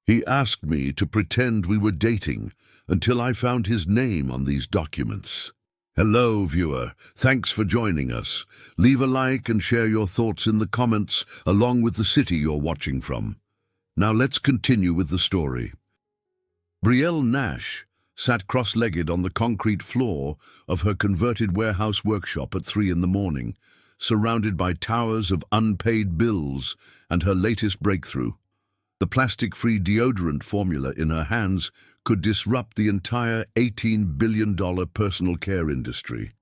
He asked me to pretend we were dating until I found his name on these documents. Hello, viewer. Thanks for joining us. Leave a like and share your thoughts in the comments, along with the city you're watching from. Now let's continue with the story. Belle Nash sat cross-legged on the concrete floor of her converted warehouse workshop at 3 in the morning, surrounded by towers of unpaid bills and her latest breakthrough. The plastic-free deodorant formula in her hands could disrupt the entire $18 billion personal care industry,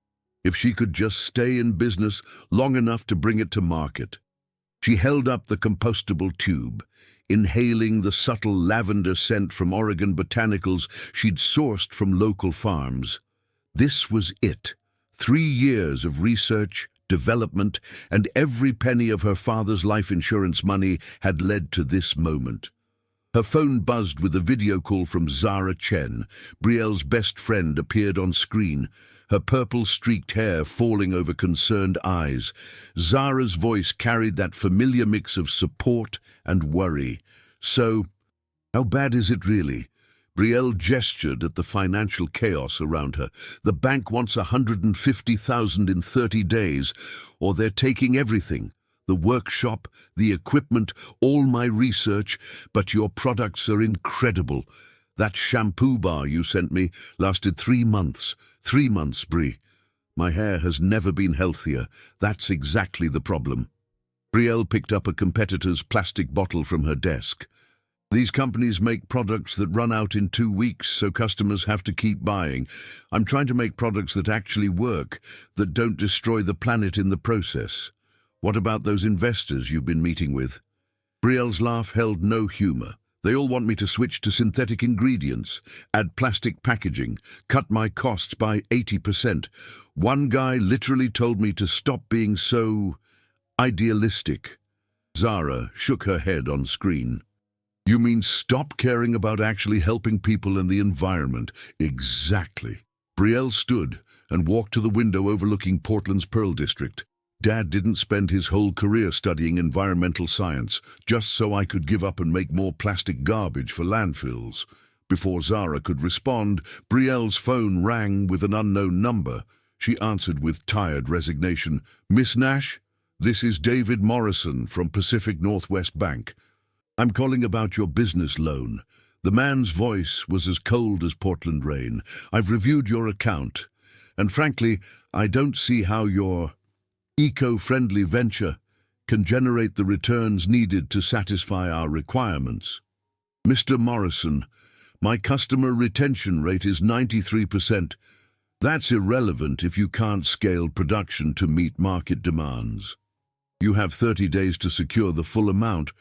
if she could just stay in business long enough to bring it to market. She held up the compostable tube, inhaling the subtle lavender scent from Oregon botanicals she'd sourced from local farms. This was it. 3 years of research, development, and every penny of her father's life insurance money had led to this moment. Her phone buzzed with a video call from Chen. Belle's best friend appeared on screen, her purple-streaked hair falling over concerned eyes. Zara's voice carried that familiar mix of support and worry. "So, how bad is it really?" Belle gestured at the financial chaos around her. "The bank wants $150,000 in 30 days, or they're taking everything. The workshop, the equipment, all my research, but your products are incredible. That shampoo bar you sent me lasted 3 months. 3 months, Brie. My hair has never been healthier. That's exactly the problem." Belle picked up a competitor's plastic bottle from her desk. "These companies make products that run out in 2 weeks, so customers have to keep buying. I'm trying to make products that actually work, that don't destroy the planet in the process. What about those investors you've been meeting with?" Belle's laugh held no humor. "They all want me to switch to synthetic ingredients, add plastic packaging, cut my costs by 80%. One guy literally told me to stop being so idealistic." Zara shook her head on screen. "You mean stop caring about actually helping people and the environment?" "Exactly." Belle stood and walked to the window overlooking Portland's Pearl District. "Dad didn't spend his whole career studying environmental science just so I could give up and make more plastic garbage for landfills." Before Zara could respond, Belle's phone rang with an unknown number. She answered with tired resignation. "Miss Nash, this is David Morrison from Pacific Northwest Bank. I'm calling about your business loan." The man's voice was as cold as Portland rain. "I've reviewed your account, and frankly, I don't see how your eco-friendly venture can generate the returns needed to satisfy our requirements." "Mr. Morrison, my customer retention rate is 93%. That's irrelevant if you can't scale production to meet market demands. You have 30 days to secure the full amount,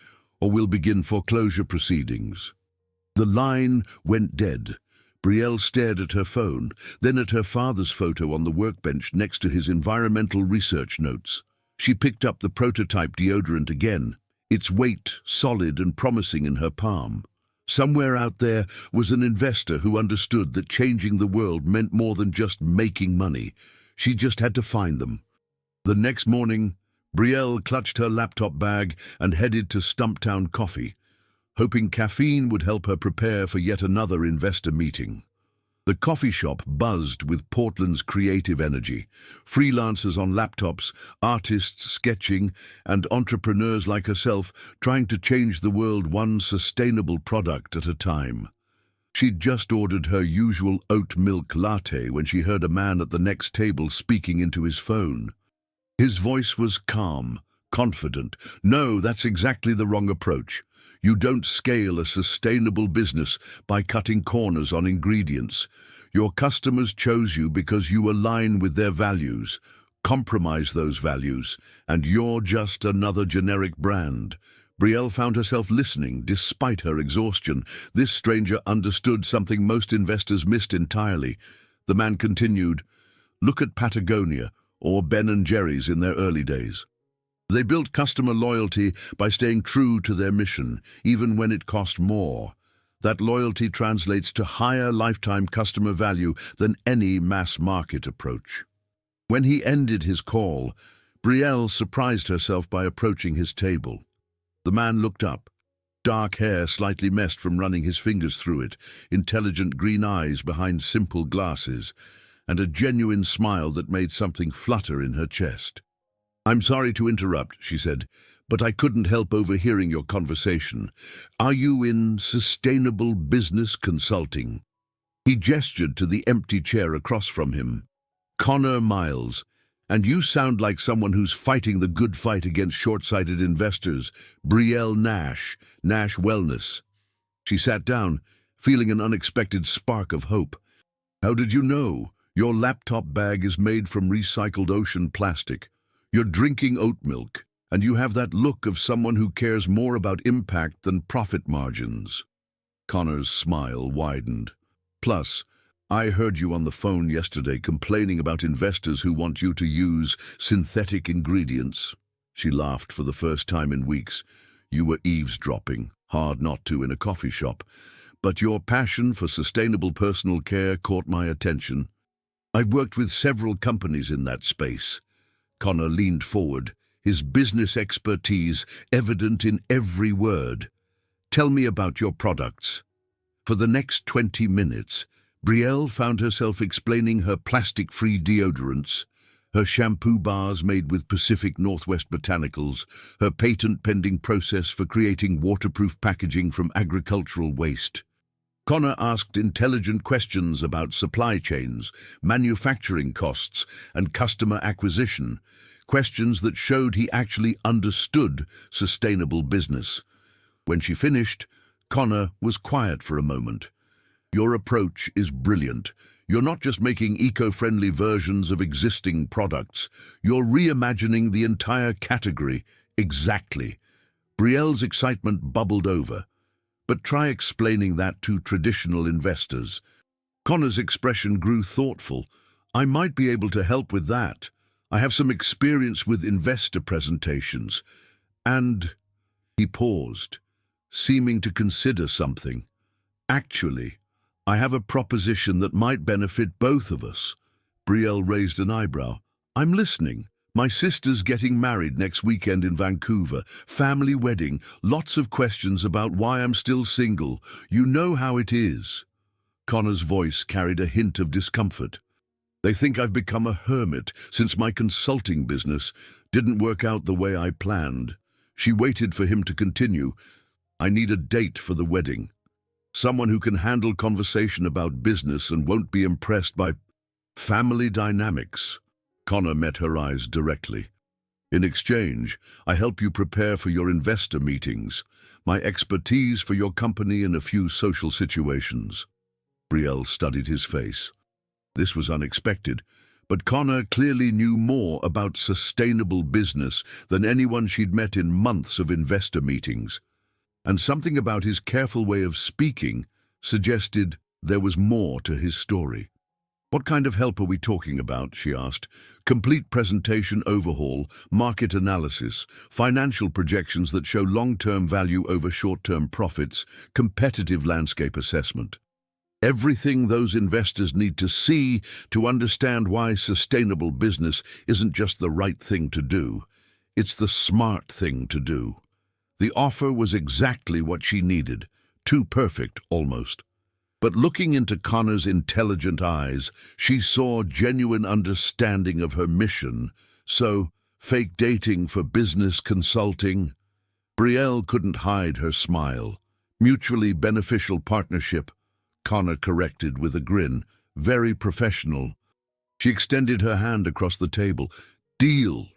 or we'll begin foreclosure proceedings." The line went dead. Belle stared at her phone, then at her father's photo on the workbench next to his environmental research notes. She picked up the prototype deodorant again, its weight solid and promising in her palm. Somewhere out there was an investor who understood that changing the world meant more than just making money. She just had to find them. The next morning, Belle clutched her laptop bag and headed to Stumptown Coffee, hoping caffeine would help her prepare for yet another investor meeting. The coffee shop buzzed with Portland's creative energy. Freelancers on laptops, artists sketching, and entrepreneurs like herself trying to change the world one sustainable product at a time. She'd just ordered her usual oat milk latte when she heard a man at the next table speaking into his phone. His voice was calm, confident. "No, that's exactly the wrong approach. You don't scale a sustainable business by cutting corners on ingredients. Your customers chose you because you align with their values. Compromise those values, and you're just another generic brand." Belle found herself listening despite her exhaustion. This stranger understood something most investors missed entirely. The man continued, "Look at Patagonia or Ben & Jerry's in their early days. They built customer loyalty by staying true to their mission, even when it cost more. That loyalty translates to higher lifetime customer value than any mass-market approach." When he ended his call, Belle surprised herself by approaching his table. The man looked up. dark hair slightly messed from running his fingers through it, intelligent green eyes behind simple glasses, and a genuine smile that made something flutter in her chest. "I'm sorry to interrupt," she said, "but I couldn't help overhearing your conversation. Are you in sustainable business consulting?" He gestured to the empty chair across from him. "Connor Miles, and you sound like someone who's fighting the good fight against short-sighted investors. Belle Nash, Nash Wellness." She sat down, feeling an unexpected spark of hope. "How did you know? Your laptop bag is made from recycled ocean plastic. You're drinking oat milk, and you have that look of someone who cares more about impact than profit margins." Connor's smile widened. "Plus, I heard you on the phone yesterday complaining about investors who want you to use synthetic ingredients." She laughed for the first time in weeks. "You were eavesdropping, hard not to in a coffee shop. But your passion for sustainable personal care caught my attention. I've worked with several companies in that space." Connor leaned forward, his business expertise evident in every word. "Tell me about your products." For the next 20 minutes, Belle found herself explaining her plastic-free deodorants, her shampoo bars made with Pacific Northwest botanicals, her patent-pending process for creating waterproof packaging from agricultural waste. Connor asked intelligent questions about supply chains, manufacturing costs, and customer acquisition, questions that showed he actually understood sustainable business. When she finished, Connor was quiet for a moment. "Your approach is brilliant. You're not just making eco-friendly versions of existing products. You're reimagining the entire category." "Exactly." Brielle's excitement bubbled over. "But try explaining that to traditional investors." Connor's expression grew thoughtful. "I might be able to help with that. I have some experience with investor presentations. And—" He paused, seeming to consider something. "Actually, I have a proposition that might benefit both of us." Brielle raised an eyebrow. "I'm listening." "My sister's getting married next weekend in Vancouver. Family wedding. Lots of questions about why I'm still single. You know how it is." Connor's voice carried a hint of discomfort. "They think I've become a hermit since my consulting business didn't work out the way I planned." She waited for him to continue. "I need a date for the wedding. Someone who can handle conversation about business and won't be impressed by family dynamics." Connor met her eyes directly. "In exchange, I help you prepare for your investor meetings, my expertise for your company in a few social situations." Brielle studied his face. This was unexpected, but Connor clearly knew more about sustainable business than anyone she'd met in months of investor meetings. And something about his careful way of speaking suggested there was more to his story. "What kind of help are we talking about?" she asked. "Complete presentation overhaul, market analysis, financial projections that show long-term value over short-term profits, competitive landscape assessment. Everything those investors need to see to understand why sustainable business isn't just the right thing to do. It's the smart thing to do." The offer was exactly what she needed, too perfect almost. But looking into Connor's intelligent eyes, she saw genuine understanding of her mission. "So, fake dating for business consulting?" Brielle couldn't hide her smile. "Mutually beneficial partnership," Connor corrected with a grin. "Very professional." She extended her hand across the table. "Deal."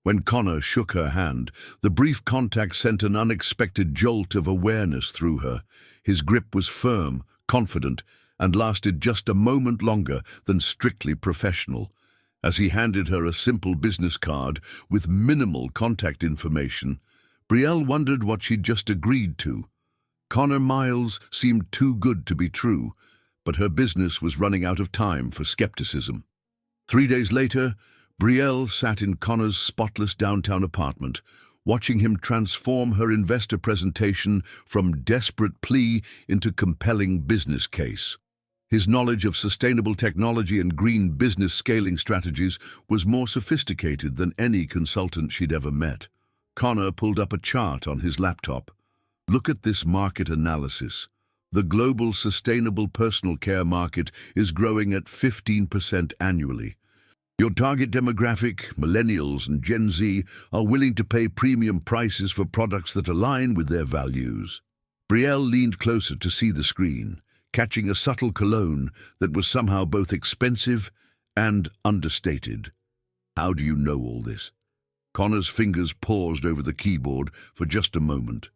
When Connor shook her hand, the brief contact sent an unexpected jolt of awareness through her. His grip was firm, confident, and lasted just a moment longer than strictly professional. As he handed her a simple business card with minimal contact information, Brielle wondered what she'd just agreed to. Connor Miles seemed too good to be true, but her business was running out of time for skepticism. 3 days later, Brielle sat in Connor's spotless downtown apartment, watching him transform her investor presentation from desperate plea into compelling business case. His knowledge of sustainable technology and green business scaling strategies was more sophisticated than any consultant she'd ever met. Connor pulled up a chart on his laptop. Look at this market analysis. The global sustainable personal care market is growing at 15% annually. Your target demographic, millennials and Gen Z, are willing to pay premium prices for products that align with their values. Brielle leaned closer to see the screen, catching a subtle cologne that was somehow both expensive and understated. How do you know all this? Connor's fingers paused over the keyboard for just a moment.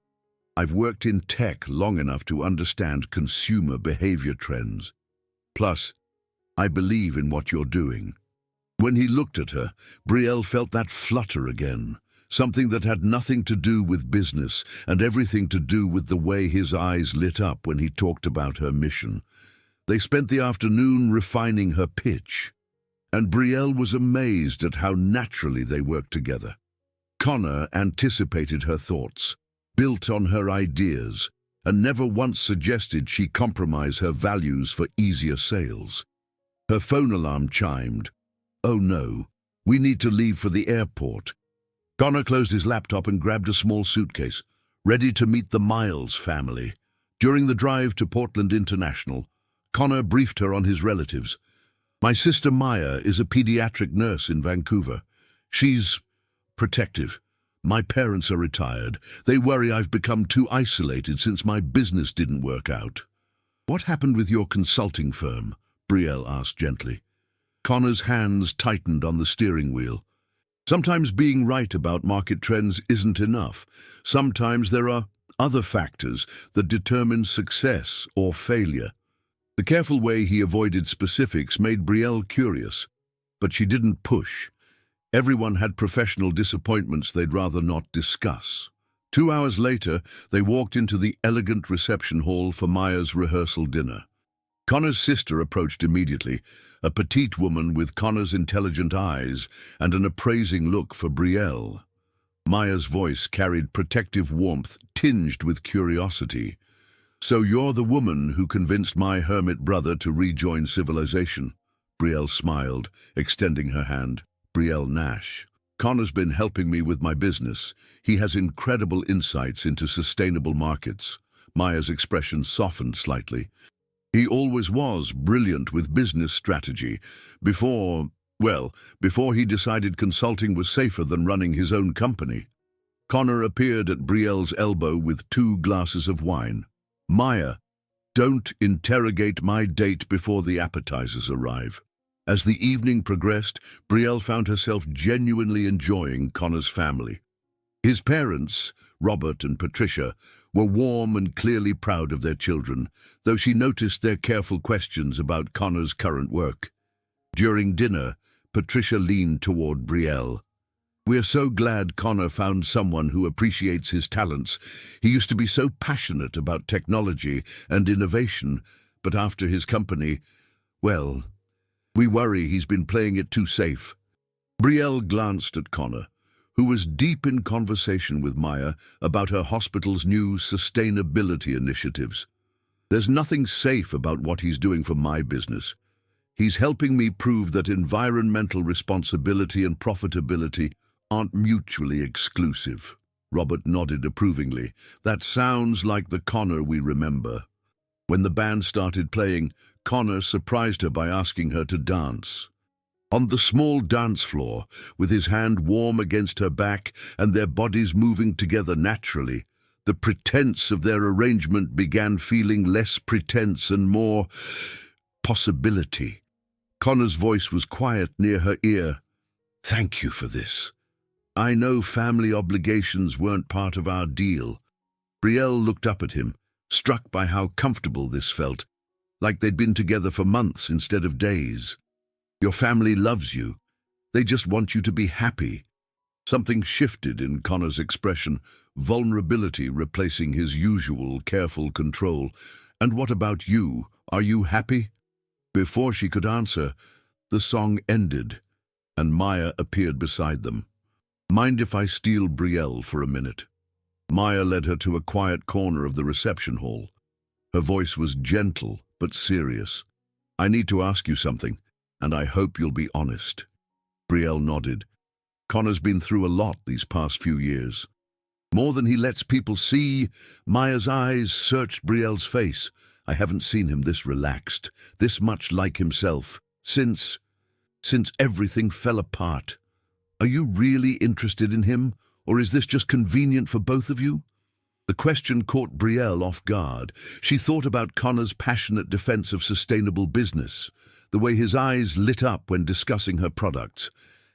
I've worked in tech long enough to understand consumer behavior trends. Plus, I believe in what you're doing. When he looked at her, Brielle felt that flutter again, something that had nothing to do with business and everything to do with the way his eyes lit up when he talked about her mission. They spent the afternoon refining her pitch, and Brielle was amazed at how naturally they worked together. Connor anticipated her thoughts, built on her ideas, and never once suggested she compromise her values for easier sales. Her phone alarm chimed. Oh no, we need to leave for the airport. Connor closed his laptop and grabbed a small suitcase, ready to meet the Miles family. During the drive to Portland International, Connor briefed her on his relatives. My sister Maya is a pediatric nurse in Vancouver. She's protective. My parents are retired. They worry I've become too isolated since my business didn't work out. What happened with your consulting firm? Brielle asked gently. Connor's hands tightened on the steering wheel. Sometimes being right about market trends isn't enough. Sometimes there are other factors that determine success or failure. The careful way he avoided specifics made Brielle curious, but she didn't push. Everyone had professional disappointments they'd rather not discuss. 2 hours later, they walked into the elegant reception hall for Maya's rehearsal dinner. Connor's sister approached immediately, a petite woman with Connor's intelligent eyes and an appraising look for Brielle. Maya's voice carried protective warmth tinged with curiosity. So you're the woman who convinced my hermit brother to rejoin civilization? Brielle smiled, extending her hand. Belle Nash. Connor's been helping me with my business. He has incredible insights into sustainable markets. Maya's expression softened slightly. He always was brilliant with business strategy. Before he decided consulting was safer than running his own company. Connor appeared at Brielle's elbow with 2 glasses of wine. Maya, don't interrogate my date before the appetizers arrive. As the evening progressed, Brielle found herself genuinely enjoying Connor's family. His parents, Robert and Patricia, were warm and clearly proud of their children, though she noticed their careful questions about Connor's current work. During dinner, Patricia leaned toward Brielle. We're so glad Connor found someone who appreciates his talents. He used to be so passionate about technology and innovation, but after his company, we worry he's been playing it too safe. Brielle glanced at Connor, who was deep in conversation with Maya about her hospital's new sustainability initiatives. There's nothing safe about what he's doing for my business. He's helping me prove that environmental responsibility and profitability aren't mutually exclusive. Robert nodded approvingly. That sounds like the Connor we remember. When the band started playing, Connor surprised her by asking her to dance. On the small dance floor, with his hand warm against her back and their bodies moving together naturally, the pretense of their arrangement began feeling less pretense and more possibility. Connor's voice was quiet near her ear. Thank you for this. I know family obligations weren't part of our deal. Brielle looked up at him, struck by how comfortable this felt, like they'd been together for months instead of days. Your family loves you. They just want you to be happy. Something shifted in Connor's expression, vulnerability replacing his usual careful control. And what about you? Are you happy? Before she could answer, the song ended, and Maya appeared beside them. Mind if I steal Brielle for a minute? Maya led her to a quiet corner of the reception hall. Her voice was gentle but serious. I need to ask you something, and I hope you'll be honest. Brielle nodded. Connor's been through a lot these past few years. More than he lets people see. Maya's eyes searched Brielle's face. I haven't seen him this relaxed, this much like himself, since everything fell apart. Are you really interested in him, or is this just convenient for both of you? The question caught Brielle off guard. She thought about Connor's passionate defense of sustainable business, the way his eyes lit up when discussing her products,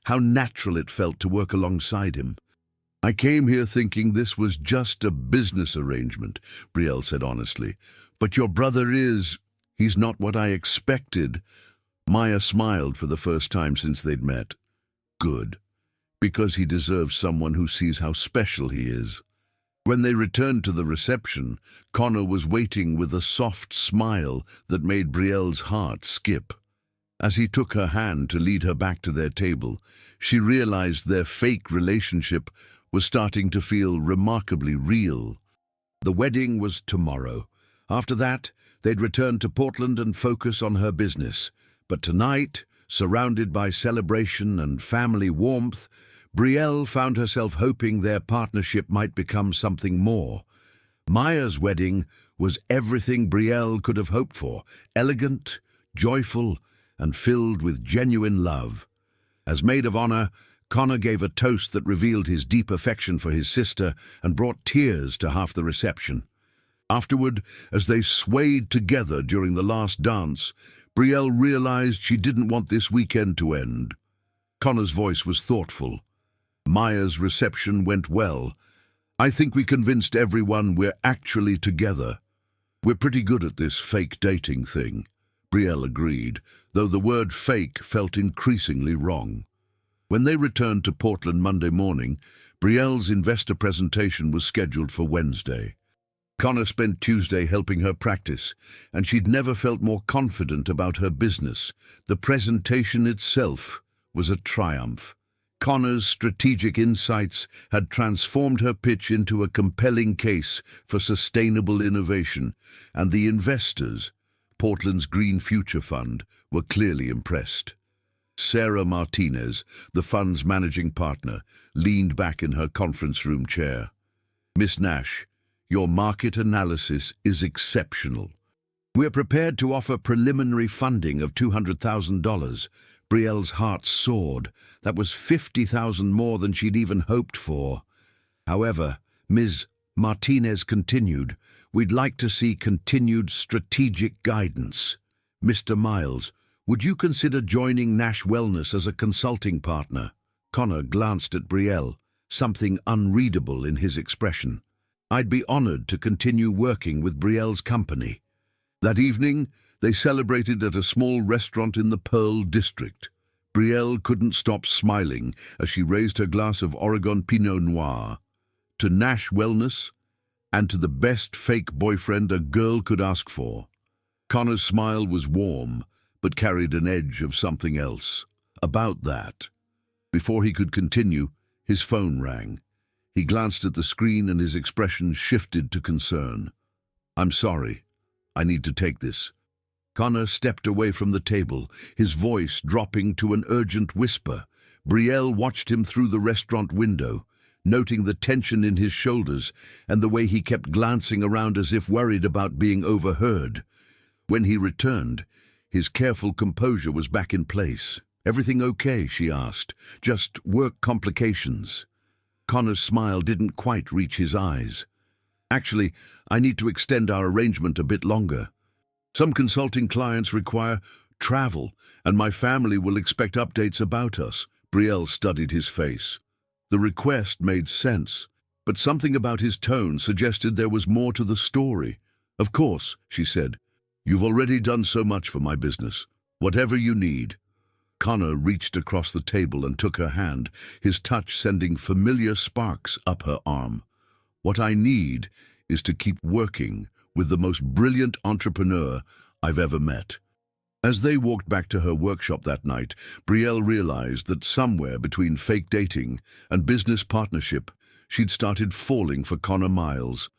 how natural it felt to work alongside him. I came here thinking this was just a business arrangement, Brielle said honestly. But your brother he's not what I expected. Maya smiled for the first time since they'd met. Good, because he deserves someone who sees how special he is. When they returned to the reception, Connor was waiting with a soft smile that made Brielle's heart skip. As he took her hand to lead her back to their table, she realized their fake relationship was starting to feel remarkably real. The wedding was tomorrow. After that, they'd return to Portland and focus on her business. But tonight, surrounded by celebration and family warmth, Brielle found herself hoping their partnership might become something more. Maya's wedding was everything Brielle could have hoped for, elegant, joyful, and filled with genuine love. As maid of honor, Connor gave a toast that revealed his deep affection for his sister and brought tears to half the reception. Afterward, as they swayed together during the last dance, Brielle realized she didn't want this weekend to end. Connor's voice was thoughtful. Maya's reception went well. I think we convinced everyone we're actually together. We're pretty good at this fake dating thing, Brielle agreed, though the word fake felt increasingly wrong. When they returned to Portland Monday morning, Brielle's investor presentation was scheduled for Wednesday. Connor spent Tuesday helping her practice, and she'd never felt more confident about her business. The presentation itself was a triumph. Connor's strategic insights had transformed her pitch into a compelling case for sustainable innovation, and the investors, Portland's Green Future Fund, were clearly impressed. Sarah Martinez, the fund's managing partner, leaned back in her conference room chair. Miss Nash, your market analysis is exceptional. We're prepared to offer preliminary funding of $200,000. Brielle's heart soared. That was $50,000 more than she'd even hoped for. However, Ms. Martinez continued, we'd like to see continued strategic guidance. Mr. Miles, would you consider joining Nash Wellness as a consulting partner? Connor glanced at Brielle, something unreadable in his expression. I'd be honored to continue working with Brielle's company. That evening, they celebrated at a small restaurant in the Pearl District. Brielle couldn't stop smiling as she raised her glass of Oregon Pinot Noir. To Nash Wellness, and to the best fake boyfriend a girl could ask for. Connor's smile was warm, but carried an edge of something else. About that. Before he could continue, his phone rang. He glanced at the screen and his expression shifted to concern. I'm sorry. I need to take this. Connor stepped away from the table, his voice dropping to an urgent whisper. Brielle watched him through the restaurant window, noting the tension in his shoulders and the way he kept glancing around as if worried about being overheard. When he returned, his careful composure was back in place. Everything okay, she asked. Just work complications. Connor's smile didn't quite reach his eyes. Actually, I need to extend our arrangement a bit longer. Some consulting clients require travel, and my family will expect updates about us. Brielle studied his face. The request made sense, but something about his tone suggested there was more to the story. Of course, she said. You've already done so much for my business. Whatever you need. Connor reached across the table and took her hand, his touch sending familiar sparks up her arm. What I need is to keep working with the most brilliant entrepreneur I've ever met. As they walked back to her workshop that night, Brielle realized that somewhere between fake dating and business partnership, she'd started falling for Connor Miles,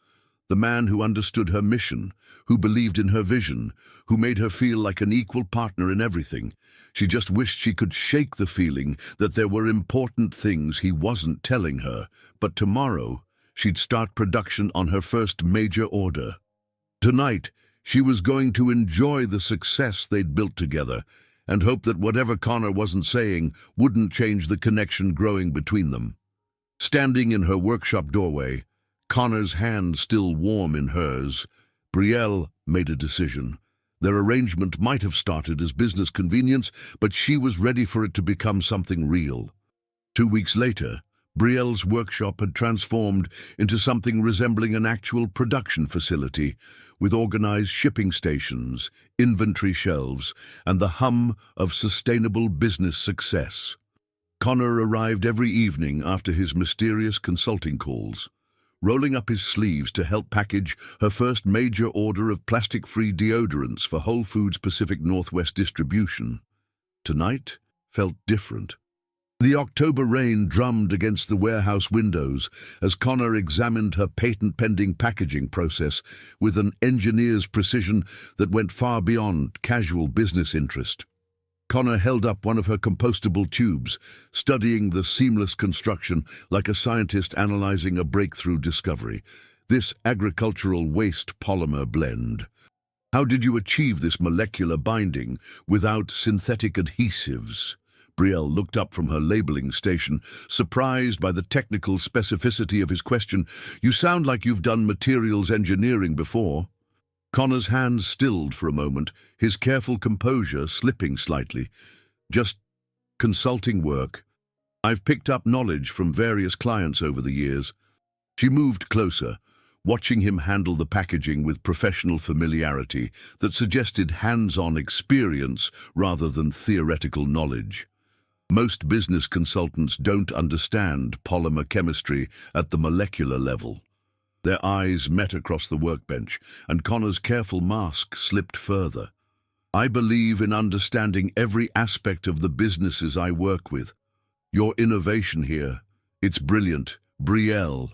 the man who understood her mission, who believed in her vision, who made her feel like an equal partner in everything. She just wished she could shake the feeling that there were important things he wasn't telling her, but tomorrow she'd start production on her first major order. Tonight, she was going to enjoy the success they'd built together and hope that whatever Connor wasn't saying wouldn't change the connection growing between them. Standing in her workshop doorway, Connor's hand still warm in hers, Brielle made a decision. Their arrangement might have started as business convenience, but she was ready for it to become something real. 2 weeks later, Brielle's workshop had transformed into something resembling an actual production facility, with organized shipping stations, inventory shelves, and the hum of sustainable business success. Connor arrived every evening after his mysterious consulting calls, rolling up his sleeves to help package her first major order of plastic-free deodorants for Whole Foods Pacific Northwest distribution. Tonight felt different. The October rain drummed against the warehouse windows as Connor examined her patent-pending packaging process with an engineer's precision that went far beyond casual business interest. Connor held up one of her compostable tubes, studying the seamless construction like a scientist analyzing a breakthrough discovery. This agricultural waste polymer blend. How did you achieve this molecular binding without synthetic adhesives? Brielle looked up from her labeling station, surprised by the technical specificity of his question. You sound like you've done materials engineering before. Connor's hands stilled for a moment, his careful composure slipping slightly. Just consulting work. I've picked up knowledge from various clients over the years. She moved closer, watching him handle the packaging with professional familiarity that suggested hands-on experience rather than theoretical knowledge. Most business consultants don't understand polymer chemistry at the molecular level. Their eyes met across the workbench, and Connor's careful mask slipped further. I believe in understanding every aspect of the businesses I work with. Your innovation here, it's brilliant, Brielle.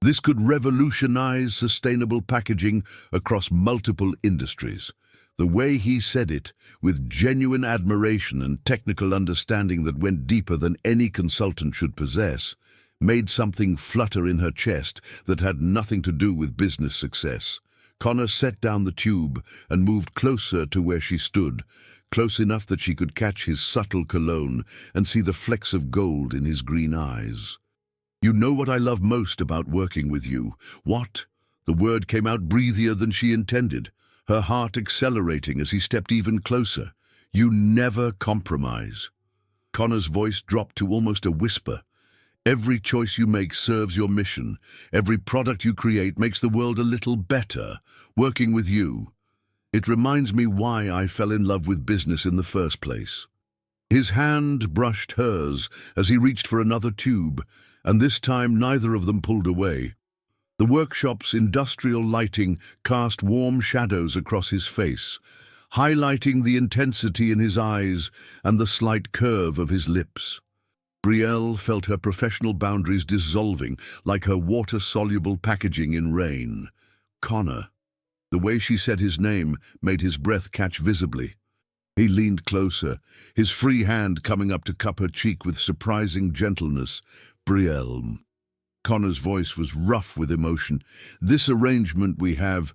This could revolutionize sustainable packaging across multiple industries. The way he said it, with genuine admiration and technical understanding that went deeper than any consultant should possess, made something flutter in her chest that had nothing to do with business success. Connor set down the tube and moved closer to where she stood, close enough that she could catch his subtle cologne and see the flecks of gold in his green eyes. You know what I love most about working with you. What? The word came out breathier than she intended, her heart accelerating as he stepped even closer. You never compromise. Connor's voice dropped to almost a whisper. Every choice you make serves your mission. Every product you create makes the world a little better. Working with you, it reminds me why I fell in love with business in the first place. His hand brushed hers as he reached for another tube, and this time neither of them pulled away. The workshop's industrial lighting cast warm shadows across his face, highlighting the intensity in his eyes and the slight curve of his lips. Brielle felt her professional boundaries dissolving like her water-soluble packaging in rain. Connor. The way she said his name made his breath catch visibly. He leaned closer, his free hand coming up to cup her cheek with surprising gentleness. Brielle. Connor's voice was rough with emotion. This arrangement we have,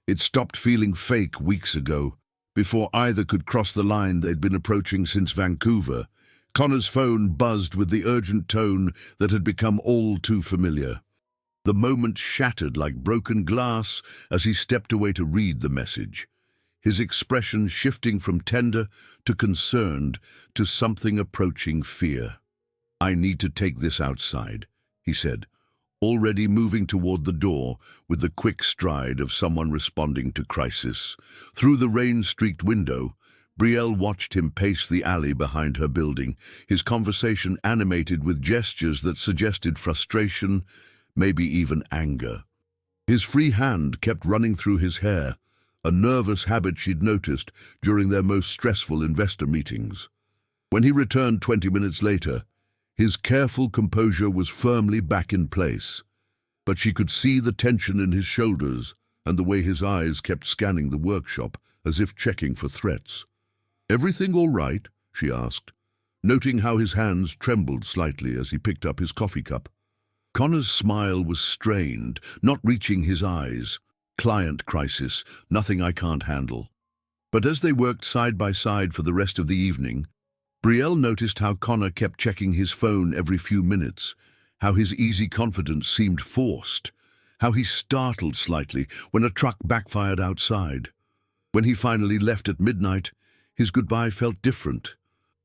it stopped feeling fake weeks ago. Before either could cross the line they'd been approaching since Vancouver, Connor's phone buzzed with the urgent tone that had become all too familiar. The moment shattered like broken glass as he stepped away to read the message, his expression shifting from tender to concerned to something approaching fear. I need to take this outside, he said, already moving toward the door with the quick stride of someone responding to crisis. Through the rain-streaked window, Brielle watched him pace the alley behind her building, his conversation animated with gestures that suggested frustration, maybe even anger. His free hand kept running through his hair, a nervous habit she'd noticed during their most stressful investor meetings. When he returned 20 minutes later, his careful composure was firmly back in place, but she could see the tension in his shoulders and the way his eyes kept scanning the workshop as if checking for threats. "Everything all right?" she asked, noting how his hands trembled slightly as he picked up his coffee cup. Connor's smile was strained, not reaching his eyes. Client crisis, nothing I can't handle. But as they worked side by side for the rest of the evening, Brielle noticed how Connor kept checking his phone every few minutes, how his easy confidence seemed forced, how he startled slightly when a truck backfired outside. When he finally left at midnight, his goodbye felt different,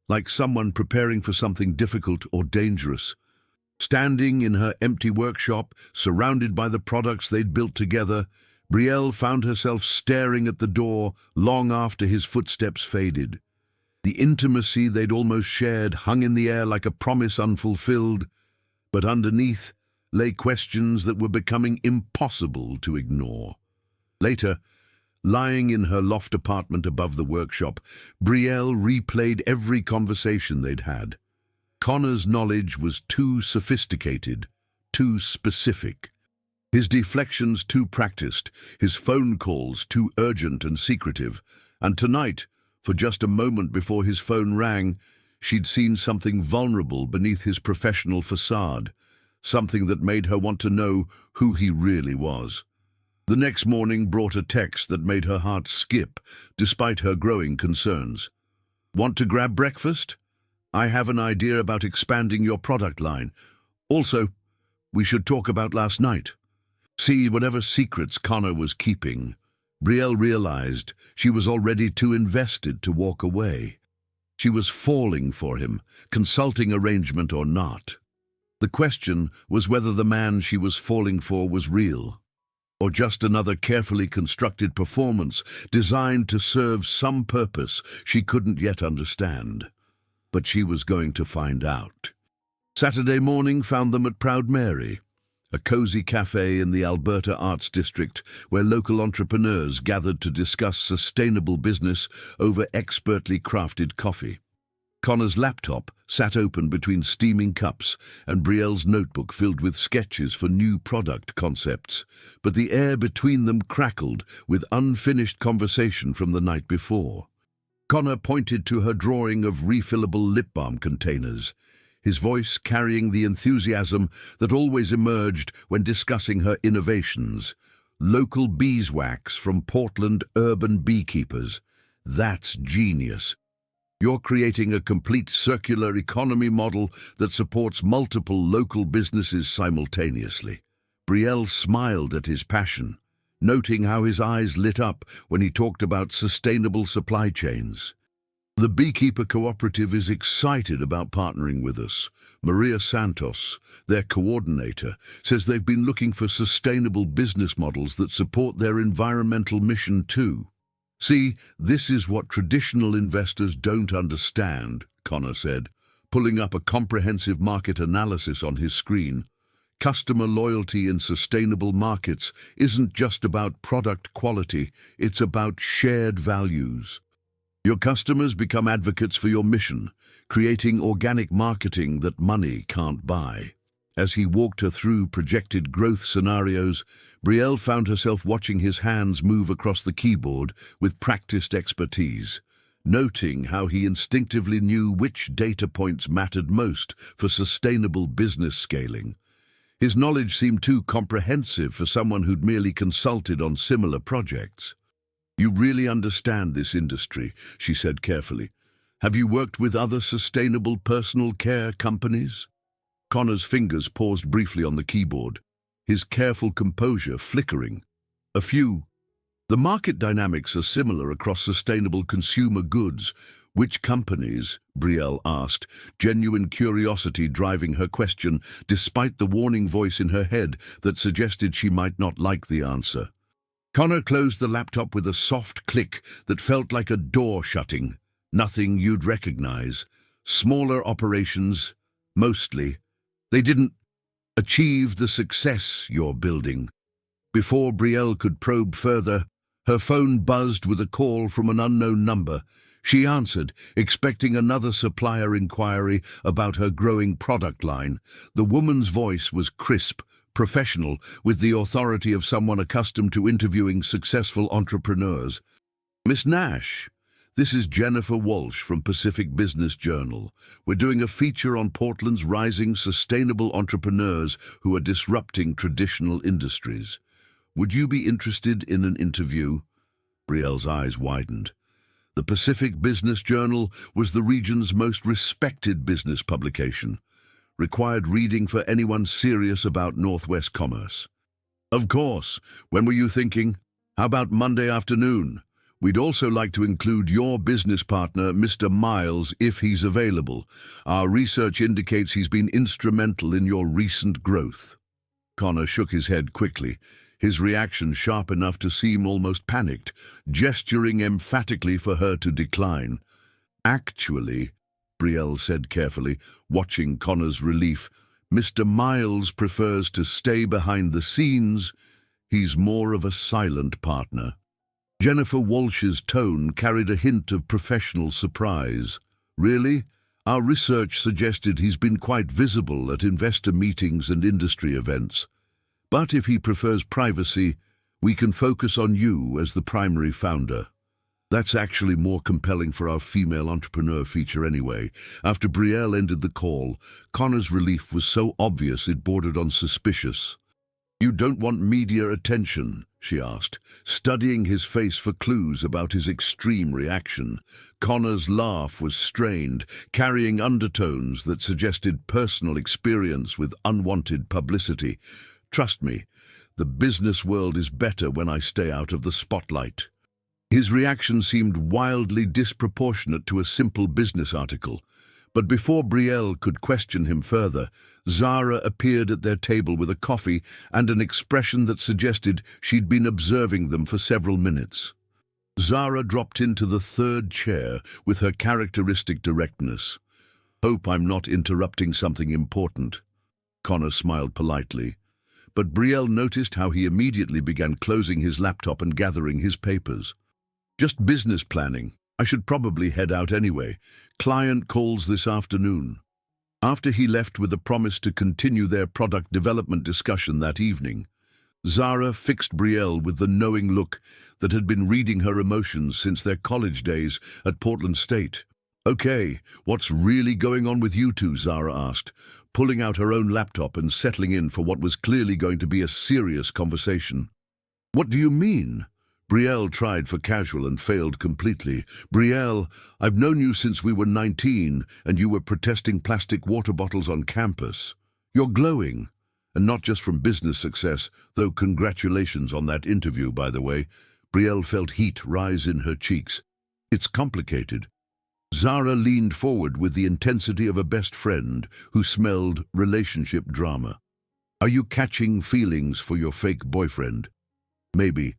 like someone preparing for something difficult or dangerous. Standing in her empty workshop, surrounded by the products they'd built together, Brielle found herself staring at the door long after his footsteps faded. The intimacy they'd almost shared hung in the air like a promise unfulfilled, but underneath lay questions that were becoming impossible to ignore. Later, lying in her loft apartment above the workshop, Brielle replayed every conversation they'd had. Connor's knowledge was too sophisticated, too specific. His deflections too practiced, his phone calls too urgent and secretive. And tonight, for just a moment before his phone rang, she'd seen something vulnerable beneath his professional facade, something that made her want to know who he really was. The next morning brought a text that made her heart skip, despite her growing concerns. "Want to grab breakfast? I have an idea about expanding your product line. Also, we should talk about last night." See, whatever secrets Connor was keeping, Brielle realized she was already too invested to walk away. She was falling for him, consulting arrangement or not. The question was whether the man she was falling for was real, or just another carefully constructed performance designed to serve some purpose she couldn't yet understand. But she was going to find out. Saturday morning found them at Proud Mary, a cozy cafe in the Alberta Arts District where local entrepreneurs gathered to discuss sustainable business over expertly crafted coffee. Connor's laptop sat open between steaming cups and Brielle's notebook filled with sketches for new product concepts, but the air between them crackled with unfinished conversation from the night before. Connor pointed to her drawing of refillable lip balm containers, his voice carrying the enthusiasm that always emerged when discussing her innovations. Local beeswax from Portland urban beekeepers. That's genius. You're creating a complete circular economy model that supports multiple local businesses simultaneously. Brielle smiled at his passion, noting how his eyes lit up when he talked about sustainable supply chains. "The Beekeeper Cooperative is excited about partnering with us. Maria Santos, their coordinator, says they've been looking for sustainable business models that support their environmental mission too." "See, this is what traditional investors don't understand," Connor said, pulling up a comprehensive market analysis on his screen. "Customer loyalty in sustainable markets isn't just about product quality, it's about shared values. Your customers become advocates for your mission, creating organic marketing that money can't buy." As he walked her through projected growth scenarios, Brielle found herself watching his hands move across the keyboard with practiced expertise, noting how he instinctively knew which data points mattered most for sustainable business scaling. His knowledge seemed too comprehensive for someone who'd merely consulted on similar projects. "You really understand this industry," she said carefully. "Have you worked with other sustainable personal care companies?" Connor's fingers paused briefly on the keyboard, his careful composure flickering. "A few. The market dynamics are similar across sustainable consumer goods." "Which companies?" Brielle asked, genuine curiosity driving her question, despite the warning voice in her head that suggested she might not like the answer. Connor closed the laptop with a soft click that felt like a door shutting. "Nothing you'd recognize. Smaller operations, mostly. They didn't achieve the success you're building." Before Brielle could probe further, her phone buzzed with a call from an unknown number. She answered, expecting another supplier inquiry about her growing product line. The woman's voice was crisp, professional, with the authority of someone accustomed to interviewing successful entrepreneurs. "Miss Nash, This is Jennifer Walsh from Pacific Business Journal. We're doing a feature on Portland's rising sustainable entrepreneurs who are disrupting traditional industries. Would you be interested in an interview? Brielle's eyes widened. The Pacific Business Journal was the region's most respected business publication. Required reading for anyone serious about Northwest commerce. Of course. When were you thinking? How about Monday afternoon? We'd also like to include your business partner, Mr. Miles, if he's available. Our research indicates he's been instrumental in your recent growth. Connor shook his head quickly, his reaction sharp enough to seem almost panicked, gesturing emphatically for her to decline. Actually, Brielle said carefully, watching Connor's relief, Mr. Miles prefers to stay behind the scenes. He's more of a silent partner. Jennifer Walsh's tone carried a hint of professional surprise. Really? Our research suggested he's been quite visible at investor meetings and industry events. But if he prefers privacy, we can focus on you as the primary founder. That's actually more compelling for our female entrepreneur feature anyway. After Brielle ended the call, Connor's relief was so obvious it bordered on suspicious. You don't want media attention, she asked, studying his face for clues about his extreme reaction. Connor's laugh was strained, carrying undertones that suggested personal experience with unwanted publicity. Trust me, the business world is better when I stay out of the spotlight. His reaction seemed wildly disproportionate to a simple business article. But before Brielle could question him further, Zara appeared at their table with a coffee and an expression that suggested she'd been observing them for several minutes. Zara dropped into the third chair with her characteristic directness. Hope I'm not interrupting something important. Connor smiled politely. But Brielle noticed how he immediately began closing his laptop and gathering his papers. Just business planning. I should probably head out anyway. Client calls this afternoon. After he left with a promise to continue their product development discussion that evening, Zara fixed Brielle with the knowing look that had been reading her emotions since their college days at Portland State. Okay, what's really going on with you two? Zara asked, pulling out her own laptop and settling in for what was clearly going to be a serious conversation. What do you mean? Brielle tried for casual and failed completely. Brielle, I've known you since we were 19 and you were protesting plastic water bottles on campus. You're glowing. And not just from business success, though congratulations on that interview, by the way. Brielle felt heat rise in her cheeks. It's complicated. Zara leaned forward with the intensity of a best friend who smelled relationship drama. Are you catching feelings for your fake boyfriend? Maybe.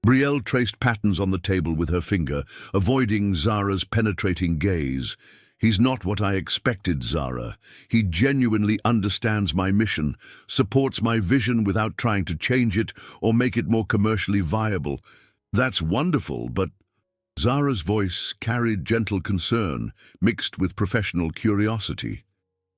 Brielle traced patterns on the table with her finger, avoiding Zara's penetrating gaze. He's not what I expected, Zara. He genuinely understands my mission, supports my vision without trying to change it or make it more commercially viable. That's wonderful, but... Zara's voice carried gentle concern, mixed with professional curiosity.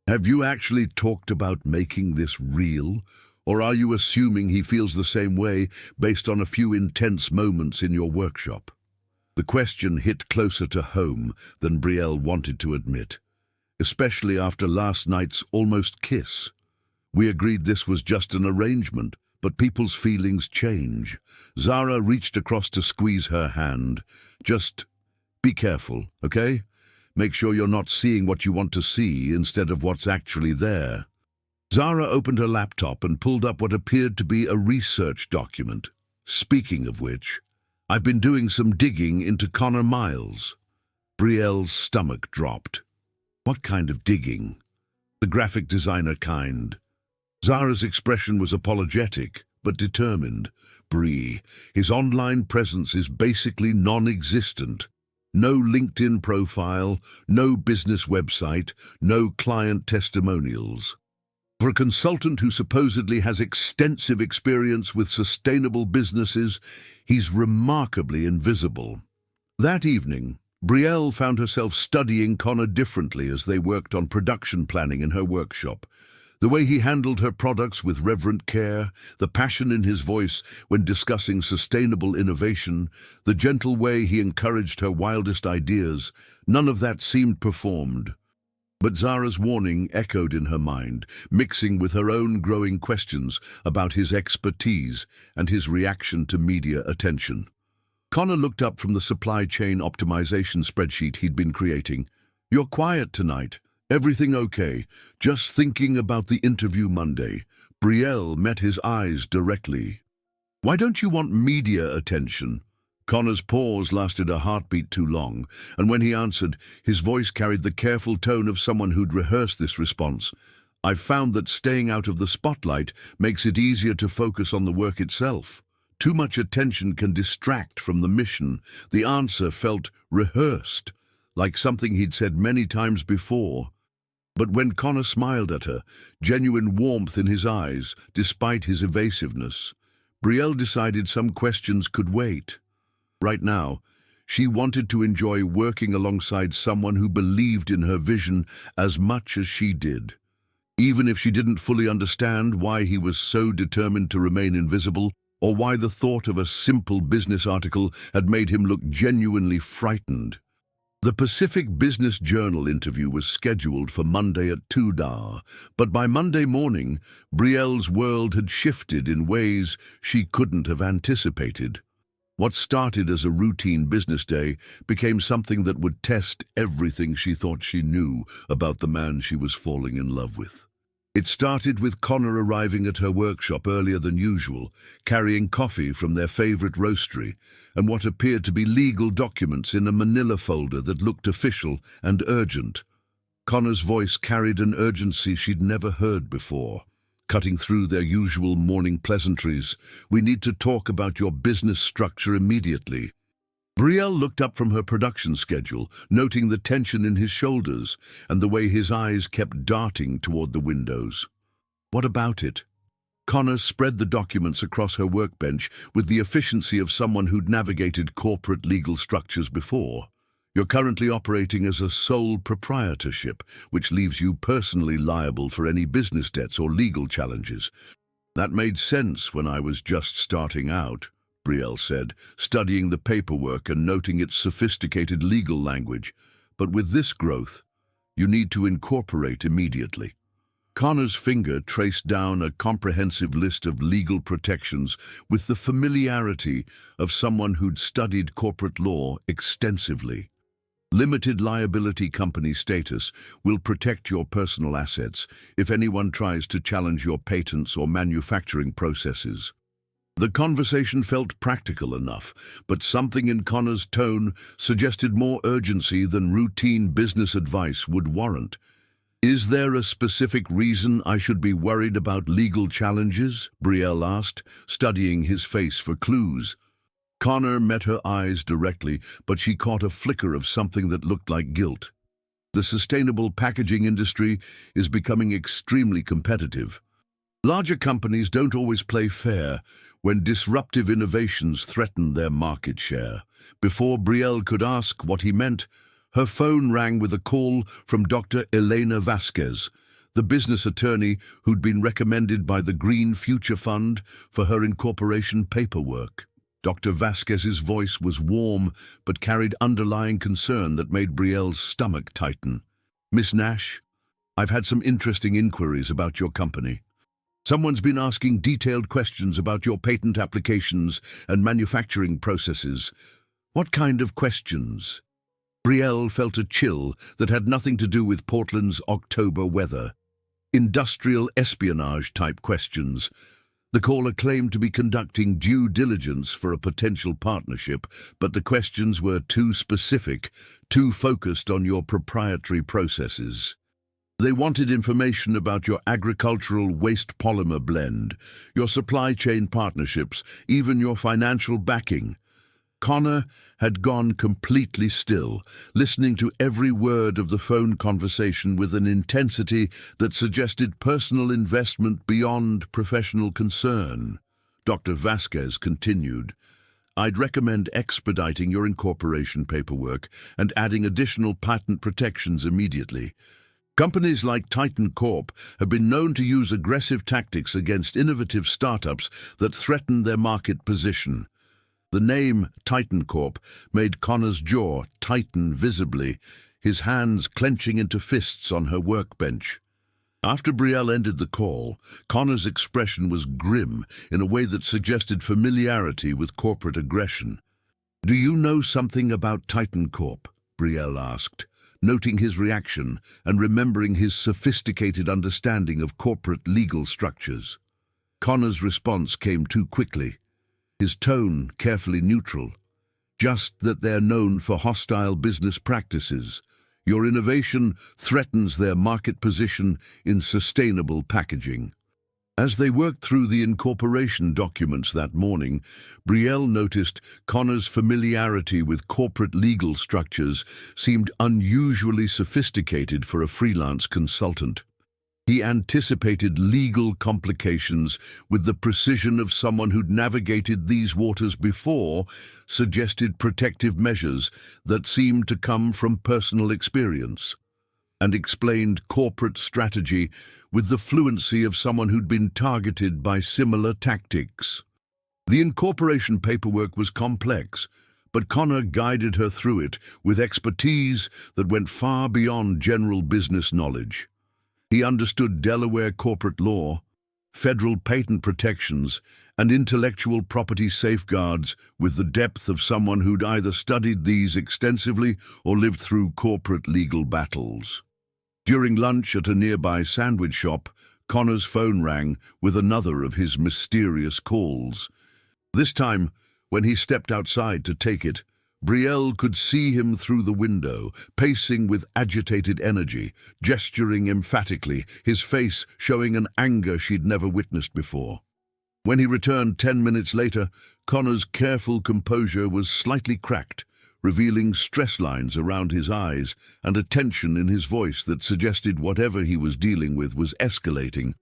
Have you actually talked about making this real? Or are you assuming he feels the same way based on a few intense moments in your workshop? The question hit closer to home than Brielle wanted to admit, especially after last night's almost kiss. We agreed this was just an arrangement, but people's feelings change. Zara reached across to squeeze her hand. Just be careful, okay? Make sure you're not seeing what you want to see instead of what's actually there. Zara opened her laptop and pulled up what appeared to be a research document. Speaking of which, I've been doing some digging into Connor Miles. Brielle's stomach dropped. What kind of digging? The graphic designer kind. Zara's expression was apologetic, but determined. Brie, his online presence is basically non-existent. No LinkedIn profile, no business website, no client testimonials. For a consultant who supposedly has extensive experience with sustainable businesses, he's remarkably invisible. That evening, Brielle found herself studying Connor differently as they worked on production planning in her workshop. The way he handled her products with reverent care, the passion in his voice when discussing sustainable innovation, the gentle way he encouraged her wildest ideas, none of that seemed performed. But Zara's warning echoed in her mind, mixing with her own growing questions about his expertise and his reaction to media attention. Connor looked up from the supply chain optimization spreadsheet he'd been creating. "You're quiet tonight. Everything okay? Just thinking about the interview Monday." Brielle met his eyes directly. "Why don't you want media attention?" Connor's pause lasted a heartbeat too long, and when he answered, his voice carried the careful tone of someone who'd rehearsed this response. "I've found that staying out of the spotlight makes it easier to focus on the work itself. Too much attention can distract from the mission." The answer felt rehearsed, like something he'd said many times before. But when Connor smiled at her, genuine warmth in his eyes, despite his evasiveness, Brielle decided some questions could wait. Right now, she wanted to enjoy working alongside someone who believed in her vision as much as she did. Even if she didn't fully understand why he was so determined to remain invisible, or why the thought of a simple business article had made him look genuinely frightened. The Pacific Business Journal interview was scheduled for Monday at 2 but by Monday morning, Brielle's world had shifted in ways she couldn't have anticipated. What started as a routine business day became something that would test everything she thought she knew about the man she was falling in love with. It started with Connor arriving at her workshop earlier than usual, carrying coffee from their favorite roastery and what appeared to be legal documents in a manila folder that looked official and urgent. Connor's voice carried an urgency she'd never heard before, cutting through their usual morning pleasantries. "We need to talk about your business structure immediately." Brielle looked up from her production schedule, noting the tension in his shoulders and the way his eyes kept darting toward the windows. "What about it?" Connor spread the documents across her workbench with the efficiency of someone who'd navigated corporate legal structures before. "You're currently operating as a sole proprietorship, which leaves you personally liable for any business debts or legal challenges." "That made sense when I was just starting out," Brielle said, studying the paperwork and noting its sophisticated legal language. "But with this growth, you need to incorporate immediately." Connor's finger traced down a comprehensive list of legal protections with the familiarity of someone who'd studied corporate law extensively. "Limited liability company status will protect your personal assets if anyone tries to challenge your patents or manufacturing processes." The conversation felt practical enough, but something in Connor's tone suggested more urgency than routine business advice would warrant. "Is there a specific reason I should be worried about legal challenges?" Brielle asked, studying his face for clues. Connor met her eyes directly, but she caught a flicker of something that looked like guilt. "The sustainable packaging industry is becoming extremely competitive. Larger companies don't always play fair when disruptive innovations threaten their market share." Before Brielle could ask what he meant, her phone rang with a call from Dr. Elena Vasquez, the business attorney who'd been recommended by the Green Future Fund for her incorporation paperwork. Dr. Vasquez's voice was warm but carried underlying concern that made Brielle's stomach tighten. "Miss Nash, I've had some interesting inquiries about your company. Someone's been asking detailed questions about your patent applications and manufacturing processes." "What kind of questions?" Brielle felt a chill that had nothing to do with Portland's October weather. "Industrial espionage-type questions." The caller claimed to be conducting due diligence for a potential partnership, but the questions were too specific, too focused on your proprietary processes. They wanted information about your agricultural waste polymer blend, your supply chain partnerships, even your financial backing. Connor had gone completely still, listening to every word of the phone conversation with an intensity that suggested personal investment beyond professional concern. Dr. Vasquez continued, "I'd recommend expediting your incorporation paperwork and adding additional patent protections immediately. Companies like Titan Corp have been known to use aggressive tactics against innovative startups that threaten their market position. The name Titan Corp made Connor's jaw tighten visibly, his hands clenching into fists on her workbench. After Brielle ended the call, Connor's expression was grim in a way that suggested familiarity with corporate aggression. "Do you know something about Titan Corp?" Brielle asked, noting his reaction and remembering his sophisticated understanding of corporate legal structures. Connor's response came too quickly, his tone carefully neutral. "Just that they're known for hostile business practices. Your innovation threatens their market position in sustainable packaging." As they worked through the incorporation documents that morning, Brielle noticed Connor's familiarity with corporate legal structures seemed unusually sophisticated for a freelance consultant. He anticipated legal complications with the precision of someone who'd navigated these waters before, suggested protective measures that seemed to come from personal experience, and explained corporate strategy with the fluency of someone who'd been targeted by similar tactics. The incorporation paperwork was complex, but Connor guided her through it with expertise that went far beyond general business knowledge. He understood Delaware corporate law, federal patent protections, and intellectual property safeguards with the depth of someone who'd either studied these extensively or lived through corporate legal battles. During lunch at a nearby sandwich shop, Connor's phone rang with another of his mysterious calls. This time, when he stepped outside to take it, Brielle could see him through the window, pacing with agitated energy, gesturing emphatically, his face showing an anger she'd never witnessed before. When he returned 10 minutes later, Connor's careful composure was slightly cracked, revealing stress lines around his eyes and a tension in his voice that suggested whatever he was dealing with was escalating.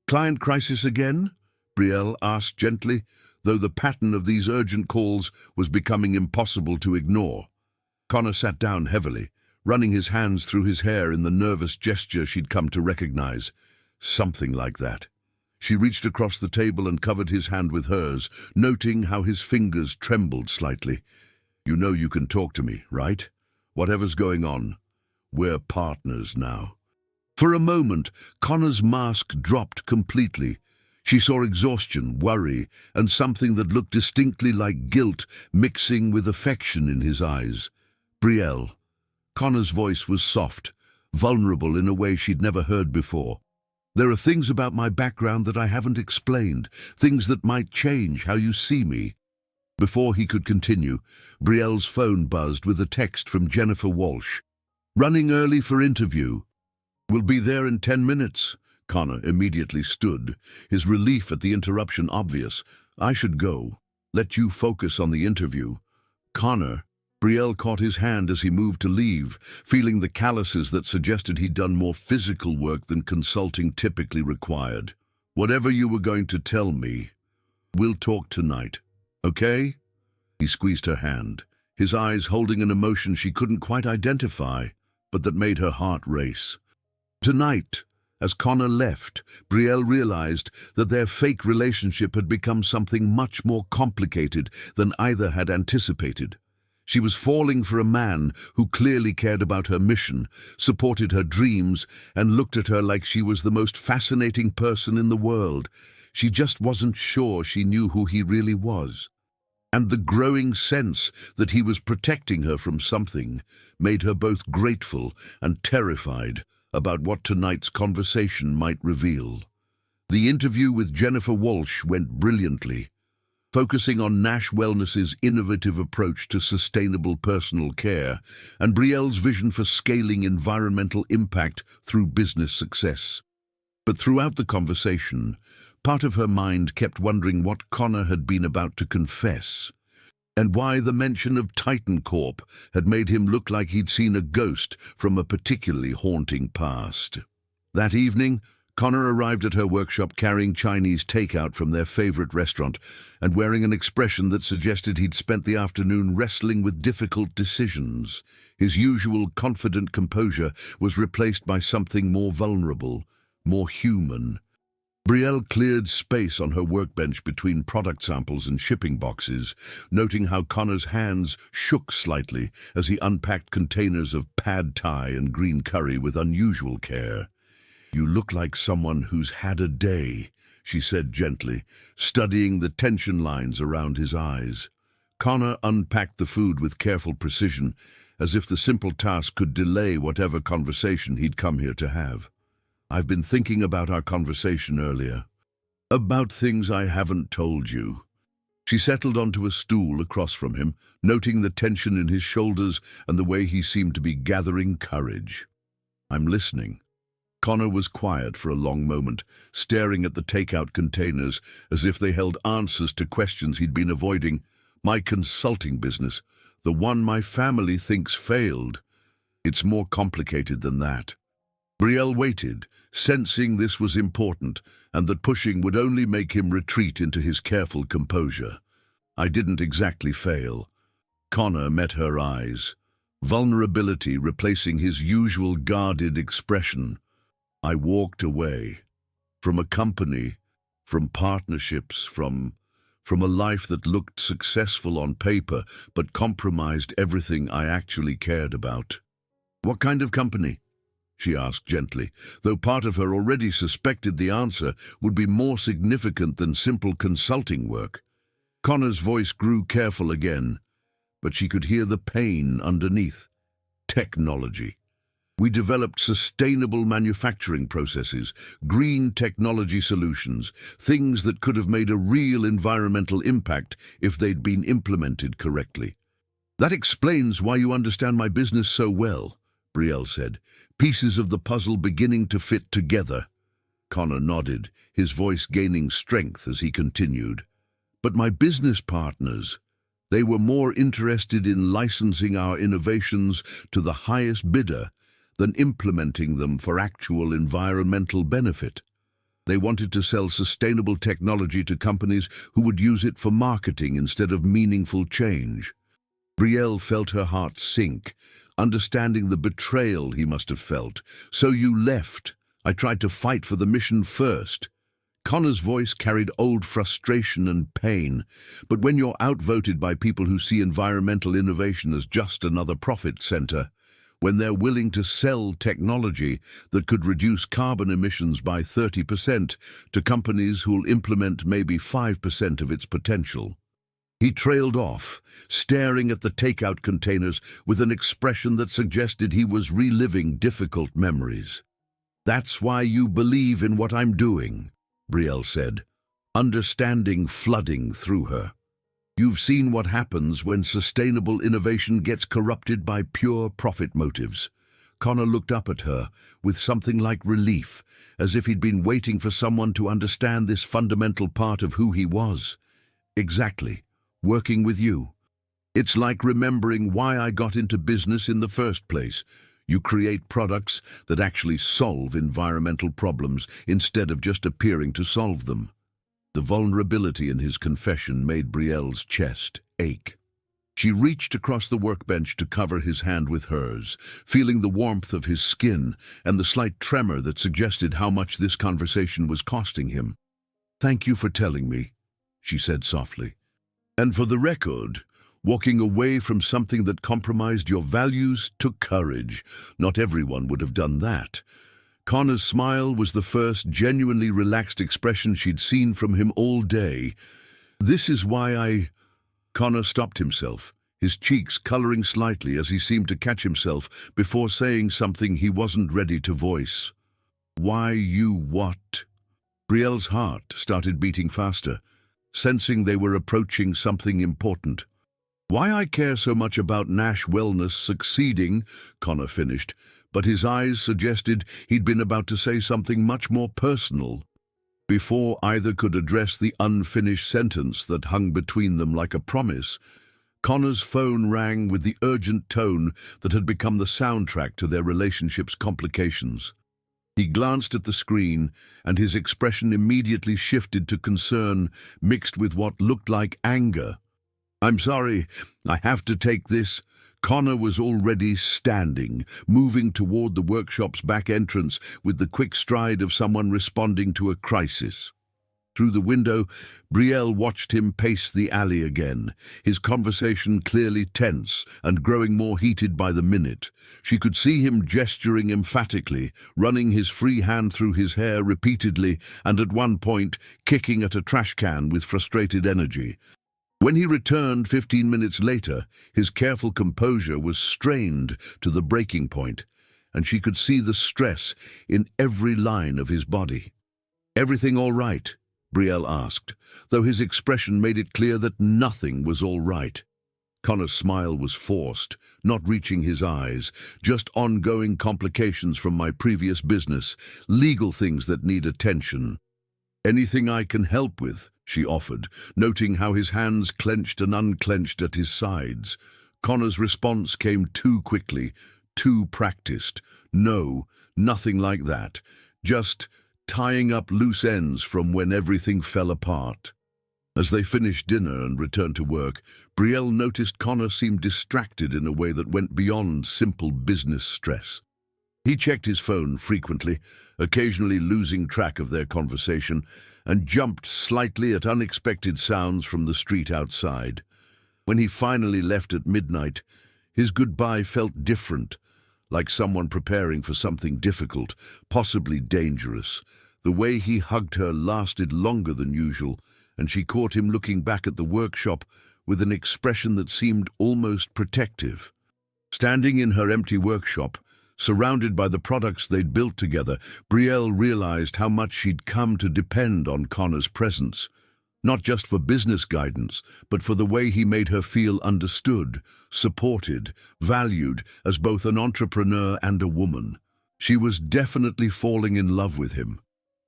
"Client crisis again?" Brielle asked gently, though the pattern of these urgent calls was becoming impossible to ignore. Connor sat down heavily, running his hands through his hair in the nervous gesture she'd come to recognize. Something like that. She reached across the table and covered his hand with hers, noting how his fingers trembled slightly. "You know you can talk to me, right? Whatever's going on. We're partners now." For a moment, Connor's mask dropped completely. She saw exhaustion, worry, and something that looked distinctly like guilt mixing with affection in his eyes. "Brielle." Connor's voice was soft, vulnerable in a way she'd never heard before. "There are things about my background that I haven't explained, things that might change how you see me." Before he could continue, Brielle's phone buzzed with a text from Jennifer Walsh. "Running early for interview. We'll be there in 10 minutes. Connor immediately stood, his relief at the interruption obvious. "I should go. Let you focus on the interview." "Connor." Brielle caught his hand as he moved to leave, feeling the calluses that suggested he'd done more physical work than consulting typically required. "Whatever you were going to tell me, we'll talk tonight. Okay?" He squeezed her hand, his eyes holding an emotion she couldn't quite identify, but that made her heart race. Tonight, as Connor left, Brielle realized that their fake relationship had become something much more complicated than either had anticipated. She was falling for a man who clearly cared about her mission, supported her dreams, and looked at her like she was the most fascinating person in the world. She just wasn't sure she knew who he really was. And the growing sense that he was protecting her from something made her both grateful and terrified about what tonight's conversation might reveal. The interview with Jennifer Walsh went brilliantly, focusing on Nash Wellness's innovative approach to sustainable personal care and Brielle's vision for scaling environmental impact through business success. But throughout the conversation, part of her mind kept wondering what Connor had been about to confess, and why the mention of Titan Corp had made him look like he'd seen a ghost from a particularly haunting past. That evening, Connor arrived at her workshop carrying Chinese takeout from their favorite restaurant and wearing an expression that suggested he'd spent the afternoon wrestling with difficult decisions. His usual confident composure was replaced by something more vulnerable, more human. Brielle cleared space on her workbench between product samples and shipping boxes, noting how Connor's hands shook slightly as he unpacked containers of pad thai and green curry with unusual care. "You look like someone who's had a day," she said gently, studying the tension lines around his eyes. Connor unpacked the food with careful precision, as if the simple task could delay whatever conversation he'd come here to have. "I've been thinking about our conversation earlier. About things I haven't told you." She settled onto a stool across from him, noting the tension in his shoulders and the way he seemed to be gathering courage. "I'm listening." Connor was quiet for a long moment, staring at the takeout containers as if they held answers to questions he'd been avoiding. "My consulting business, the one my family thinks failed. It's more complicated than that." Brielle waited, sensing this was important and that pushing would only make him retreat into his careful composure. "I didn't exactly fail." Connor met her eyes, vulnerability replacing his usual guarded expression. "I walked away from a company, from partnerships, from a life that looked successful on paper but compromised everything I actually cared about." "What kind of company?" she asked gently, though part of her already suspected the answer would be more significant than simple consulting work. Connor's voice grew careful again, but she could hear the pain underneath. "Technology. We developed sustainable manufacturing processes, green technology solutions, things that could have made a real environmental impact if they'd been implemented correctly." "That explains why you understand my business so well," Brielle said, pieces of the puzzle beginning to fit together. Connor nodded, his voice gaining strength as he continued. "But my business partners, they were more interested in licensing our innovations to the highest bidder than implementing them for actual environmental benefit. They wanted to sell sustainable technology to companies who would use it for marketing instead of meaningful change." Brielle felt her heart sink, understanding the betrayal he must have felt. "So you left. I tried to fight for the mission first." Connor's voice carried old frustration and pain. "But when you're outvoted by people who see environmental innovation as just another profit center, when they're willing to sell technology that could reduce carbon emissions by 30% to companies who'll implement maybe 5% of its potential." He trailed off, staring at the takeout containers with an expression that suggested he was reliving difficult memories. "That's why you believe in what I'm doing," Brielle said, understanding flooding through her. "You've seen what happens when sustainable innovation gets corrupted by pure profit motives." Connor looked up at her with something like relief, as if he'd been waiting for someone to understand this fundamental part of who he was. "Exactly. Working with you. It's like remembering why I got into business in the first place. You create products that actually solve environmental problems instead of just appearing to solve them." The vulnerability in his confession made Brielle's chest ache. She reached across the workbench to cover his hand with hers, feeling the warmth of his skin and the slight tremor that suggested how much this conversation was costing him. "Thank you for telling me," she said softly. "And for the record, walking away from something that compromised your values took courage. Not everyone would have done that." Connor's smile was the first genuinely relaxed expression she'd seen from him all day. "This is why I—" Connor stopped himself, his cheeks coloring slightly as he seemed to catch himself before saying something he wasn't ready to voice. "Why you what?" Brielle's heart started beating faster, sensing they were approaching something important. "Why I care so much about Nash Wellness succeeding," Connor finished, but his eyes suggested he'd been about to say something much more personal. Before either could address the unfinished sentence that hung between them like a promise, Connor's phone rang with the urgent tone that had become the soundtrack to their relationship's complications. He glanced at the screen, and his expression immediately shifted to concern, mixed with what looked like anger. "I'm sorry, I have to take this." Connor was already standing, moving toward the workshop's back entrance with the quick stride of someone responding to a crisis. Through the window, Brielle watched him pace the alley again, his conversation clearly tense and growing more heated by the minute. She could see him gesturing emphatically, running his free hand through his hair repeatedly, and at one point kicking at a trash can with frustrated energy. When he returned 15 minutes later, his careful composure was strained to the breaking point, and she could see the stress in every line of his body. "Everything all right?" Brielle asked, though his expression made it clear that nothing was all right. Connor's smile was forced, not reaching his eyes. "Just ongoing complications from my previous business, legal things that need attention." "Anything I can help with?" she offered, noting how his hands clenched and unclenched at his sides. Connor's response came too quickly, too practiced. "No, nothing like that. Just tying up loose ends from when everything fell apart." As they finished dinner and returned to work, Brielle noticed Connor seemed distracted in a way that went beyond simple business stress. He checked his phone frequently, occasionally losing track of their conversation, and jumped slightly at unexpected sounds from the street outside. When he finally left at midnight, his goodbye felt different, like someone preparing for something difficult, possibly dangerous. The way he hugged her lasted longer than usual, and she caught him looking back at the workshop with an expression that seemed almost protective. Standing in her empty workshop, surrounded by the products they'd built together, Brielle realized how much she'd come to depend on Connor's presence. Not just for business guidance, but for the way he made her feel understood, supported, valued as both an entrepreneur and a woman. She was definitely falling in love with him.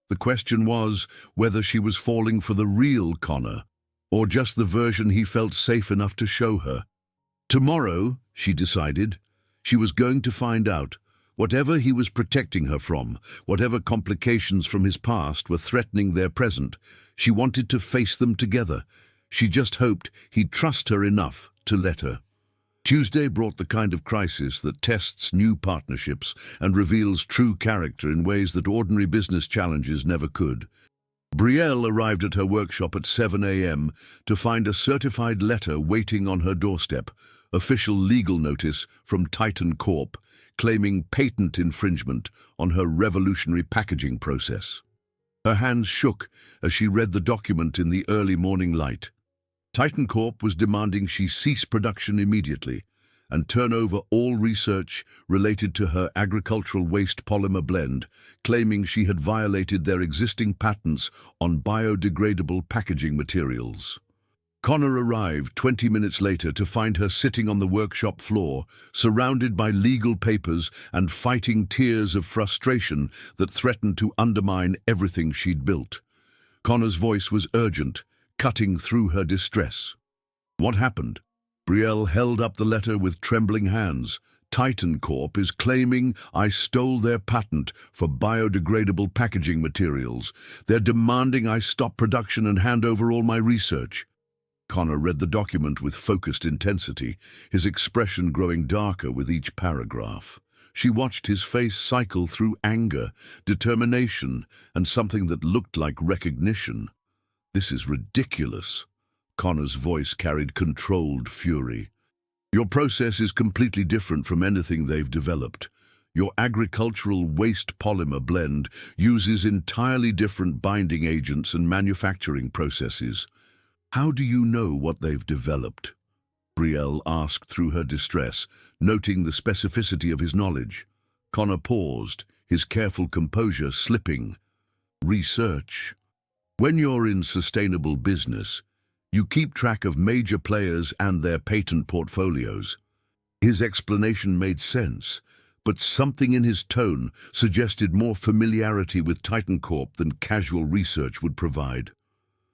The question was whether she was falling for the real Connor, or just the version he felt safe enough to show her. Tomorrow, she decided, she was going to find out. Whatever he was protecting her from, whatever complications from his past were threatening their present, she wanted to face them together. She just hoped he'd trust her enough to let her. Tuesday brought the kind of crisis that tests new partnerships and reveals true character in ways that ordinary business challenges never could. Brielle arrived at her workshop at 7 a.m. to find a certified letter waiting on her doorstep, official legal notice from Titan Corp, claiming patent infringement on her revolutionary packaging process. Her hands shook as she read the document in the early morning light. Titan Corp was demanding she cease production immediately and turn over all research related to her agricultural waste polymer blend, claiming she had violated their existing patents on biodegradable packaging materials. Connor arrived 20 minutes later to find her sitting on the workshop floor, surrounded by legal papers and fighting tears of frustration that threatened to undermine everything she'd built. Connor's voice was urgent, cutting through her distress. "What happened?" Brielle held up the letter with trembling hands. "Titan Corp is claiming I stole their patent for biodegradable packaging materials. They're demanding I stop production and hand over all my research." Connor read the document with focused intensity, his expression growing darker with each paragraph. She watched his face cycle through anger, determination, and something that looked like recognition. "This is ridiculous." Connor's voice carried controlled fury. "Your process is completely different from anything they've developed. Your agricultural waste polymer blend uses entirely different binding agents and manufacturing processes. How do you know what they've developed?" Brielle asked through her distress, noting the specificity of his knowledge. Connor paused, his careful composure slipping. "Research. When you're in sustainable business, you keep track of major players and their patent portfolios." His explanation made sense, but something in his tone suggested more familiarity with Titan Corp than casual research would provide.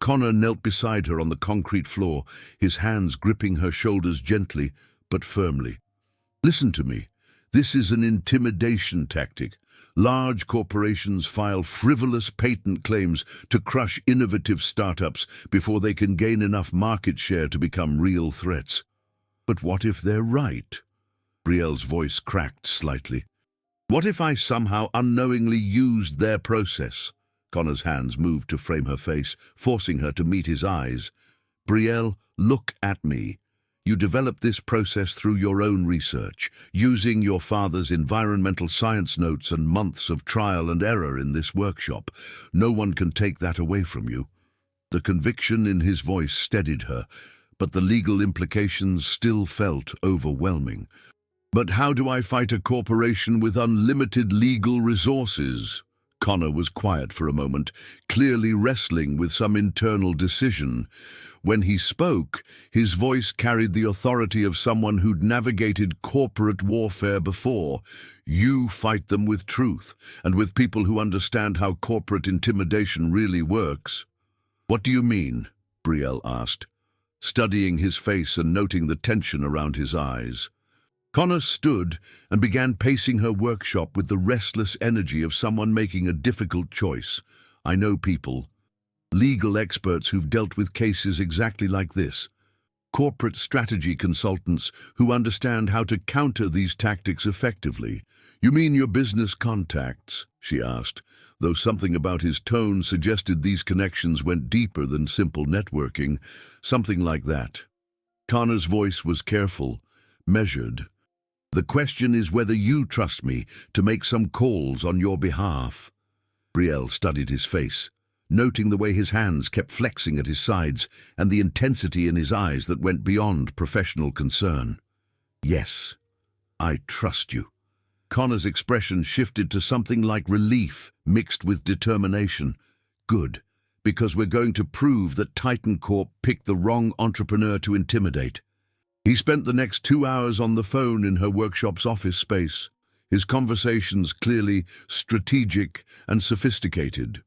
Connor knelt beside her on the concrete floor, his hands gripping her shoulders gently but firmly. "Listen to me. This is an intimidation tactic. Large corporations file frivolous patent claims to crush innovative startups before they can gain enough market share to become real threats. But what if they're right? Brielle's voice cracked slightly. What if I somehow unknowingly used their process? Connor's hands moved to frame her face, forcing her to meet his eyes. Brielle, look at me. You developed this process through your own research, using your father's environmental science notes and months of trial and error in this workshop. No one can take that away from you. The conviction in his voice steadied her, but the legal implications still felt overwhelming. But how do I fight a corporation with unlimited legal resources? Connor was quiet for a moment, clearly wrestling with some internal decision. When he spoke, his voice carried the authority of someone who'd navigated corporate warfare before. You fight them with truth, and with people who understand how corporate intimidation really works. What do you mean? Brielle asked, studying his face and noting the tension around his eyes. Connor stood and began pacing her workshop with the restless energy of someone making a difficult choice. I know people, legal experts who've dealt with cases exactly like this. Corporate strategy consultants who understand how to counter these tactics effectively. You mean your business contacts? She asked, though something about his tone suggested these connections went deeper than simple networking. Something like that. Connor's voice was careful, measured. The question is whether you trust me to make some calls on your behalf. Brielle studied his face, noting the way his hands kept flexing at his sides and the intensity in his eyes that went beyond professional concern. Yes, I trust you. Connor's expression shifted to something like relief mixed with determination. Good, because we're going to prove that Titan Corp picked the wrong entrepreneur to intimidate. He spent the next 2 hours on the phone in her workshop's office space, his conversations clearly strategic and sophisticated.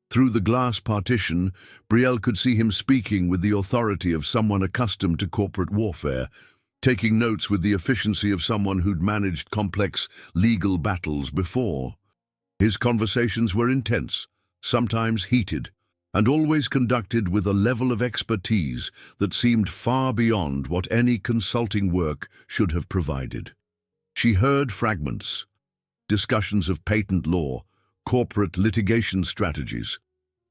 Through the glass partition, Brielle could see him speaking with the authority of someone accustomed to corporate warfare, taking notes with the efficiency of someone who'd managed complex legal battles before. His conversations were intense, sometimes heated, and always conducted with a level of expertise that seemed far beyond what any consulting work should have provided. She heard fragments, discussions of patent law, corporate litigation strategies,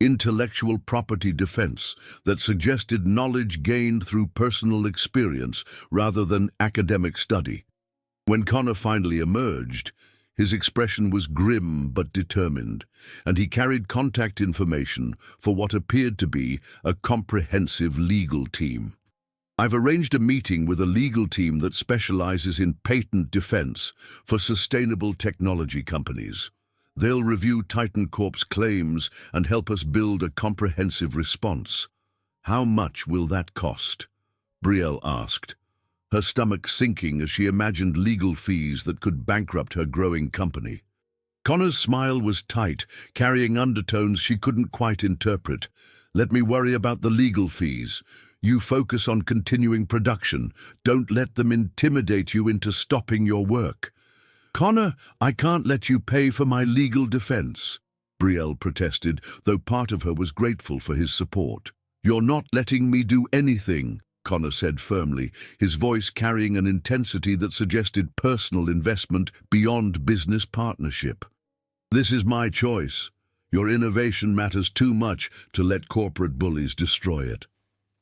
intellectual property defense that suggested knowledge gained through personal experience rather than academic study. When Connor finally emerged, his expression was grim but determined, and he carried contact information for what appeared to be a comprehensive legal team. I've arranged a meeting with a legal team that specializes in patent defense for sustainable technology companies. They'll review Titan Corp's claims and help us build a comprehensive response. How much will that cost? Brielle asked, her stomach sinking as she imagined legal fees that could bankrupt her growing company. Connor's smile was tight, carrying undertones she couldn't quite interpret. Let me worry about the legal fees. You focus on continuing production. Don't let them intimidate you into stopping your work. Connor, I can't let you pay for my legal defense, Brielle protested, though part of her was grateful for his support. You're not letting me do anything, Connor said firmly, his voice carrying an intensity that suggested personal investment beyond business partnership. This is my choice. Your innovation matters too much to let corporate bullies destroy it.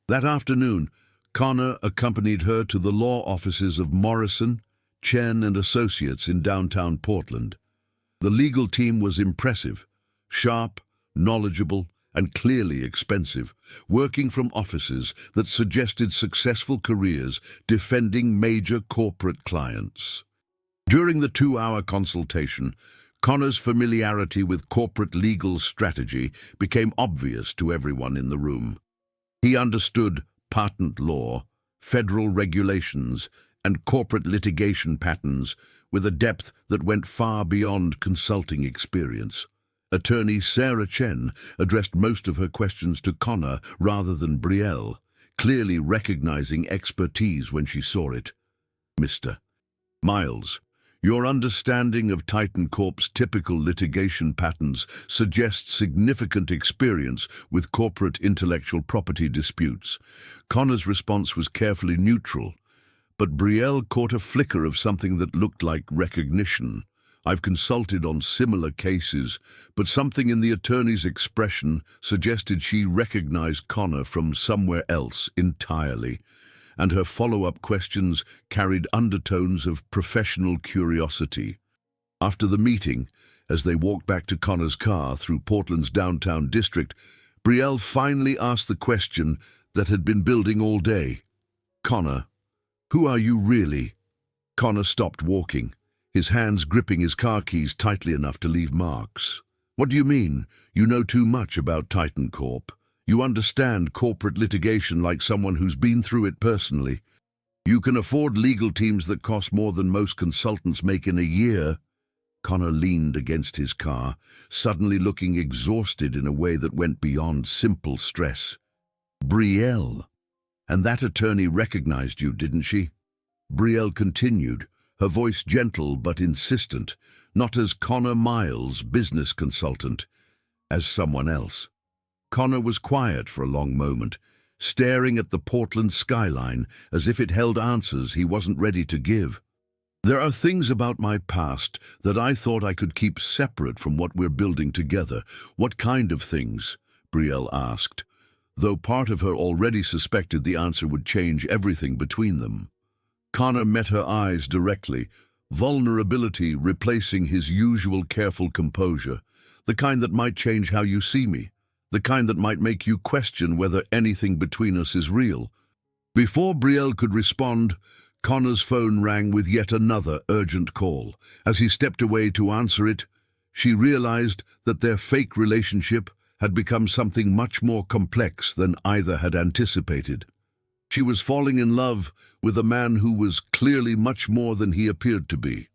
That afternoon, Connor accompanied her to the law offices of Morrison, Chen and Associates in downtown Portland. The legal team was impressive, sharp, knowledgeable, and clearly expensive, working from offices that suggested successful careers defending major corporate clients. During the 2-hour consultation, Connor's familiarity with corporate legal strategy became obvious to everyone in the room. He understood patent law, federal regulations, and corporate litigation patterns with a depth that went far beyond consulting experience. Attorney Sarah Chen addressed most of her questions to Connor rather than Brielle, clearly recognizing expertise when she saw it. Mr. Miles, Your understanding of Titan Corp's typical litigation patterns suggests significant experience with corporate intellectual property disputes. Connor's response was carefully neutral, but Brielle caught a flicker of something that looked like recognition. I've consulted on similar cases, but something in the attorney's expression suggested she recognized Connor from somewhere else entirely, and her follow-up questions carried undertones of professional curiosity. After the meeting, as they walked back to Connor's car through Portland's downtown district, Brielle finally asked the question that had been building all day. "Connor, who are you really?" Connor stopped walking, his hands gripping his car keys tightly enough to leave marks. "What do you mean? You know too much about Titan Corp. You understand corporate litigation like someone who's been through it personally. You can afford legal teams that cost more than most consultants make in a year." Connor leaned against his car, suddenly looking exhausted in a way that went beyond simple stress. "Brielle, and that attorney recognized you, didn't she?" Brielle continued, her voice gentle but insistent, not as Connor Miles, business consultant, as someone else. Connor was quiet for a long moment, staring at the Portland skyline as if it held answers he wasn't ready to give. "There are things about my past that I thought I could keep separate from what we're building together." "What kind of things?" Brielle asked, though part of her already suspected the answer would change everything between them. Connor met her eyes directly, vulnerability replacing his usual careful composure, the kind that might change how you see me, the kind that might make you question whether anything between us is real. Before Brielle could respond, Connor's phone rang with yet another urgent call. As he stepped away to answer it, she realized that their fake relationship had become something much more complex than either had anticipated. She was falling in love with a man who was clearly much more than he appeared to be.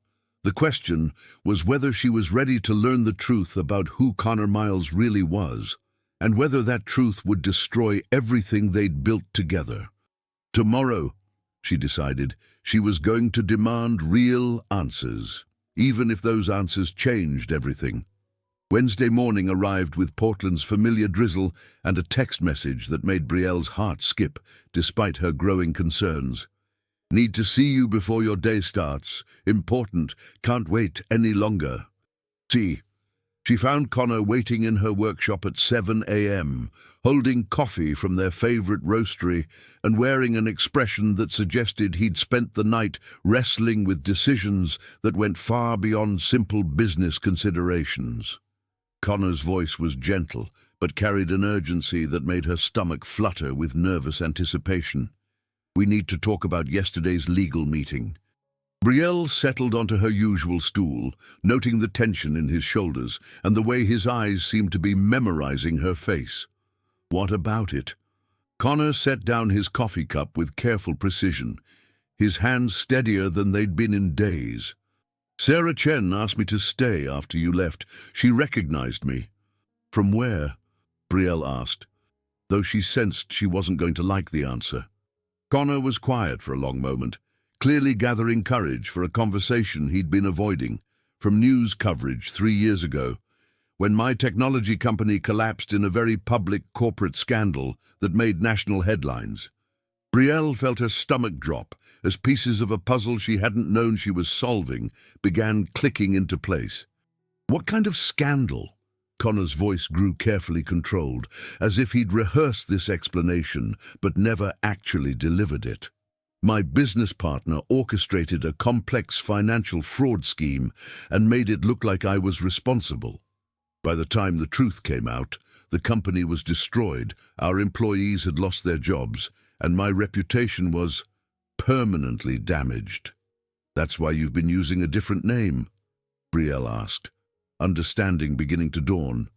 The question was whether she was ready to learn the truth about who Connor Miles really was, and whether that truth would destroy everything they'd built together. Tomorrow, she decided, she was going to demand real answers, even if those answers changed everything. Wednesday morning arrived with Portland's familiar drizzle and a text message that made Brielle's heart skip, despite her growing concerns. "Need to see you before your day starts. Important. Can't wait any longer." See. She found Connor waiting in her workshop at 7 a.m., holding coffee from their favorite roastery and wearing an expression that suggested he'd spent the night wrestling with decisions that went far beyond simple business considerations. Connor's voice was gentle, but carried an urgency that made her stomach flutter with nervous anticipation. "We need to talk about yesterday's legal meeting." Brielle settled onto her usual stool, noting the tension in his shoulders and the way his eyes seemed to be memorizing her face. "What about it?" Connor set down his coffee cup with careful precision, his hands steadier than they'd been in days. "Sarah Chen asked me to stay after you left. She recognized me." "From where?" Brielle asked, though she sensed she wasn't going to like the answer. Connor was quiet for a long moment, clearly gathering courage for a conversation he'd been avoiding, from news coverage 3 years ago, when my technology company collapsed in a very public corporate scandal that made national headlines. Brielle felt her stomach drop as pieces of a puzzle she hadn't known she was solving began clicking into place. "What kind of scandal?" Connor's voice grew carefully controlled, as if he'd rehearsed this explanation but never actually delivered it. "My business partner orchestrated a complex financial fraud scheme and made it look like I was responsible. By the time the truth came out, the company was destroyed, our employees had lost their jobs, and my reputation was permanently damaged." "That's why you've been using a different name?" Brielle asked, understanding beginning to dawn.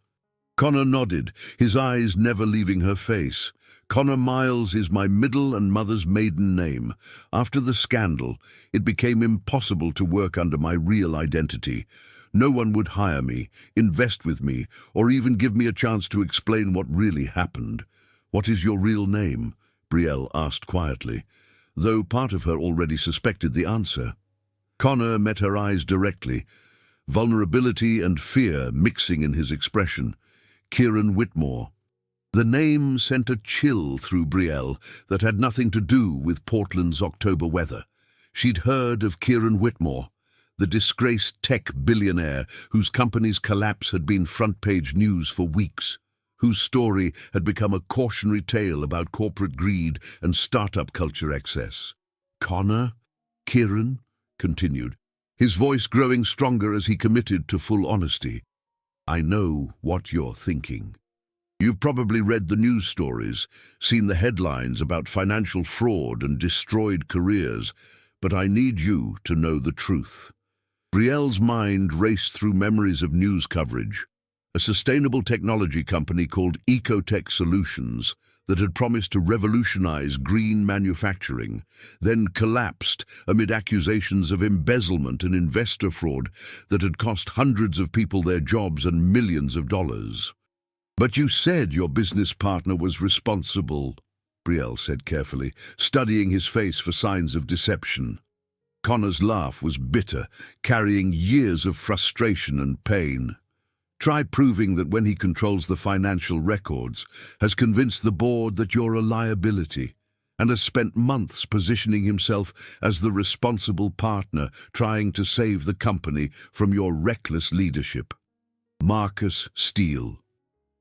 Connor nodded, his eyes never leaving her face. "Connor Miles is my middle and mother's maiden name. After the scandal, it became impossible to work under my real identity. No one would hire me, invest with me, or even give me a chance to explain what really happened." "What is your real name?" Brielle asked quietly, though part of her already suspected the answer. Connor met her eyes directly, vulnerability and fear mixing in his expression. Kieran Whitmore. The name sent a chill through Brielle that had nothing to do with Portland's October weather. She'd heard of Kieran Whitmore, the disgraced tech billionaire whose company's collapse had been front-page news for weeks, whose story had become a cautionary tale about corporate greed and startup culture excess. Connor? Kieran? Continued, his voice growing stronger as he committed to full honesty. I know what you're thinking. You've probably read the news stories, seen the headlines about financial fraud and destroyed careers, but I need you to know the truth. Brielle's mind raced through memories of news coverage. A sustainable technology company called Ecotech Solutions that had promised to revolutionize green manufacturing, then collapsed amid accusations of embezzlement and investor fraud that had cost hundreds of people their jobs and millions of dollars. But you said your business partner was responsible, Brielle said carefully, studying his face for signs of deception. Connor's laugh was bitter, carrying years of frustration and pain. Try proving that when he controls the financial records, has convinced the board that you're a liability, and has spent months positioning himself as the responsible partner trying to save the company from your reckless leadership. Marcus Steele.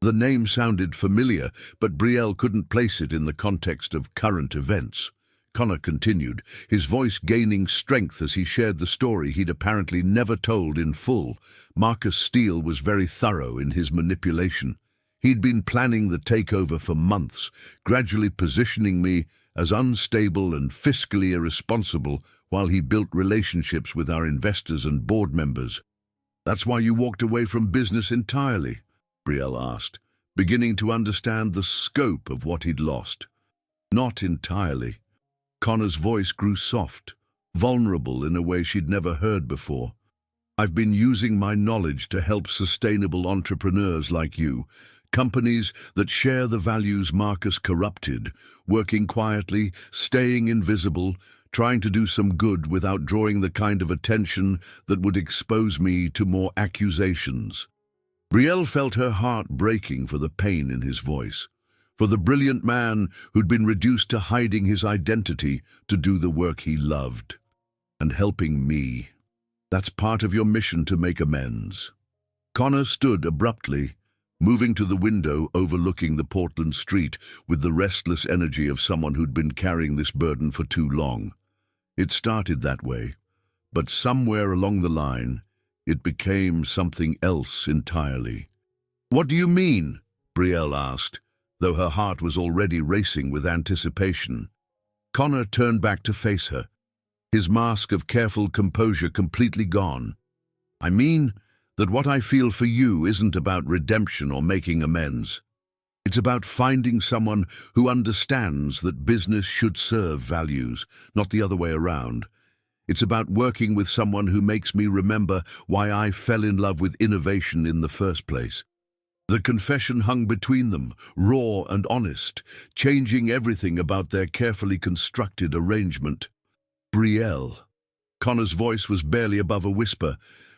The name sounded familiar, but Brielle couldn't place it in the context of current events. Connor continued, his voice gaining strength as he shared the story he'd apparently never told in full. Marcus Steele was very thorough in his manipulation. He'd been planning the takeover for months, gradually positioning me as unstable and fiscally irresponsible while he built relationships with our investors and board members. That's why you walked away from business entirely? Brielle asked, beginning to understand the scope of what he'd lost. Not entirely. Connor's voice grew soft, vulnerable in a way she'd never heard before. I've been using my knowledge to help sustainable entrepreneurs like you, companies that share the values Marcus corrupted, working quietly, staying invisible, trying to do some good without drawing the kind of attention that would expose me to more accusations. Brielle felt her heart breaking for the pain in his voice, for the brilliant man who'd been reduced to hiding his identity to do the work he loved. And helping me. That's part of your mission to make amends. Connor stood abruptly, moving to the window overlooking the Portland street with the restless energy of someone who'd been carrying this burden for too long. It started that way, but somewhere along the line, it became something else entirely. What do you mean? Brielle asked, though her heart was already racing with anticipation. Connor turned back to face her, his mask of careful composure completely gone. I mean that what I feel for you isn't about redemption or making amends. It's about finding someone who understands that business should serve values, not the other way around. It's about working with someone who makes me remember why I fell in love with innovation in the first place. The confession hung between them, raw and honest, changing everything about their carefully constructed arrangement. Brielle. Connor's voice was barely above a whisper,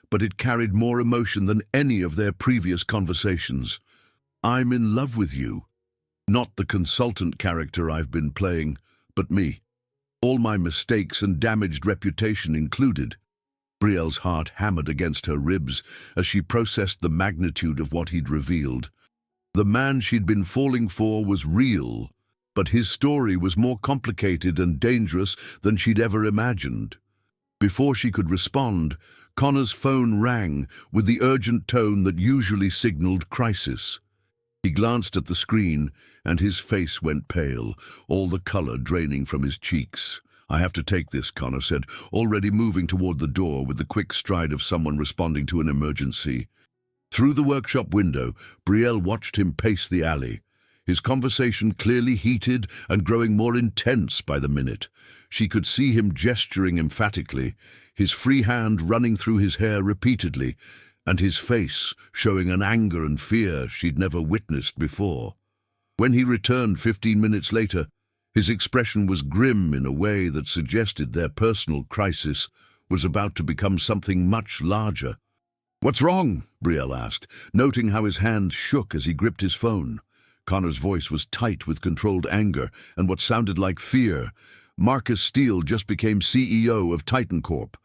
but it carried more emotion than any of their previous conversations. I'm in love with you. Not the consultant character I've been playing, but me. All my mistakes and damaged reputation included. Brielle's heart hammered against her ribs as she processed the magnitude of what he'd revealed. The man she'd been falling for was real, but his story was more complicated and dangerous than she'd ever imagined. Before she could respond, Connor's phone rang with the urgent tone that usually signaled crisis. He glanced at the screen, and his face went pale, all the color draining from his cheeks. I have to take this, Connor said, already moving toward the door with the quick stride of someone responding to an emergency. Through the workshop window, Brielle watched him pace the alley, his conversation clearly heated and growing more intense by the minute. She could see him gesturing emphatically, his free hand running through his hair repeatedly, and his face showing an anger and fear she'd never witnessed before. When he returned 15 minutes later, his expression was grim in a way that suggested their personal crisis was about to become something much larger. "What's wrong?" Brielle asked, noting how his hands shook as he gripped his phone. Connor's voice was tight with controlled anger and what sounded like fear. Marcus Steele just became CEO of Titan Corp.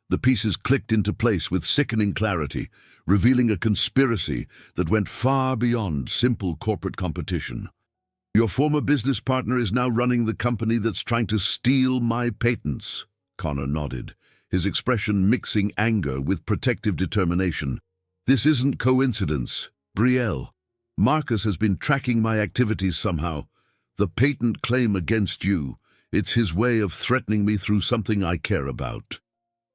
The pieces clicked into place with sickening clarity, revealing a conspiracy that went far beyond simple corporate competition. "Your former business partner is now running the company that's trying to steal my patents." Connor nodded, his expression mixing anger with protective determination. "This isn't coincidence, Brielle. Marcus has been tracking my activities somehow. The patent claim against you, it's his way of threatening me through something I care about."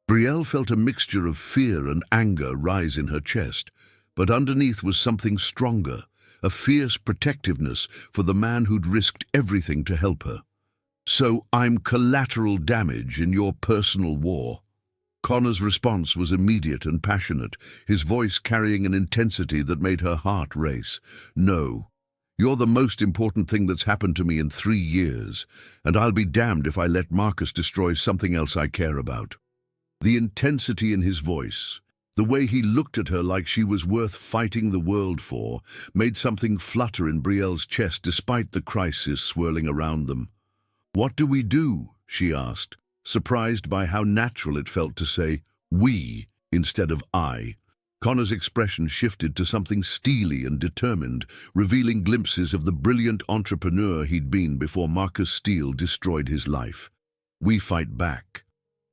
Brielle felt a mixture of fear and anger rise in her chest, but underneath was something stronger, a fierce protectiveness for the man who'd risked everything to help her. "So I'm collateral damage in your personal war?" Connor's response was immediate and passionate, his voice carrying an intensity that made her heart race. "No. You're the most important thing that's happened to me in 3 years, and I'll be damned if I let Marcus destroy something else I care about." The intensity in his voice, the way he looked at her like she was worth fighting the world for, made something flutter in Brielle's chest despite the crisis swirling around them. "What do we do?" she asked, surprised by how natural it felt to say "we" instead of "I." Connor's expression shifted to something steely and determined, revealing glimpses of the brilliant entrepreneur he'd been before Marcus Steele destroyed his life. "We fight back.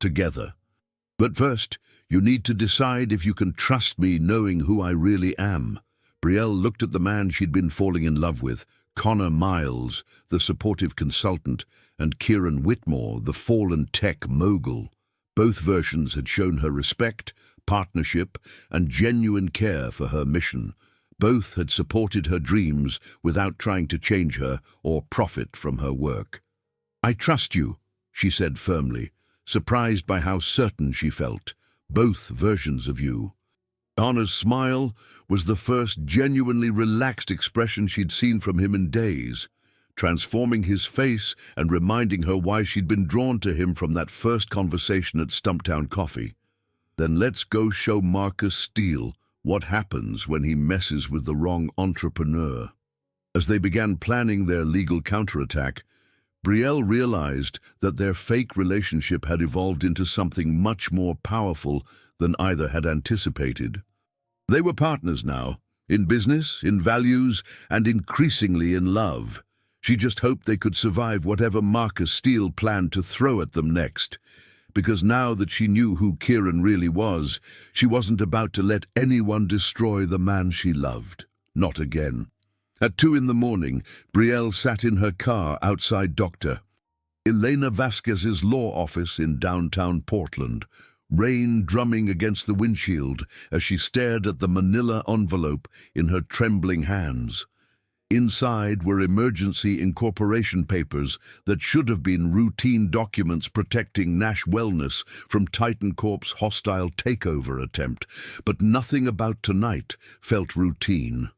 Together. But first, you need to decide if you can trust me knowing who I really am." Brielle looked at the man she'd been falling in love with, Connor Miles, the supportive consultant, and Kieran Whitmore, the fallen tech mogul. Both versions had shown her respect, partnership, and genuine care for her mission. Both had supported her dreams without trying to change her or profit from her work. "I trust you," she said firmly, surprised by how certain she felt. "Both versions of you." Connor's smile was the first genuinely relaxed expression she'd seen from him in days, transforming his face and reminding her why she'd been drawn to him from that first conversation at Stumptown Coffee. "Then let's go show Marcus Steele what happens when he messes with the wrong entrepreneur." As they began planning their legal counterattack, Brielle realized that their fake relationship had evolved into something much more powerful than either had anticipated. They were partners now, in business, in values, and increasingly in love. She just hoped they could survive whatever Marcus Steele planned to throw at them next, because now that she knew who Kieran really was, she wasn't about to let anyone destroy the man she loved. Not again. At 2 a.m, Brielle sat in her car outside Dr. Elena Vasquez's law office in downtown Portland, rain drumming against the windshield as she stared at the manila envelope in her trembling hands. Inside were emergency incorporation papers that should have been routine documents protecting Nash Wellness from Titan Corp's hostile takeover attempt, but nothing about tonight felt routine.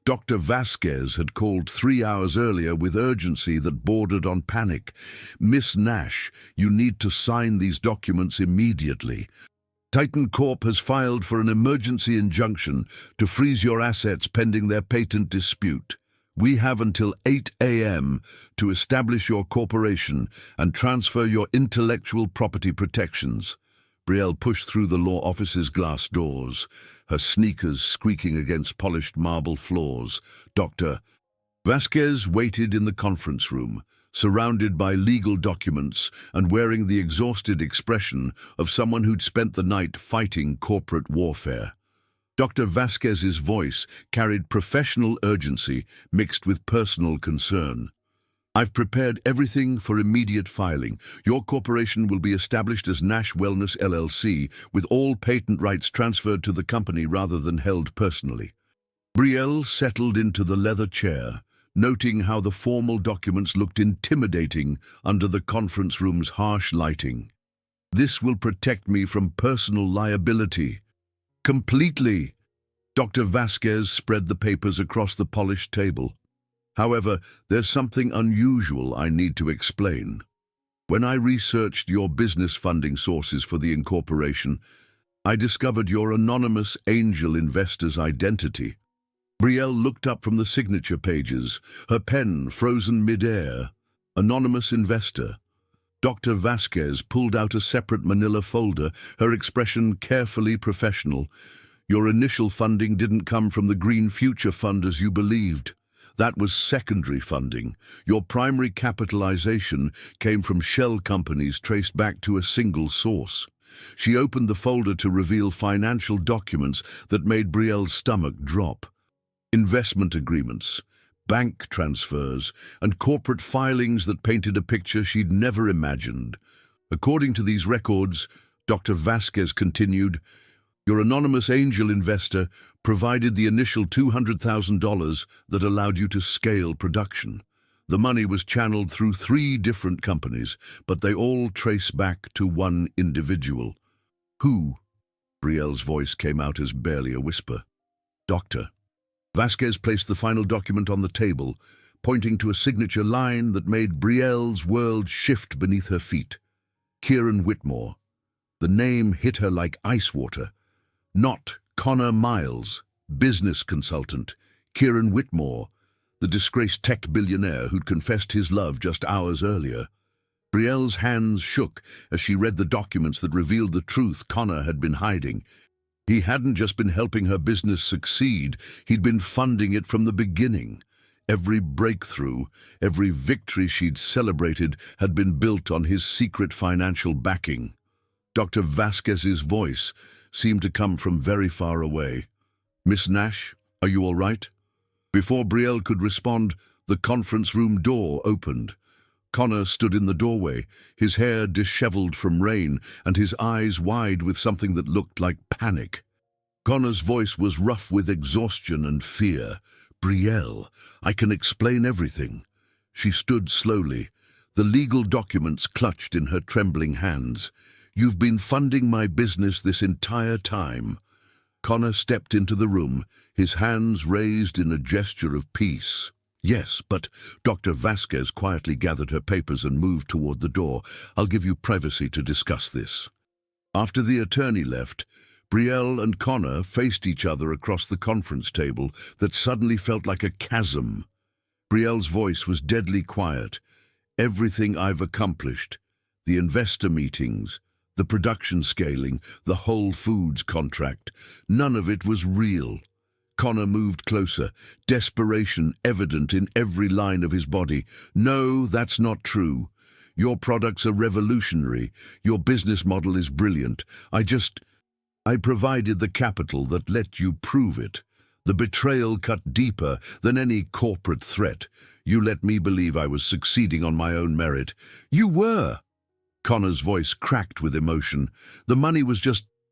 Dr. Vasquez had called 3 hours earlier with urgency that bordered on panic. "Miss Nash, you need to sign these documents immediately. Titan Corp has filed for an emergency injunction to freeze your assets pending their patent dispute. We have until 8 a.m. to establish your corporation and transfer your intellectual property protections." Brielle pushed through the law office's glass doors, her sneakers squeaking against polished marble floors. Dr. Vasquez waited in the conference room, surrounded by legal documents and wearing the exhausted expression of someone who'd spent the night fighting corporate warfare. Dr. Vasquez's voice carried professional urgency mixed with personal concern. "I've prepared everything for immediate filing. Your corporation will be established as Nash Wellness LLC, with all patent rights transferred to the company rather than held personally." Brielle settled into the leather chair, noting how the formal documents looked intimidating under the conference room's harsh lighting. "This will protect me from personal liability." "Completely." Dr. Vasquez spread the papers across the polished table. "However, there's something unusual I need to explain." When I researched your business funding sources for the incorporation, I discovered your anonymous angel investor's identity. Brielle looked up from the signature pages, her pen frozen midair. Anonymous investor. Dr. Vasquez pulled out a separate manila folder, her expression carefully professional. Your initial funding didn't come from the Green Future Fund as you believed. That was secondary funding. Your primary capitalization came from shell companies traced back to a single source. She opened the folder to reveal financial documents that made Brielle's stomach drop. Investment agreements, bank transfers, and corporate filings that painted a picture she'd never imagined. According to these records, Dr. Vasquez continued, your anonymous angel investor provided the initial $200,000 that allowed you to scale production. The money was channeled through 3 different companies, but they all trace back to one individual. Who? Brielle's voice came out as barely a whisper. Doctor. Vasquez placed the final document on the table, pointing to a signature line that made Brielle's world shift beneath her feet. Kieran Whitmore. The name hit her like ice water. Not Connor Miles, business consultant. Kieran Whitmore, the disgraced tech billionaire who'd confessed his love just hours earlier. Brielle's hands shook as she read the documents that revealed the truth Connor had been hiding. He hadn't just been helping her business succeed, he'd been funding it from the beginning. Every breakthrough, every victory she'd celebrated had been built on his secret financial backing. Dr. Vasquez's voice seemed to come from very far away. Miss Nash, are you all right? Before Brielle could respond, the conference room door opened. Connor stood in the doorway, his hair disheveled from rain and his eyes wide with something that looked like panic. Connor's voice was rough with exhaustion and fear. Brielle, I can explain everything. She stood slowly, the legal documents clutched in her trembling hands. You've been funding my business this entire time. Connor stepped into the room, his hands raised in a gesture of peace. Yes, but Dr. Vasquez quietly gathered her papers and moved toward the door. I'll give you privacy to discuss this. After the attorney left, Brielle and Connor faced each other across the conference table that suddenly felt like a chasm. Brielle's voice was deadly quiet. Everything I've accomplished, the investor meetings, the production scaling, the Whole Foods contract, none of it was real. Connor moved closer, desperation evident in every line of his body. No, that's not true. Your products are revolutionary. Your business model is brilliant. I provided the capital that let you prove it. The betrayal cut deeper than any corporate threat. You let me believe I was succeeding on my own merit. You were. Connor's voice cracked with emotion. The money was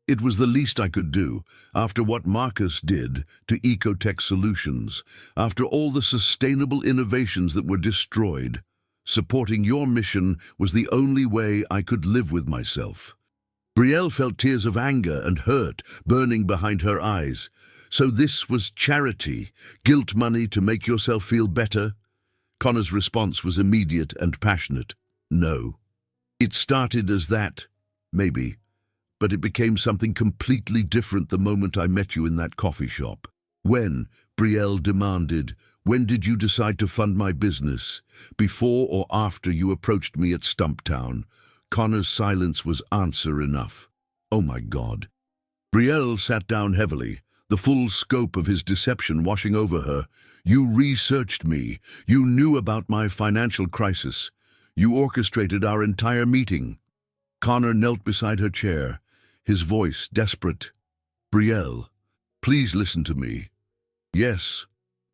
it was the least I could do, after what Marcus did to Ecotech Solutions, after all the sustainable innovations that were destroyed. Supporting your mission was the only way I could live with myself. Brielle felt tears of anger and hurt burning behind her eyes. So this was charity, guilt money to make yourself feel better? Connor's response was immediate and passionate. No. It started as that, maybe, but it became something completely different the moment I met you in that coffee shop. When? Brielle demanded. When did you decide to fund my business? Before or after you approached me at Stumptown? Connor's silence was answer enough. Oh my God. Brielle sat down heavily, the full scope of his deception washing over her. You researched me. You knew about my financial crisis. You orchestrated our entire meeting. Connor knelt beside her chair, his voice desperate. Brielle, please listen to me. Yes,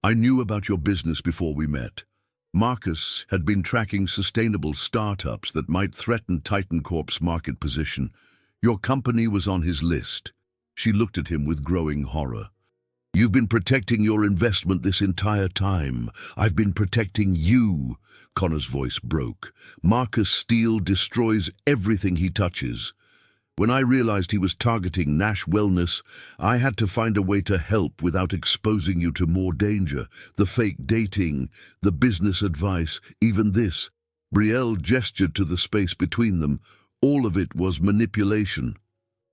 I knew about your business before we met. Marcus had been tracking sustainable startups that might threaten Titan Corp's market position. Your company was on his list. She looked at him with growing horror. You've been protecting your investment this entire time. I've been protecting you. Connor's voice broke. Marcus Steele destroys everything he touches. When I realized he was targeting Nash Wellness, I had to find a way to help without exposing you to more danger. The fake dating, the business advice, even this. Brielle gestured to the space between them. All of it was manipulation.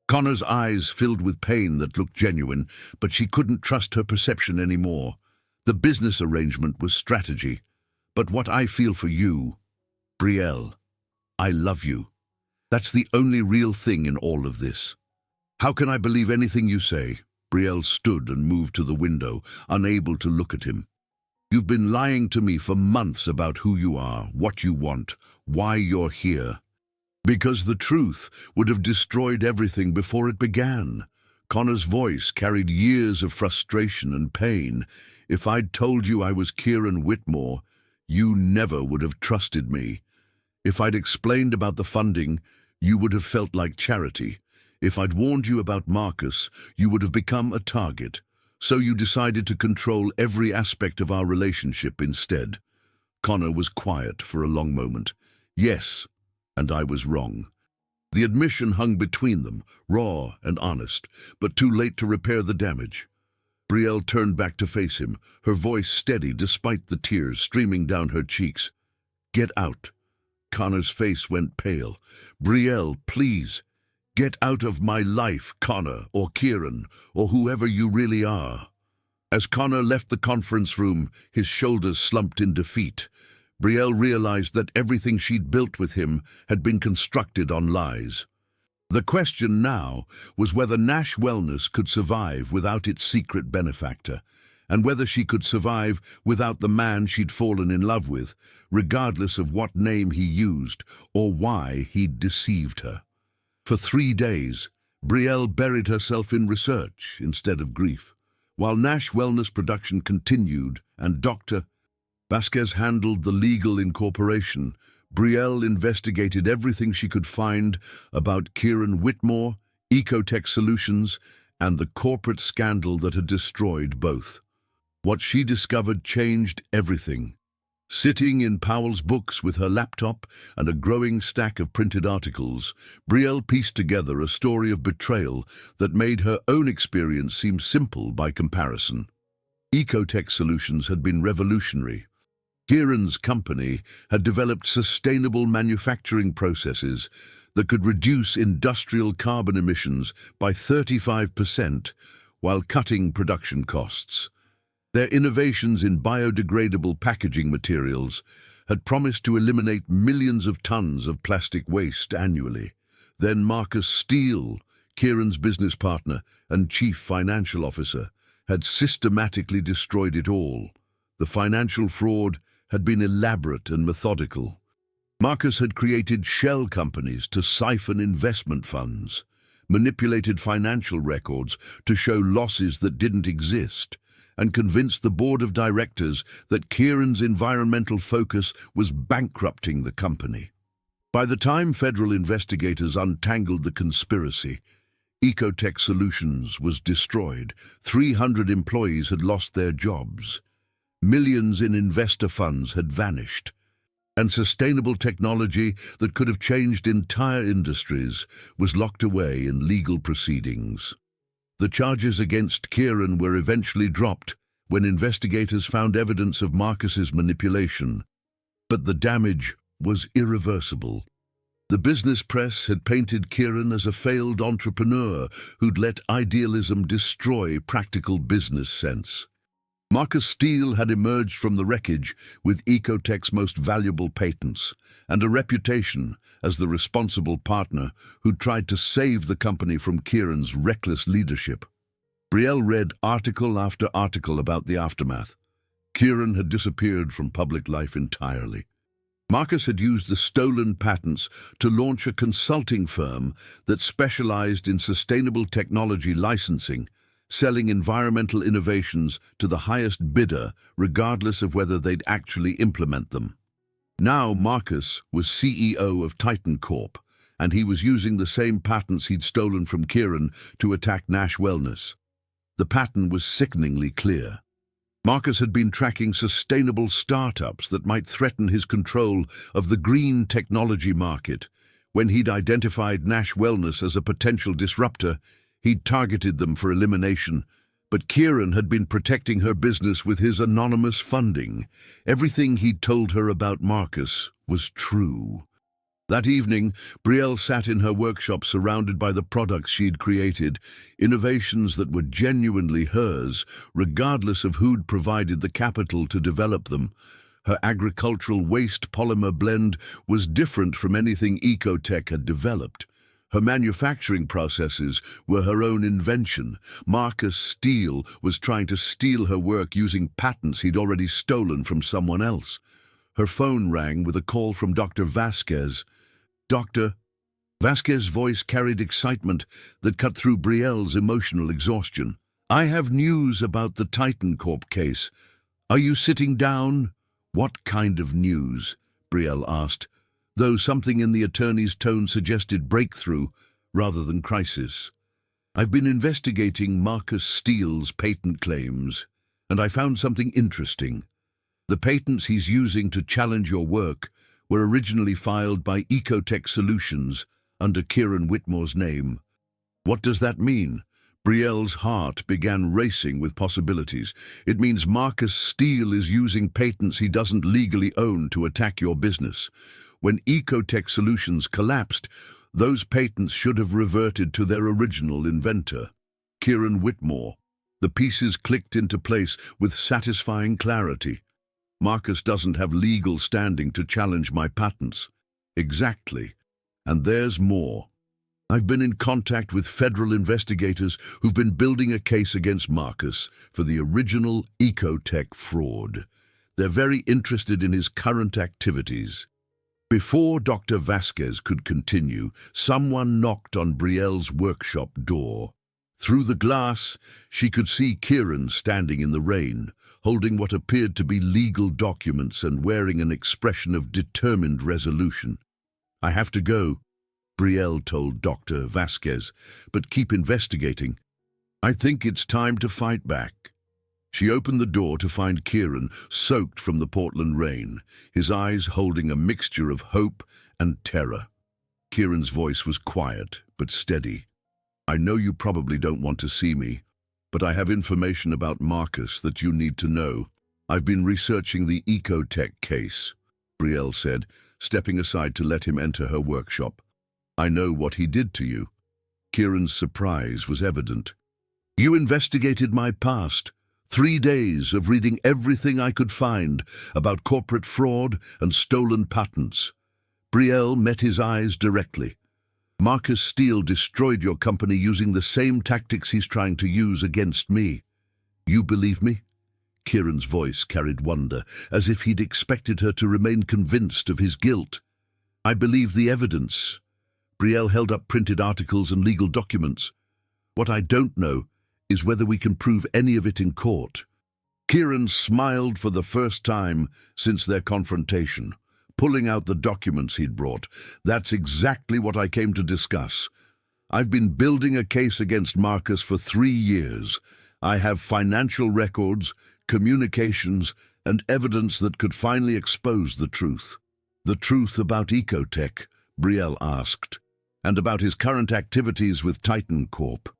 Connor's eyes filled with pain that looked genuine, but she couldn't trust her perception anymore. The business arrangement was strategy. But what I feel for you, Brielle, I love you. That's the only real thing in all of this. How can I believe anything you say? Brielle stood and moved to the window, unable to look at him. You've been lying to me for months about who you are, what you want, why you're here. Because the truth would have destroyed everything before it began. Connor's voice carried years of frustration and pain. If I'd told you I was Kieran Whitmore, you never would have trusted me. If I'd explained about the funding, you would have felt like charity. If I'd warned you about Marcus, you would have become a target. So you decided to control every aspect of our relationship instead. Connor was quiet for a long moment. Yes, and I was wrong. The admission hung between them, raw and honest, but too late to repair the damage. Brielle turned back to face him, her voice steady despite the tears streaming down her cheeks. Get out. Connor's face went pale. Brielle, please. Get out of my life, Connor, or Kieran, or whoever you really are. As Connor left the conference room, his shoulders slumped in defeat. Brielle realized that everything she'd built with him had been constructed on lies. The question now was whether Nash Wellness could survive without its secret benefactor, and whether she could survive without the man she'd fallen in love with, regardless of what name he used or why he'd deceived her. For 3 days, Brielle buried herself in research instead of grief. While Nash Wellness production continued and Dr. Vasquez handled the legal incorporation, Brielle investigated everything she could find about Kieran Whitmore, Ecotech Solutions, and the corporate scandal that had destroyed both. What she discovered changed everything. Sitting in Powell's books with her laptop and a growing stack of printed articles, Brielle pieced together a story of betrayal that made her own experience seem simple by comparison. Ecotech Solutions had been revolutionary. Kieran's company had developed sustainable manufacturing processes that could reduce industrial carbon emissions by 35% while cutting production costs. Their innovations in biodegradable packaging materials had promised to eliminate millions of tons of plastic waste annually. Then Marcus Steele, Kieran's business partner and chief financial officer, had systematically destroyed it all. The financial fraud had been elaborate and methodical. Marcus had created shell companies to siphon investment funds, manipulated financial records to show losses that didn't exist, and convinced the board of directors that Kieran's environmental focus was bankrupting the company. By the time federal investigators untangled the conspiracy, Ecotech Solutions was destroyed. 300 employees had lost their jobs. Millions in investor funds had vanished, and sustainable technology that could have changed entire industries was locked away in legal proceedings. The charges against Kieran were eventually dropped when investigators found evidence of Marcus's manipulation, but the damage was irreversible. The business press had painted Kieran as a failed entrepreneur who'd let idealism destroy practical business sense. Marcus Steele had emerged from the wreckage with Ecotech's most valuable patents and a reputation as the responsible partner who tried to save the company from Kieran's reckless leadership. Brielle read article after article about the aftermath. Kieran had disappeared from public life entirely. Marcus had used the stolen patents to launch a consulting firm that specialized in sustainable technology licensing, selling environmental innovations to the highest bidder, regardless of whether they'd actually implement them. Now Marcus was CEO of Titan Corp, and he was using the same patents he'd stolen from Kieran to attack Nash Wellness. The pattern was sickeningly clear. Marcus had been tracking sustainable startups that might threaten his control of the green technology market. When he'd identified Nash Wellness as a potential disruptor, he'd targeted them for elimination, but Kieran had been protecting her business with his anonymous funding. Everything he'd told her about Marcus was true. That evening, Brielle sat in her workshop surrounded by the products she'd created, innovations that were genuinely hers, regardless of who'd provided the capital to develop them. Her agricultural waste polymer blend was different from anything Ecotech had developed. Her manufacturing processes were her own invention. Marcus Steele was trying to steal her work using patents he'd already stolen from someone else. Her phone rang with a call from Dr. Vasquez. "Doctor?" Vasquez's voice carried excitement that cut through Brielle's emotional exhaustion. "I have news about the Titan Corp case. Are you sitting down?" "What kind of news?" Brielle asked, though something in the attorney's tone suggested breakthrough rather than crisis. "I've been investigating Marcus Steele's patent claims, and I found something interesting. The patents he's using to challenge your work were originally filed by Ecotech Solutions under Kieran Whitmore's name." "What does that mean?" Brielle's heart began racing with possibilities. "It means Marcus Steele is using patents he doesn't legally own to attack your business. When Ecotech Solutions collapsed, those patents should have reverted to their original inventor, Kieran Whitmore." The pieces clicked into place with satisfying clarity. "Marcus doesn't have legal standing to challenge my patents." "Exactly. And there's more. I've been in contact with federal investigators who've been building a case against Marcus for the original Ecotech fraud. They're very interested in his current activities." Before Dr. Vasquez could continue, someone knocked on Brielle's workshop door. Through the glass, she could see Kieran standing in the rain, holding what appeared to be legal documents and wearing an expression of determined resolution. "I have to go," Brielle told Dr. Vasquez, "but keep investigating. I think it's time to fight back." She opened the door to find Kieran, soaked from the Portland rain, his eyes holding a mixture of hope and terror. Kieran's voice was quiet but steady. "I know you probably don't want to see me, but I have information about Marcus that you need to know. I've been researching the Ecotech case," Brielle said, stepping aside to let him enter her workshop. "I know what he did to you." Kieran's surprise was evident. "You investigated my past. 3 days of reading everything I could find about corporate fraud and stolen patents." Brielle met his eyes directly. "Marcus Steele destroyed your company using the same tactics he's trying to use against me. You believe me?" Kieran's voice carried wonder, as if he'd expected her to remain convinced of his guilt. "I believe the evidence." Brielle held up printed articles and legal documents. "What I don't know is whether we can prove any of it in court." Kieran smiled for the first time since their confrontation, pulling out the documents he'd brought. "That's exactly what I came to discuss. I've been building a case against Marcus for 3 years. I have financial records, communications, and evidence that could finally expose the truth." "The truth about Ecotech?" Brielle asked. "And about his current activities with Titan Corp."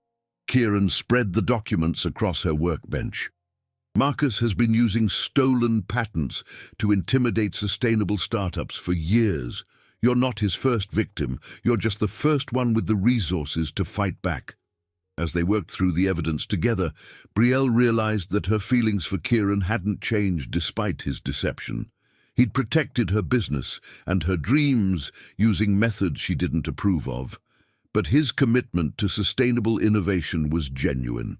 Kieran spread the documents across her workbench. "Marcus has been using stolen patents to intimidate sustainable startups for years. You're not his first victim. You're just the first one with the resources to fight back." As they worked through the evidence together, Brielle realized that her feelings for Kieran hadn't changed despite his deception. He'd protected her business and her dreams using methods she didn't approve of. But his commitment to sustainable innovation was genuine.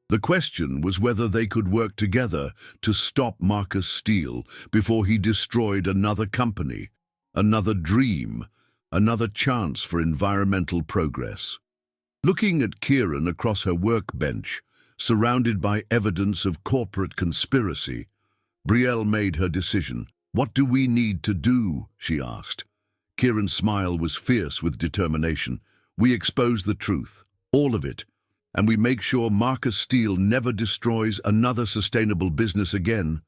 The question was whether they could work together to stop Marcus Steele before he destroyed another company, another dream, another chance for environmental progress. Looking at Kieran across her workbench, surrounded by evidence of corporate conspiracy, Brielle made her decision. "What do we need to do?" she asked. Kieran's smile was fierce with determination. "We expose the truth, all of it, and we make sure Marcus Steele never destroys another sustainable business again."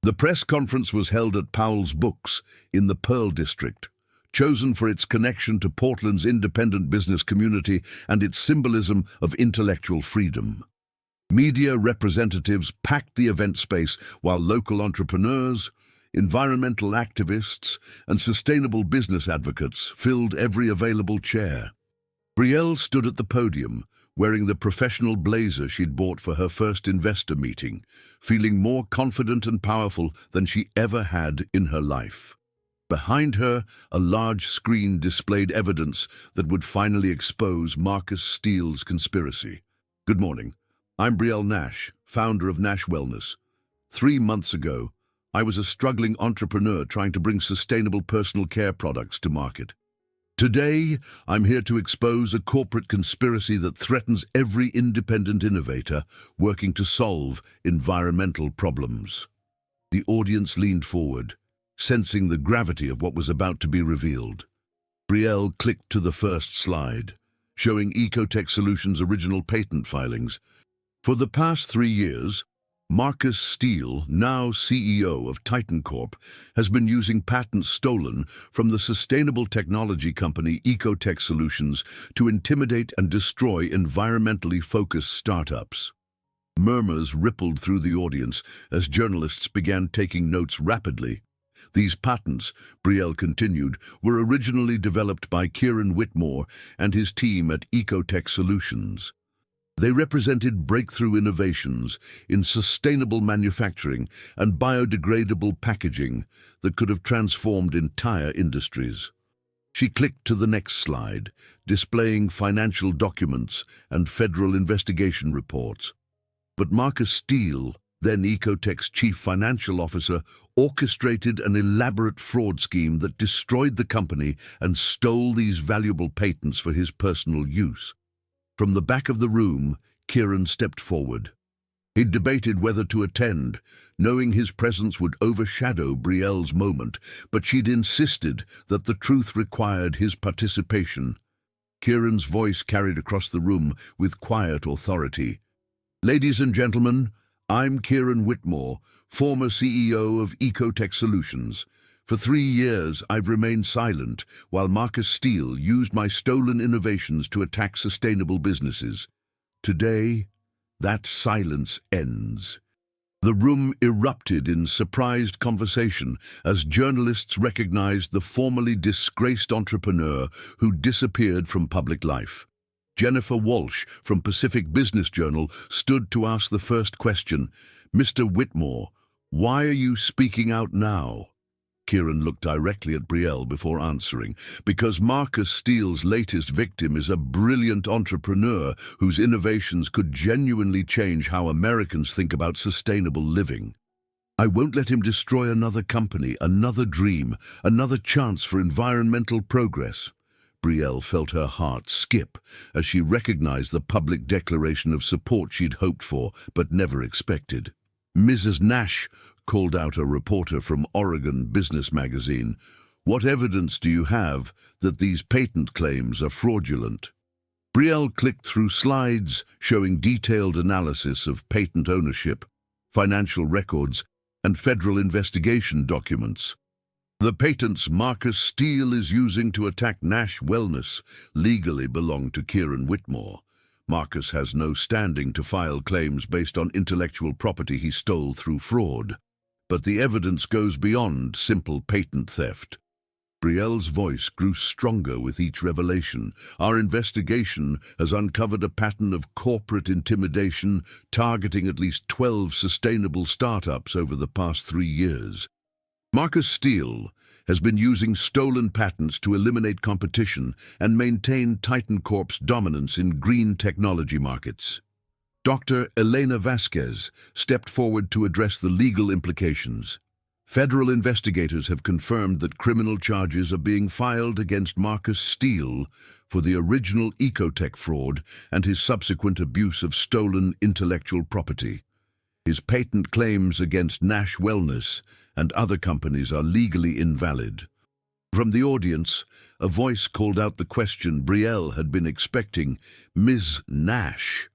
The press conference was held at Powell's Books in the Pearl District, chosen for its connection to Portland's independent business community and its symbolism of intellectual freedom. Media representatives packed the event space while local entrepreneurs, environmental activists, and sustainable business advocates filled every available chair. Brielle stood at the podium, wearing the professional blazer she'd bought for her first investor meeting, feeling more confident and powerful than she ever had in her life. Behind her, a large screen displayed evidence that would finally expose Marcus Steele's conspiracy. Good morning. I'm Belle Nash, founder of Nash Wellness. 3 months ago, I was a struggling entrepreneur trying to bring sustainable personal care products to market. Today, I'm here to expose a corporate conspiracy that threatens every independent innovator working to solve environmental problems. The audience leaned forward, sensing the gravity of what was about to be revealed. Brielle clicked to the first slide, showing Ecotech Solutions' original patent filings. For the past 3 years, Marcus Steele, now CEO of Titan Corp, has been using patents stolen from the sustainable technology company Ecotech Solutions to intimidate and destroy environmentally focused startups. Murmurs rippled through the audience as journalists began taking notes rapidly. These patents, Brielle continued, were originally developed by Kieran Whitmore and his team at Ecotech Solutions. They represented breakthrough innovations in sustainable manufacturing and biodegradable packaging that could have transformed entire industries. She clicked to the next slide, displaying financial documents and federal investigation reports. But Marcus Steele, then Ecotech's chief financial officer, orchestrated an elaborate fraud scheme that destroyed the company and stole these valuable patents for his personal use. From the back of the room, Kieran stepped forward. He'd debated whether to attend, knowing his presence would overshadow Brielle's moment, but she'd insisted that the truth required his participation. Kieran's voice carried across the room with quiet authority. "Ladies and gentlemen, I'm Kieran Whitmore, former CEO of Ecotech Solutions. For 3 years, I've remained silent while Marcus Steele used my stolen innovations to attack sustainable businesses. Today, that silence ends." The room erupted in surprised conversation as journalists recognized the formerly disgraced entrepreneur who disappeared from public life. Jennifer Walsh from Pacific Business Journal stood to ask the first question. "Mr. Whitmore, why are you speaking out now?" Kieran looked directly at Brielle before answering. "Because Marcus Steele's latest victim is a brilliant entrepreneur whose innovations could genuinely change how Americans think about sustainable living. I won't let him destroy another company, another dream, another chance for environmental progress." Brielle felt her heart skip as she recognized the public declaration of support she'd hoped for but never expected. "Mrs. Nash," called out a reporter from Oregon Business Magazine, "what evidence do you have that these patent claims are fraudulent?" Brielle clicked through slides showing detailed analysis of patent ownership, financial records, and federal investigation documents. "The patents Marcus Steele is using to attack Nash Wellness legally belong to Kieran Whitmore. Marcus has no standing to file claims based on intellectual property he stole through fraud. But the evidence goes beyond simple patent theft." Brielle's voice grew stronger with each revelation. "Our investigation has uncovered a pattern of corporate intimidation targeting at least 12 sustainable startups over the past 3 years. Marcus Steele has been using stolen patents to eliminate competition and maintain Titan Corp's dominance in green technology markets." Dr. Elena Vasquez stepped forward to address the legal implications. Federal investigators have confirmed that criminal charges are being filed against Marcus Steele for the original Ecotech fraud and his subsequent abuse of stolen intellectual property. His patent claims against Nash Wellness and other companies are legally invalid. From the audience, a voice called out the question Brielle had been expecting. "Ms. Nash,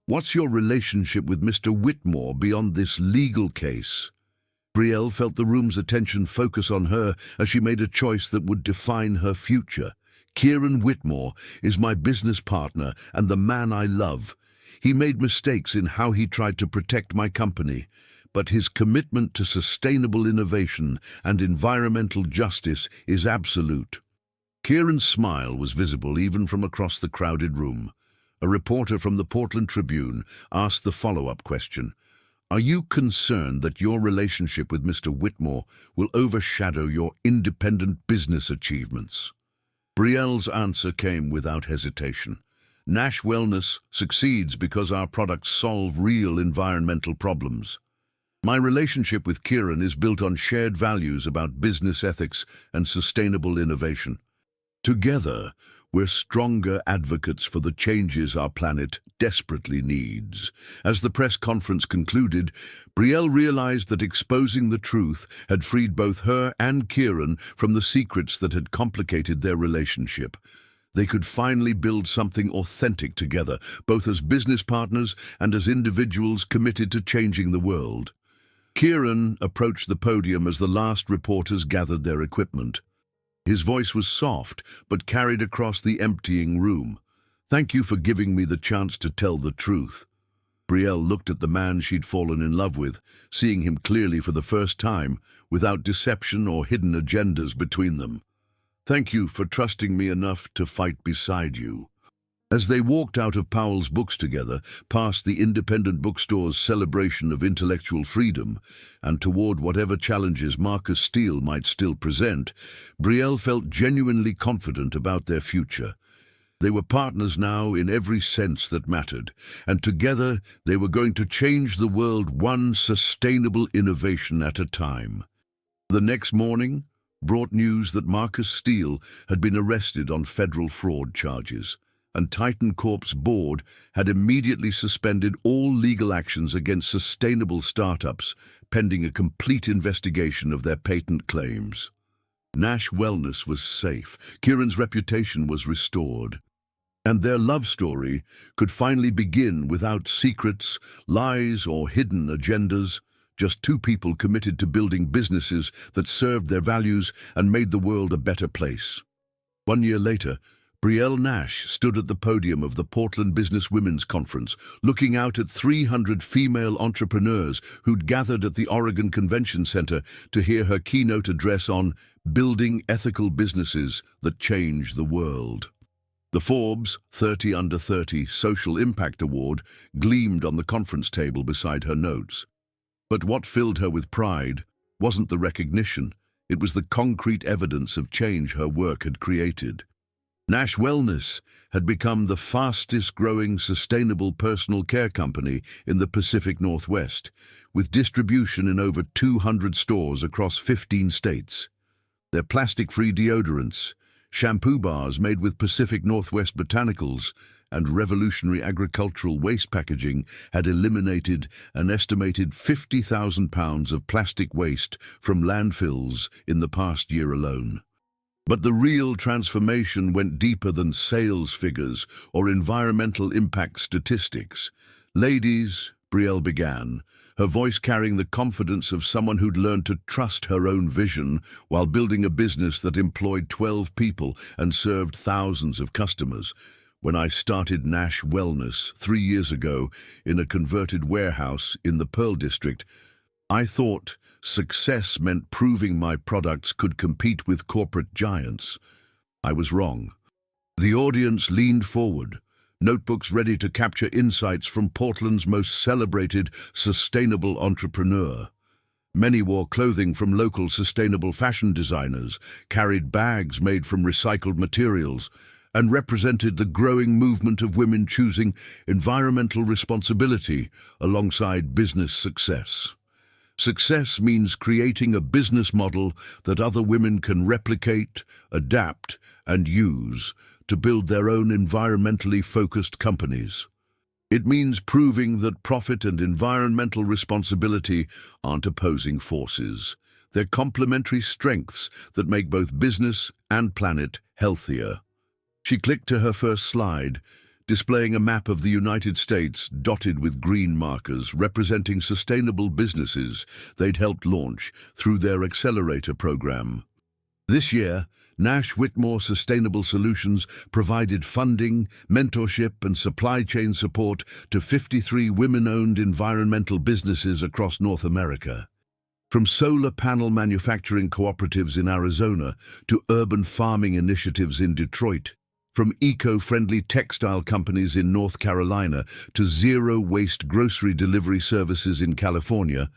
what's your relationship with Mr. Whitmore beyond this legal case?" Brielle felt the room's attention focus on her as she made a choice that would define her future. "Kieran Whitmore is my business partner and the man I love. He made mistakes in how he tried to protect my company, but his commitment to sustainable innovation and environmental justice is absolute. Kieran's smile was visible even from across the crowded room. A reporter from the Portland Tribune asked the follow-up question, "Are you concerned that your relationship with Mr. Whitmore will overshadow your independent business achievements?" Brielle's answer came without hesitation. Nash Wellness succeeds because our products solve real environmental problems. My relationship with Kieran is built on shared values about business ethics and sustainable innovation. Together, we're stronger advocates for the changes our planet desperately needs. As the press conference concluded, Brielle realized that exposing the truth had freed both her and Kieran from the secrets that had complicated their relationship. They could finally build something authentic together, both as business partners and as individuals committed to changing the world. Kieran approached the podium as the last reporters gathered their equipment. His voice was soft, but carried across the emptying room. "Thank you for giving me the chance to tell the truth." Brielle looked at the man she'd fallen in love with, seeing him clearly for the first time, without deception or hidden agendas between them. "Thank you for trusting me enough to fight beside you." As they walked out of Powell's Books together, past the independent bookstore's celebration of intellectual freedom, and toward whatever challenges Marcus Steele might still present, Brielle felt genuinely confident about their future. They were partners now in every sense that mattered, and together they were going to change the world one sustainable innovation at a time. The next morning brought news that Marcus Steele had been arrested on federal fraud charges, and Titan Corp's board had immediately suspended all legal actions against sustainable startups, pending a complete investigation of their patent claims. Nash Wellness was safe, Kieran's reputation was restored, and their love story could finally begin without secrets, lies, or hidden agendas, just two people committed to building businesses that served their values and made the world a better place. 1 year later, Belle Nash stood at the podium of the Portland Business Women's Conference, looking out at 300 female entrepreneurs who'd gathered at the Oregon Convention Center to hear her keynote address on building ethical businesses that change the world. The Forbes 30 Under 30 Social Impact Award gleamed on the conference table beside her notes. But what filled her with pride wasn't the recognition, it was the concrete evidence of change her work had created. Nash Wellness had become the fastest-growing sustainable personal care company in the Pacific Northwest, with distribution in over 200 stores across 15 states. Their plastic-free deodorants, shampoo bars made with Pacific Northwest botanicals, and revolutionary agricultural waste packaging had eliminated an estimated 50,000 pounds of plastic waste from landfills in the past year alone. But the real transformation went deeper than sales figures or environmental impact statistics. "Ladies," Brielle began, her voice carrying the confidence of someone who'd learned to trust her own vision while building a business that employed 12 people and served thousands of customers. "When I started Nash Wellness 3 years ago in a converted warehouse in the Pearl District, I thought success meant proving my products could compete with corporate giants. I was wrong." The audience leaned forward, notebooks ready to capture insights from Portland's most celebrated sustainable entrepreneur. Many wore clothing from local sustainable fashion designers, carried bags made from recycled materials, and represented the growing movement of women choosing environmental responsibility alongside business success. Success means creating a business model that other women can replicate, adapt, and use to build their own environmentally focused companies. It means proving that profit and environmental responsibility aren't opposing forces. They're complementary strengths that make both business and planet healthier. She clicked to her first slide, displaying a map of the United States dotted with green markers representing sustainable businesses they'd helped launch through their accelerator program. This year, Nash Whitmore Sustainable Solutions provided funding, mentorship, and supply chain support to 53 women-owned environmental businesses across North America. From solar panel manufacturing cooperatives in Arizona to urban farming initiatives in Detroit, from eco-friendly textile companies in North Carolina to zero-waste grocery delivery services in California,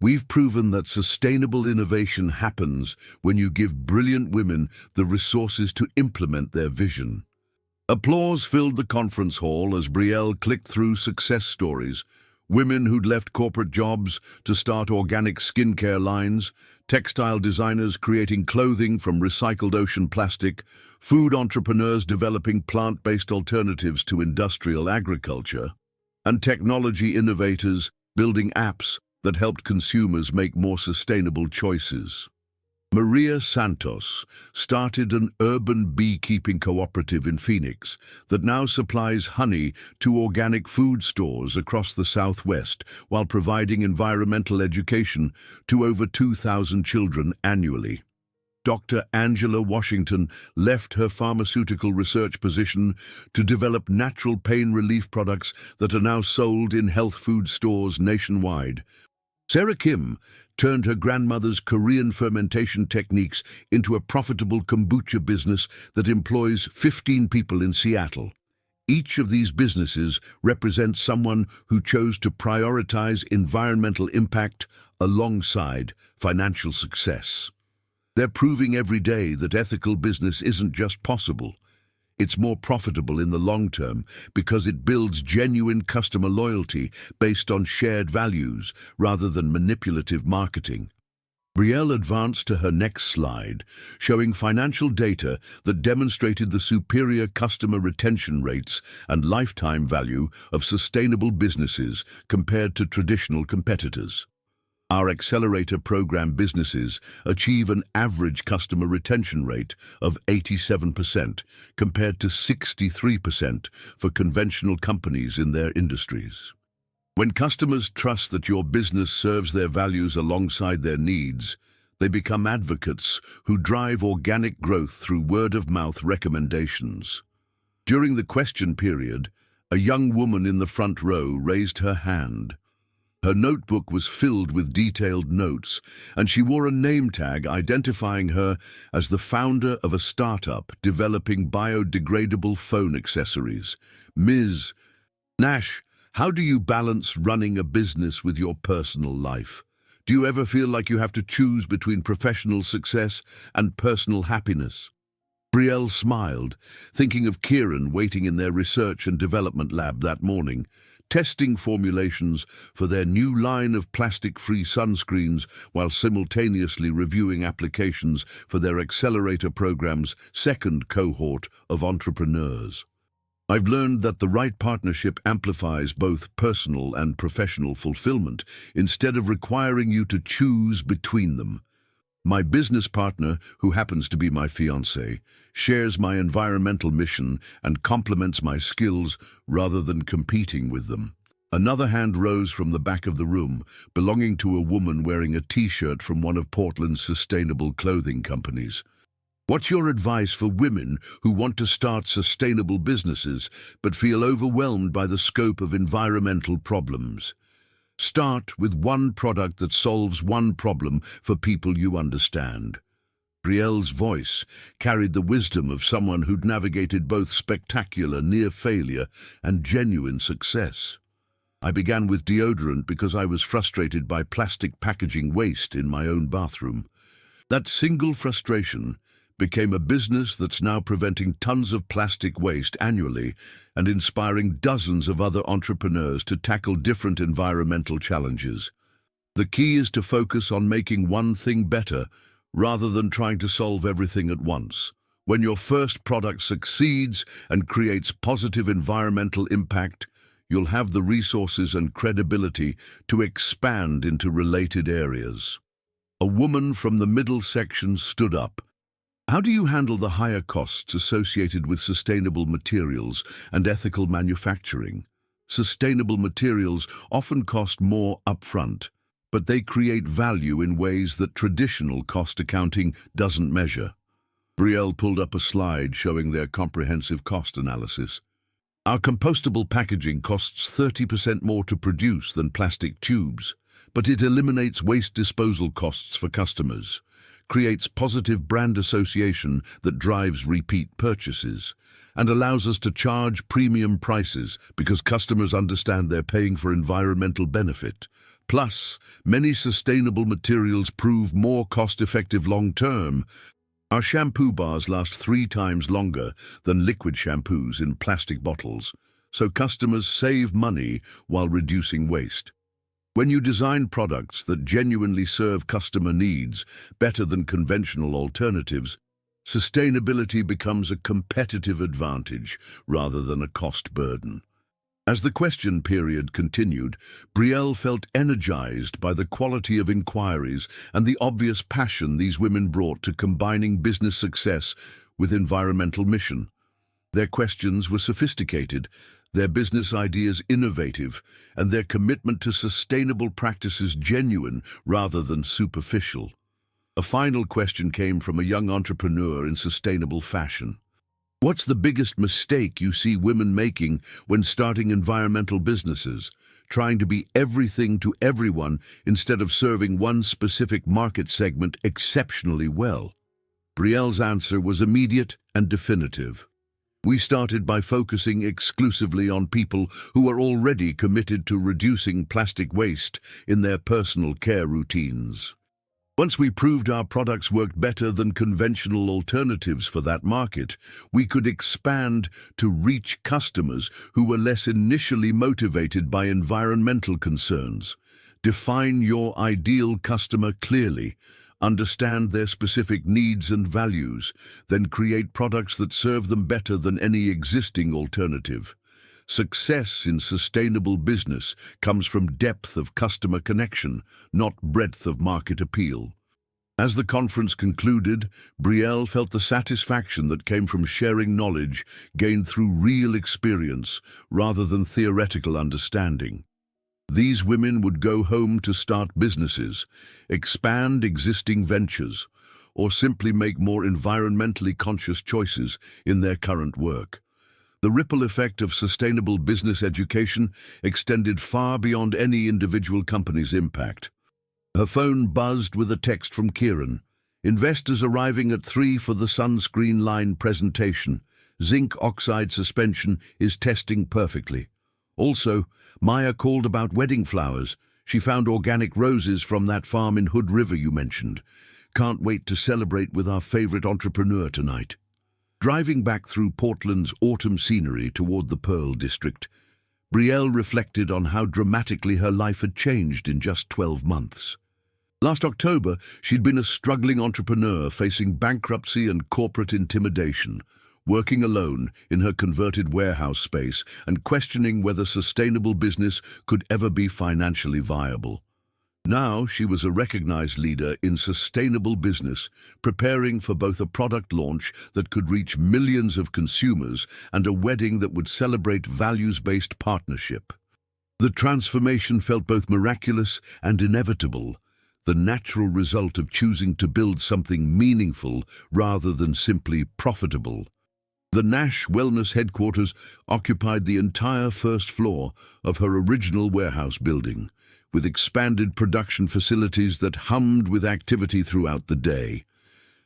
we've proven that sustainable innovation happens when you give brilliant women the resources to implement their vision. Applause filled the conference hall as Brielle clicked through success stories. Women who'd left corporate jobs to start organic skincare lines, textile designers creating clothing from recycled ocean plastic, food entrepreneurs developing plant-based alternatives to industrial agriculture, and technology innovators building apps that helped consumers make more sustainable choices. Maria Santos started an urban beekeeping cooperative in Phoenix that now supplies honey to organic food stores across the Southwest while providing environmental education to over 2,000 children annually. Dr. Angela Washington left her pharmaceutical research position to develop natural pain relief products that are now sold in health food stores nationwide. Sarah Kim turned her grandmother's Korean fermentation techniques into a profitable kombucha business that employs 15 people in Seattle. Each of these businesses represents someone who chose to prioritize environmental impact alongside financial success. They're proving every day that ethical business isn't just possible. It's more profitable in the long term because it builds genuine customer loyalty based on shared values rather than manipulative marketing. Brielle advanced to her next slide, showing financial data that demonstrated the superior customer retention rates and lifetime value of sustainable businesses compared to traditional competitors. Our accelerator program businesses achieve an average customer retention rate of 87% compared to 63% for conventional companies in their industries. When customers trust that your business serves their values alongside their needs, they become advocates who drive organic growth through word-of-mouth recommendations. During the question period, a young woman in the front row raised her hand. Her notebook was filled with detailed notes, and she wore a name tag identifying her as the founder of a startup developing biodegradable phone accessories. Ms. Nash, how do you balance running a business with your personal life? Do you ever feel like you have to choose between professional success and personal happiness? Brielle smiled, thinking of Kieran waiting in their research and development lab that morning, testing formulations for their new line of plastic-free sunscreens while simultaneously reviewing applications for their accelerator program's second cohort of entrepreneurs. I've learned that the right partnership amplifies both personal and professional fulfillment instead of requiring you to choose between them. My business partner, who happens to be my fiancé, shares my environmental mission and complements my skills rather than competing with them. Another hand rose from the back of the room, belonging to a woman wearing a t-shirt from one of Portland's sustainable clothing companies. What's your advice for women who want to start sustainable businesses but feel overwhelmed by the scope of environmental problems? Start with one product that solves one problem for people you understand. Brielle's voice carried the wisdom of someone who'd navigated both spectacular near failure and genuine success. I began with deodorant because I was frustrated by plastic packaging waste in my own bathroom. That single frustration became a business that's now preventing tons of plastic waste annually and inspiring dozens of other entrepreneurs to tackle different environmental challenges. The key is to focus on making one thing better rather than trying to solve everything at once. When your first product succeeds and creates positive environmental impact, you'll have the resources and credibility to expand into related areas. A woman from the middle section stood up. How do you handle the higher costs associated with sustainable materials and ethical manufacturing? Sustainable materials often cost more upfront, but they create value in ways that traditional cost accounting doesn't measure. Brielle pulled up a slide showing their comprehensive cost analysis. Our compostable packaging costs 30% more to produce than plastic tubes, but it eliminates waste disposal costs for customers, creates positive brand association that drives repeat purchases, and allows us to charge premium prices because customers understand they're paying for environmental benefit. Plus, many sustainable materials prove more cost-effective long-term. Our shampoo bars last 3 times longer than liquid shampoos in plastic bottles, so customers save money while reducing waste. When you design products that genuinely serve customer needs better than conventional alternatives, sustainability becomes a competitive advantage rather than a cost burden. As the question period continued, Brielle felt energized by the quality of inquiries and the obvious passion these women brought to combining business success with environmental mission. Their questions were sophisticated, their business ideas innovative, and their commitment to sustainable practices genuine rather than superficial. A final question came from a young entrepreneur in sustainable fashion. What's the biggest mistake you see women making when starting environmental businesses, trying to be everything to everyone instead of serving one specific market segment exceptionally well? Brielle's answer was immediate and definitive. We started by focusing exclusively on people who are already committed to reducing plastic waste in their personal care routines. Once we proved our products worked better than conventional alternatives for that market, we could expand to reach customers who were less initially motivated by environmental concerns. Define your ideal customer clearly, understand their specific needs and values, then create products that serve them better than any existing alternative. Success in sustainable business comes from depth of customer connection, not breadth of market appeal. As the conference concluded, Brielle felt the satisfaction that came from sharing knowledge gained through real experience rather than theoretical understanding. These women would go home to start businesses, expand existing ventures, or simply make more environmentally conscious choices in their current work. The ripple effect of sustainable business education extended far beyond any individual company's impact. Her phone buzzed with a text from Kieran. Investors arriving at 3 for the sunscreen line presentation. Zinc oxide suspension is testing perfectly. Also, Maya called about wedding flowers. She found organic roses from that farm in Hood River you mentioned. Can't wait to celebrate with our favorite entrepreneur tonight. Driving back through Portland's autumn scenery toward the Pearl District, Brielle reflected on how dramatically her life had changed in just 12 months. Last October, she'd been a struggling entrepreneur facing bankruptcy and corporate intimidation, working alone in her converted warehouse space and questioning whether sustainable business could ever be financially viable. Now she was a recognized leader in sustainable business, preparing for both a product launch that could reach millions of consumers and a wedding that would celebrate values-based partnership. The transformation felt both miraculous and inevitable, the natural result of choosing to build something meaningful rather than simply profitable. The Nash Wellness headquarters occupied the entire first floor of her original warehouse building, with expanded production facilities that hummed with activity throughout the day.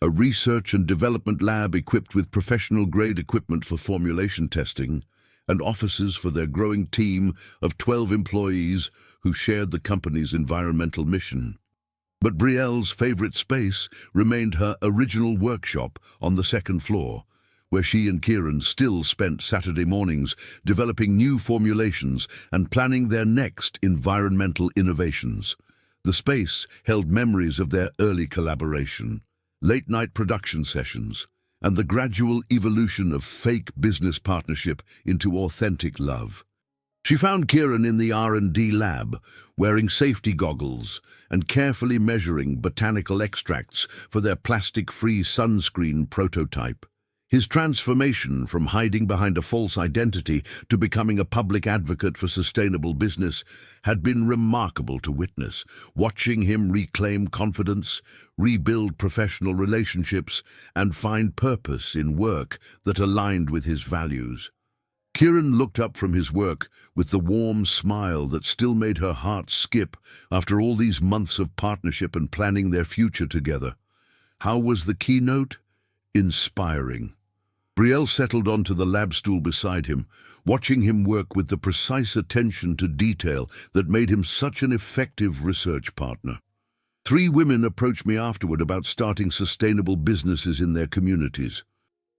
A research and development lab equipped with professional-grade equipment for formulation testing, and offices for their growing team of 12 employees who shared the company's environmental mission. But Brielle's favorite space remained her original workshop on the second floor, where she and Kieran still spent Saturday mornings developing new formulations and planning their next environmental innovations. The space held memories of their early collaboration, late-night production sessions, and the gradual evolution of fake business partnership into authentic love. She found Kieran in the R&D lab, wearing safety goggles and carefully measuring botanical extracts for their plastic-free sunscreen prototype. His transformation from hiding behind a false identity to becoming a public advocate for sustainable business had been remarkable to witness. Watching him reclaim confidence, rebuild professional relationships, and find purpose in work that aligned with his values. Kieran looked up from his work with the warm smile that still made her heart skip after all these months of partnership and planning their future together. How was the keynote? Inspiring. Brielle settled onto the lab stool beside him, watching him work with the precise attention to detail that made him such an effective research partner. 3 women approached me afterward about starting sustainable businesses in their communities.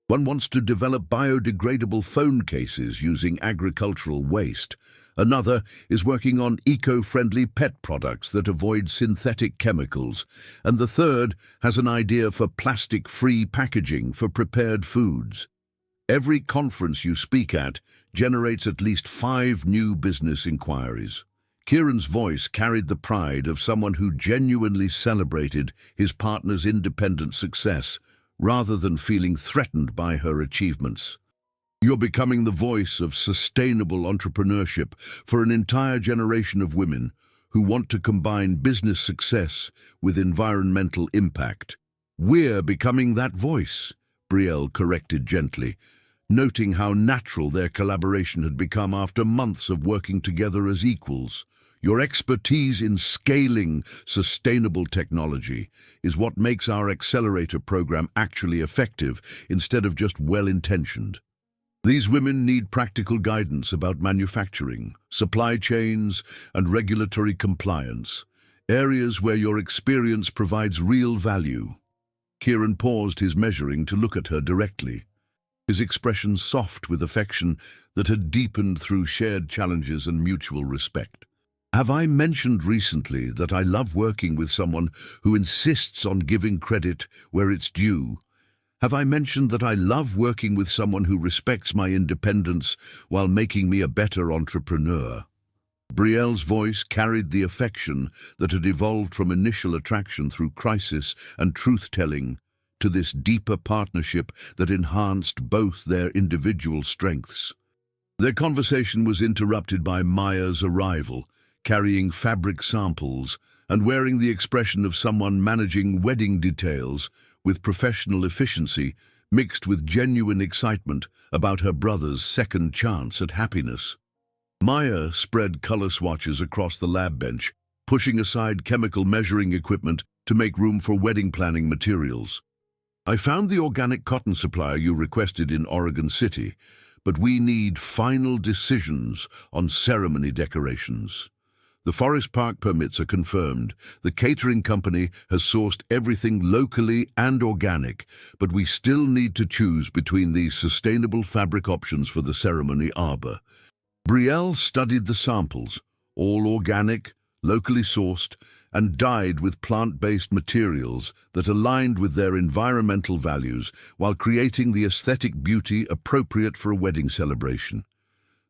One wants to develop biodegradable phone cases using agricultural waste. Another is working on eco-friendly pet products that avoid synthetic chemicals. And the third has an idea for plastic-free packaging for prepared foods. Every conference you speak at generates at least 5 new business inquiries. Kieran's voice carried the pride of someone who genuinely celebrated his partner's independent success, rather than feeling threatened by her achievements. You're becoming the voice of sustainable entrepreneurship for an entire generation of women who want to combine business success with environmental impact. We're becoming that voice, Brielle corrected gently, noting how natural their collaboration had become after months of working together as equals. Your expertise in scaling sustainable technology is what makes our accelerator program actually effective instead of just well-intentioned. These women need practical guidance about manufacturing, supply chains, and regulatory compliance, areas where your experience provides real value. Kieran paused his measuring to look at her directly, his expression soft with affection that had deepened through shared challenges and mutual respect. Have I mentioned recently that I love working with someone who insists on giving credit where it's due? Have I mentioned that I love working with someone who respects my independence while making me a better entrepreneur? Brielle's voice carried the affection that had evolved from initial attraction through crisis and truth-telling to this deeper partnership that enhanced both their individual strengths. Their conversation was interrupted by Maya's arrival, carrying fabric samples and wearing the expression of someone managing wedding details with professional efficiency mixed with genuine excitement about her brother's second chance at happiness. Maya spread color swatches across the lab bench, pushing aside chemical measuring equipment to make room for wedding planning materials. I found the organic cotton supplier you requested in Oregon City, but we need final decisions on ceremony decorations. The Forest Park permits are confirmed. The catering company has sourced everything locally and organic, but we still need to choose between these sustainable fabric options for the ceremony arbor. Brielle studied the samples, all organic, locally sourced, and dyed with plant-based materials that aligned with their environmental values while creating the aesthetic beauty appropriate for a wedding celebration.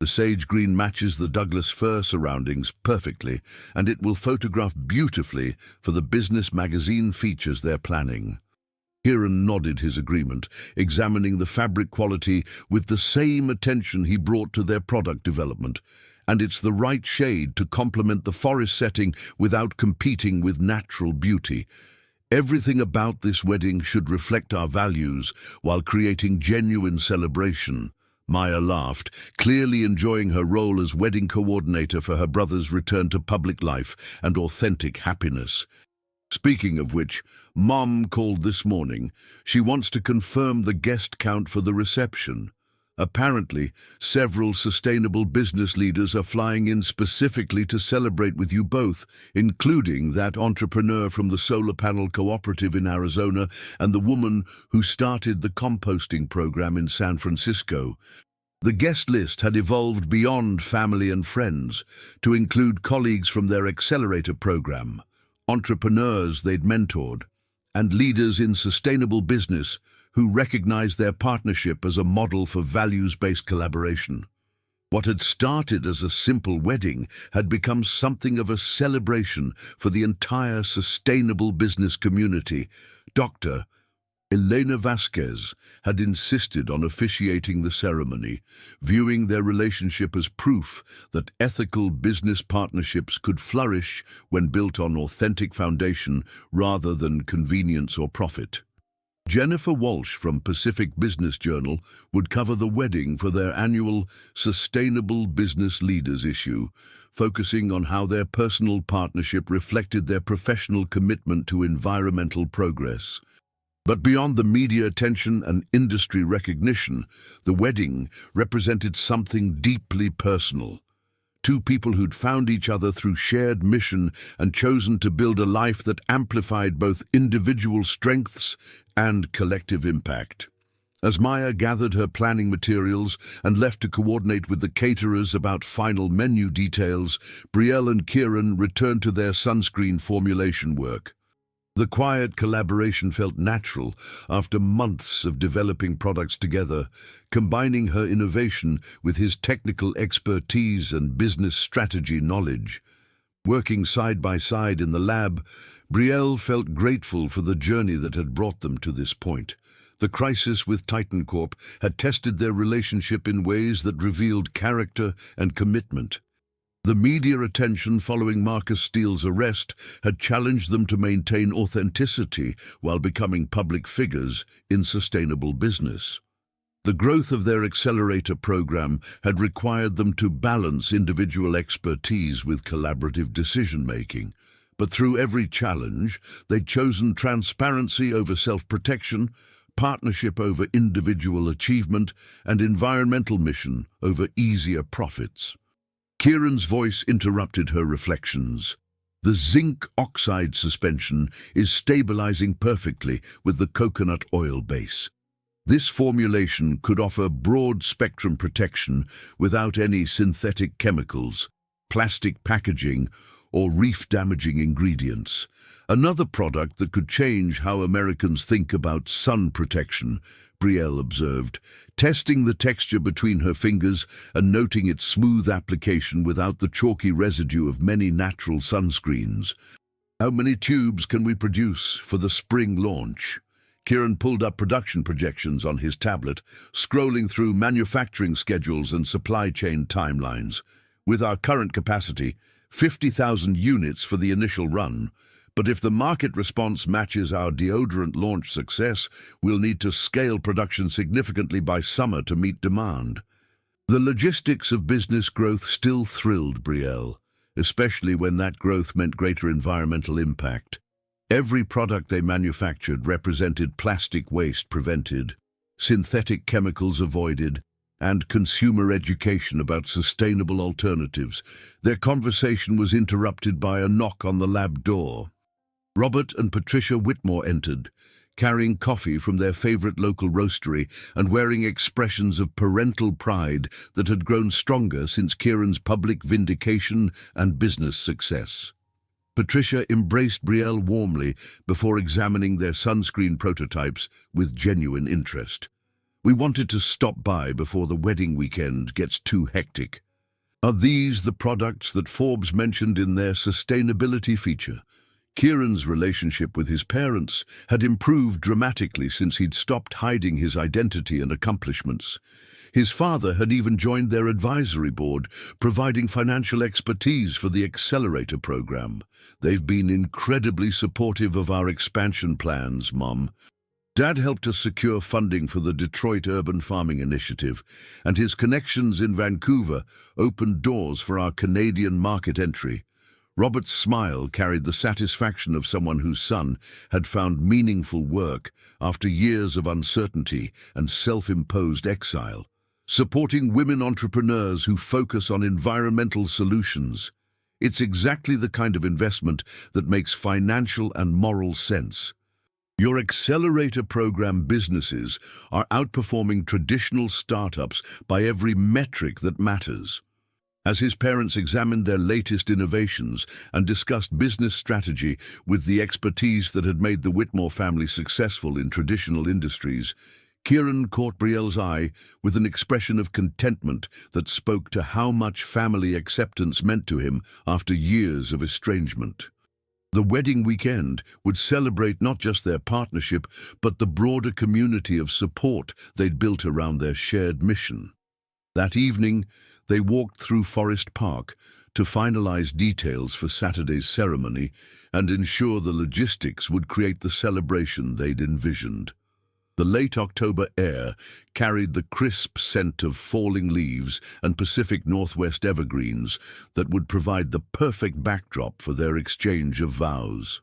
The sage green matches the Douglas fir surroundings perfectly, and it will photograph beautifully for the business magazine features they're planning. Kieran nodded his agreement, examining the fabric quality with the same attention he brought to their product development. And it's the right shade to complement the forest setting without competing with natural beauty. Everything about this wedding should reflect our values while creating genuine celebration. Maya laughed, clearly enjoying her role as wedding coordinator for her brother's return to public life and authentic happiness. Speaking of which, Mom called this morning. She wants to confirm the guest count for the reception. Apparently, several sustainable business leaders are flying in specifically to celebrate with you both, including that entrepreneur from the solar panel cooperative in Arizona and the woman who started the composting program in San Francisco. The guest list had evolved beyond family and friends to include colleagues from their accelerator program, entrepreneurs they'd mentored, and leaders in sustainable business who recognized their partnership as a model for values-based collaboration. What had started as a simple wedding had become something of a celebration for the entire sustainable business community. Dr. Elena Vasquez had insisted on officiating the ceremony, viewing their relationship as proof that ethical business partnerships could flourish when built on authentic foundation rather than convenience or profit. Jennifer Walsh from Pacific Business Journal would cover the wedding for their annual Sustainable Business Leaders issue, focusing on how their personal partnership reflected their professional commitment to environmental progress. But beyond the media attention and industry recognition, the wedding represented something deeply personal. Two people who'd found each other through shared mission and chosen to build a life that amplified both individual strengths and collective impact. As Maya gathered her planning materials and left to coordinate with the caterers about final menu details, Brielle and Kieran returned to their sunscreen formulation work. The quiet collaboration felt natural after months of developing products together, combining her innovation with his technical expertise and business strategy knowledge. Working side by side in the lab, Brielle felt grateful for the journey that had brought them to this point. The crisis with Titan Corp had tested their relationship in ways that revealed character and commitment. The media attention following Marcus Steele's arrest had challenged them to maintain authenticity while becoming public figures in sustainable business. The growth of their accelerator program had required them to balance individual expertise with collaborative decision-making. But through every challenge, they'd chosen transparency over self-protection, partnership over individual achievement, and environmental mission over easier profits. Kieran's voice interrupted her reflections. The zinc oxide suspension is stabilizing perfectly with the coconut oil base. This formulation could offer broad-spectrum protection without any synthetic chemicals, plastic packaging, or reef-damaging ingredients. Another product that could change how Americans think about sun protection, Brielle observed, testing the texture between her fingers and noting its smooth application without the chalky residue of many natural sunscreens. How many tubes can we produce for the spring launch? Kieran pulled up production projections on his tablet, scrolling through manufacturing schedules and supply chain timelines. With our current capacity, 50,000 units for the initial run. But if the market response matches our deodorant launch success, we'll need to scale production significantly by summer to meet demand. The logistics of business growth still thrilled Brielle, especially when that growth meant greater environmental impact. Every product they manufactured represented plastic waste prevented, synthetic chemicals avoided, and consumer education about sustainable alternatives. Their conversation was interrupted by a knock on the lab door. Robert and Patricia Whitmore entered, carrying coffee from their favorite local roastery and wearing expressions of parental pride that had grown stronger since Kieran's public vindication and business success. Patricia embraced Brielle warmly before examining their sunscreen prototypes with genuine interest. We wanted to stop by before the wedding weekend gets too hectic. Are these the products that Forbes mentioned in their sustainability feature? Kieran's relationship with his parents had improved dramatically since he'd stopped hiding his identity and accomplishments. His father had even joined their advisory board, providing financial expertise for the accelerator program. They've been incredibly supportive of our expansion plans, Mom. Dad helped us secure funding for the Detroit Urban Farming Initiative, and his connections in Vancouver opened doors for our Canadian market entry. Robert's smile carried the satisfaction of someone whose son had found meaningful work after years of uncertainty and self-imposed exile, supporting women entrepreneurs who focus on environmental solutions. It's exactly the kind of investment that makes financial and moral sense. Your accelerator program businesses are outperforming traditional startups by every metric that matters. As his parents examined their latest innovations and discussed business strategy with the expertise that had made the Whitmore family successful in traditional industries, Kieran caught Brielle's eye with an expression of contentment that spoke to how much family acceptance meant to him after years of estrangement. The wedding weekend would celebrate not just their partnership, but the broader community of support they'd built around their shared mission. That evening, they walked through Forest Park to finalize details for Saturday's ceremony and ensure the logistics would create the celebration they'd envisioned. The late October air carried the crisp scent of falling leaves and Pacific Northwest evergreens that would provide the perfect backdrop for their exchange of vows.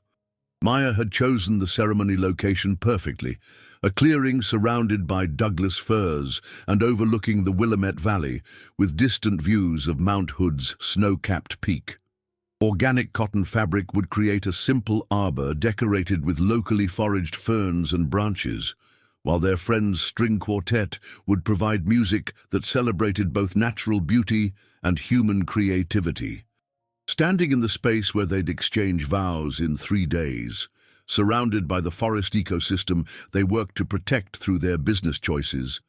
Maya had chosen the ceremony location perfectly, a clearing surrounded by Douglas firs and overlooking the Willamette Valley, with distant views of Mount Hood's snow-capped peak. Organic cotton fabric would create a simple arbor decorated with locally foraged ferns and branches, while their friends' string quartet would provide music that celebrated both natural beauty and human creativity. Standing in the space where they'd exchange vows in 3 days, surrounded by the forest ecosystem they worked to protect through their business choices,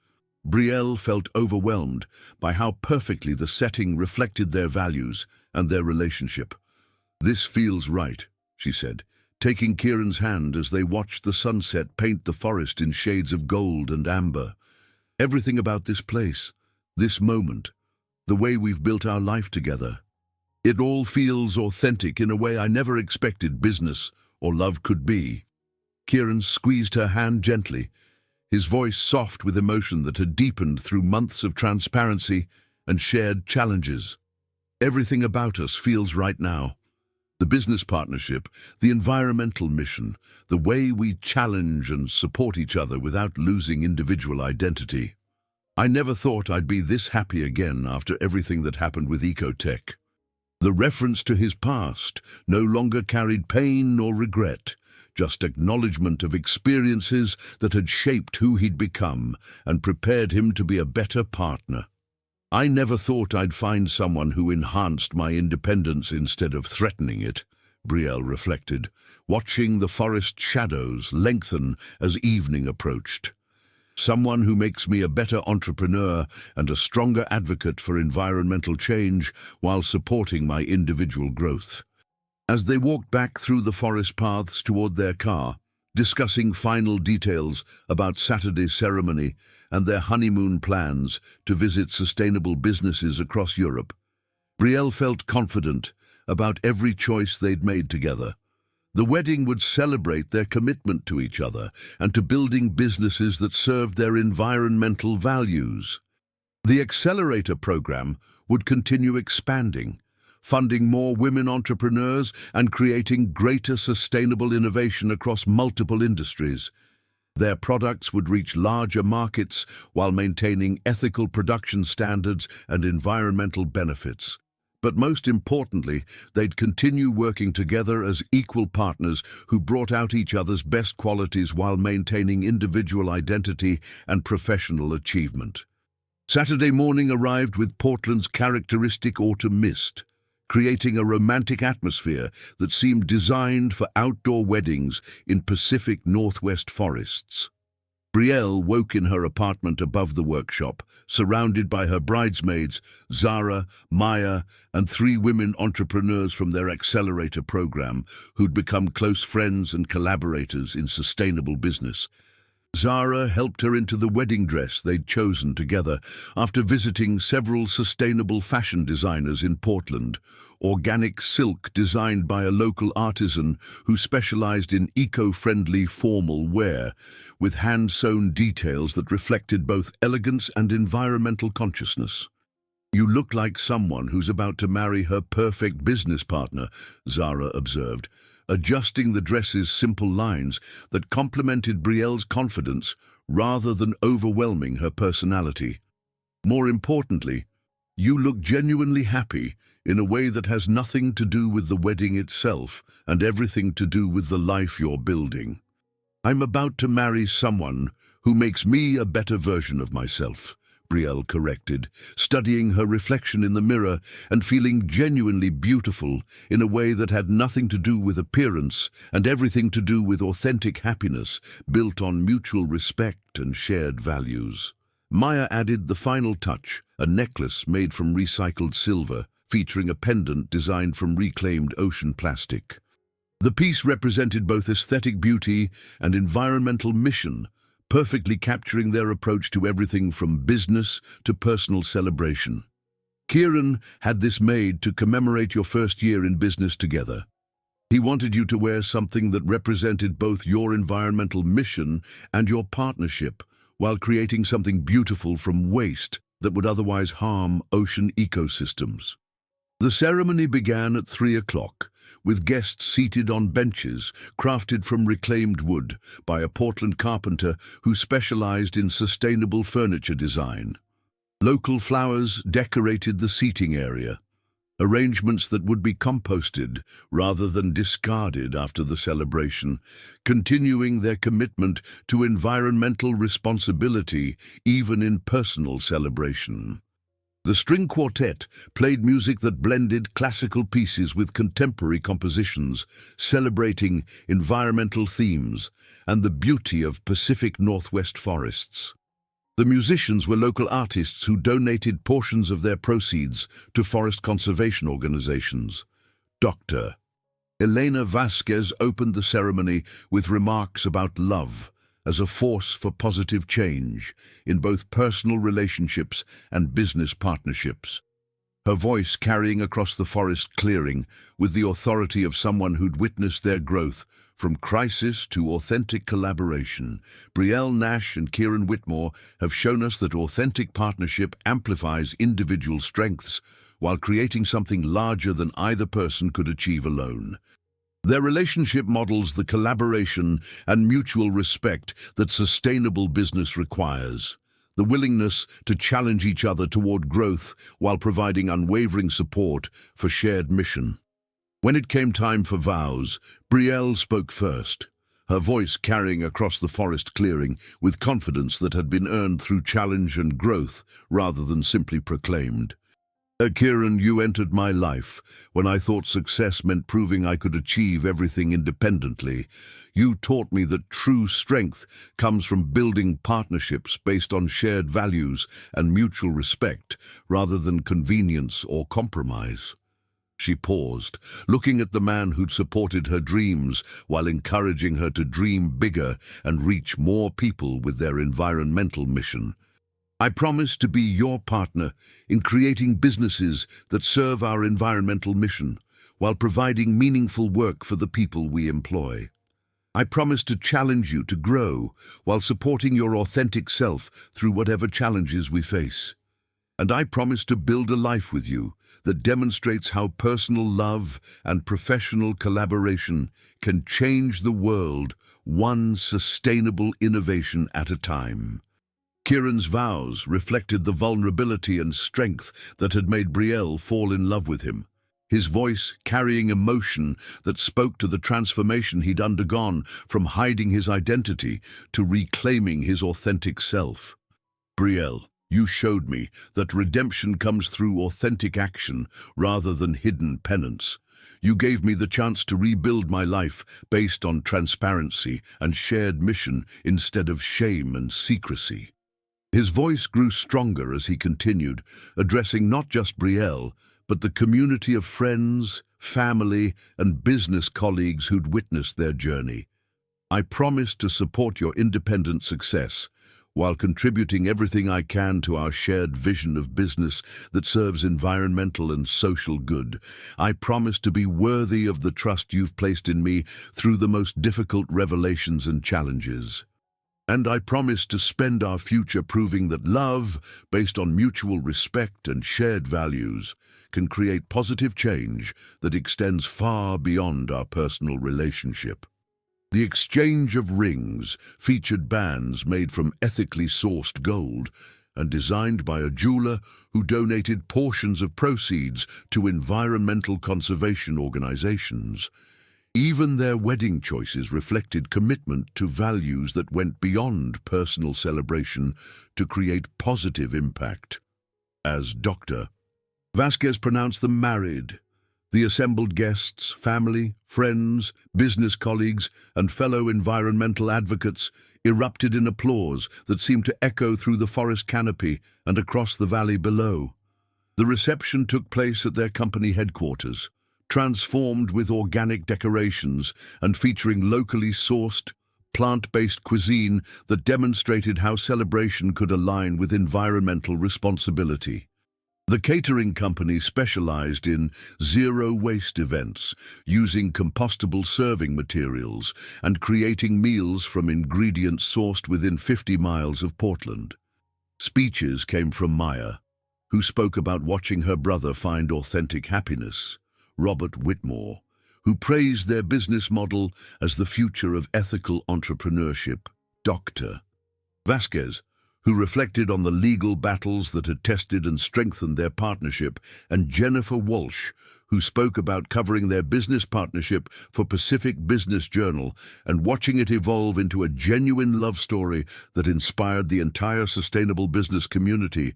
Brielle felt overwhelmed by how perfectly the setting reflected their values and their relationship. "This feels right," she said, taking Kieran's hand as they watched the sunset paint the forest in shades of gold and amber. "Everything about this place, this moment, the way we've built our life together. It all feels authentic in a way I never expected business or love could be." Kieran squeezed her hand gently, his voice soft with emotion that had deepened through months of transparency and shared challenges. "Everything about us feels right now. The business partnership, the environmental mission, the way we challenge and support each other without losing individual identity. I never thought I'd be this happy again after everything that happened with Ecotech." The reference to his past no longer carried pain nor regret, just acknowledgement of experiences that had shaped who he'd become and prepared him to be a better partner. "I never thought I'd find someone who enhanced my independence instead of threatening it," Brielle reflected, watching the forest shadows lengthen as evening approached. "Someone who makes me a better entrepreneur and a stronger advocate for environmental change while supporting my individual growth." As they walked back through the forest paths toward their car, discussing final details about Saturday's ceremony and their honeymoon plans to visit sustainable businesses across Europe, Brielle felt confident about every choice they'd made together. The wedding would celebrate their commitment to each other and to building businesses that served their environmental values. The Accelerator program would continue expanding, funding more women entrepreneurs and creating greater sustainable innovation across multiple industries. Their products would reach larger markets while maintaining ethical production standards and environmental benefits. But most importantly, they'd continue working together as equal partners who brought out each other's best qualities while maintaining individual identity and professional achievement. Saturday morning arrived with Portland's characteristic autumn mist, creating a romantic atmosphere that seemed designed for outdoor weddings in Pacific Northwest forests. Brielle woke in her apartment above the workshop, surrounded by her bridesmaids, Zara, Maya, and 3 women entrepreneurs from their Accelerator program who'd become close friends and collaborators in sustainable business. Zara helped her into the wedding dress they'd chosen together after visiting several sustainable fashion designers in Portland, organic silk designed by a local artisan who specialized in eco-friendly formal wear, with hand-sewn details that reflected both elegance and environmental consciousness. "You look like someone who's about to marry her perfect business partner," Zara observed, adjusting the dress's simple lines that complemented Brielle's confidence rather than overwhelming her personality. "More importantly, you look genuinely happy in a way that has nothing to do with the wedding itself and everything to do with the life you're building." "I'm about to marry someone who makes me a better version of myself," Brielle corrected, studying her reflection in the mirror and feeling genuinely beautiful in a way that had nothing to do with appearance and everything to do with authentic happiness built on mutual respect and shared values. Maya added the final touch, a necklace made from recycled silver, featuring a pendant designed from reclaimed ocean plastic. The piece represented both aesthetic beauty and environmental mission, perfectly capturing their approach to everything from business to personal celebration. Kieran had this made to commemorate your first year in business together. He wanted you to wear something that represented both your environmental mission and your partnership, while creating something beautiful from waste that would otherwise harm ocean ecosystems. The ceremony began at 3 o'clock, with guests seated on benches crafted from reclaimed wood by a Portland carpenter who specialized in sustainable furniture design. Local flowers decorated the seating area, arrangements that would be composted rather than discarded after the celebration, continuing their commitment to environmental responsibility even in personal celebration. The string quartet played music that blended classical pieces with contemporary compositions, celebrating environmental themes and the beauty of Pacific Northwest forests. The musicians were local artists who donated portions of their proceeds to forest conservation organizations. Dr. Elena Vasquez opened the ceremony with remarks about love as a force for positive change in both personal relationships and business partnerships. Her voice carrying across the forest clearing with the authority of someone who'd witnessed their growth from crisis to authentic collaboration. Belle Nash and Kieran Whitmore have shown us that authentic partnership amplifies individual strengths while creating something larger than either person could achieve alone. Their relationship models the collaboration and mutual respect that sustainable business requires, the willingness to challenge each other toward growth while providing unwavering support for shared mission. When it came time for vows, Belle spoke first, her voice carrying across the forest clearing with confidence that had been earned through challenge and growth rather than simply proclaimed. Kieran, you entered my life when I thought success meant proving I could achieve everything independently. You taught me that true strength comes from building partnerships based on shared values and mutual respect rather than convenience or compromise. She paused, looking at the man who'd supported her dreams while encouraging her to dream bigger and reach more people with their environmental mission. I promise to be your partner in creating businesses that serve our environmental mission while providing meaningful work for the people we employ. I promise to challenge you to grow while supporting your authentic self through whatever challenges we face. And I promise to build a life with you that demonstrates how personal love and professional collaboration can change the world one sustainable innovation at a time. Kieran's vows reflected the vulnerability and strength that had made Belle fall in love with him, his voice carrying emotion that spoke to the transformation he'd undergone from hiding his identity to reclaiming his authentic self. Belle, you showed me that redemption comes through authentic action rather than hidden penance. You gave me the chance to rebuild my life based on transparency and shared mission instead of shame and secrecy. His voice grew stronger as he continued, addressing not just Belle, but the community of friends, family, and business colleagues who'd witnessed their journey. I promise to support your independent success, while contributing everything I can to our shared vision of business that serves environmental and social good. I promise to be worthy of the trust you've placed in me through the most difficult revelations and challenges. And I promise to spend our future proving that love, based on mutual respect and shared values, can create positive change that extends far beyond our personal relationship. The exchange of rings featured bands made from ethically sourced gold and designed by a jeweler who donated portions of proceeds to environmental conservation organizations. Even their wedding choices reflected commitment to values that went beyond personal celebration to create positive impact. As Dr. Vasquez pronounced them married, the assembled guests, family, friends, business colleagues, and fellow environmental advocates erupted in applause that seemed to echo through the forest canopy and across the valley below. The reception took place at their company headquarters, transformed with organic decorations and featuring locally sourced, plant-based cuisine that demonstrated how celebration could align with environmental responsibility. The catering company specialized in zero-waste events, using compostable serving materials and creating meals from ingredients sourced within 50 miles of Portland. Speeches came from Maya, who spoke about watching her brother find authentic happiness, Robert Whitmore, who praised their business model as the future of ethical entrepreneurship, Dr. Vasquez, who reflected on the legal battles that had tested and strengthened their partnership, and Jennifer Walsh, who spoke about covering their business partnership for Pacific Business Journal and watching it evolve into a genuine love story that inspired the entire sustainable business community.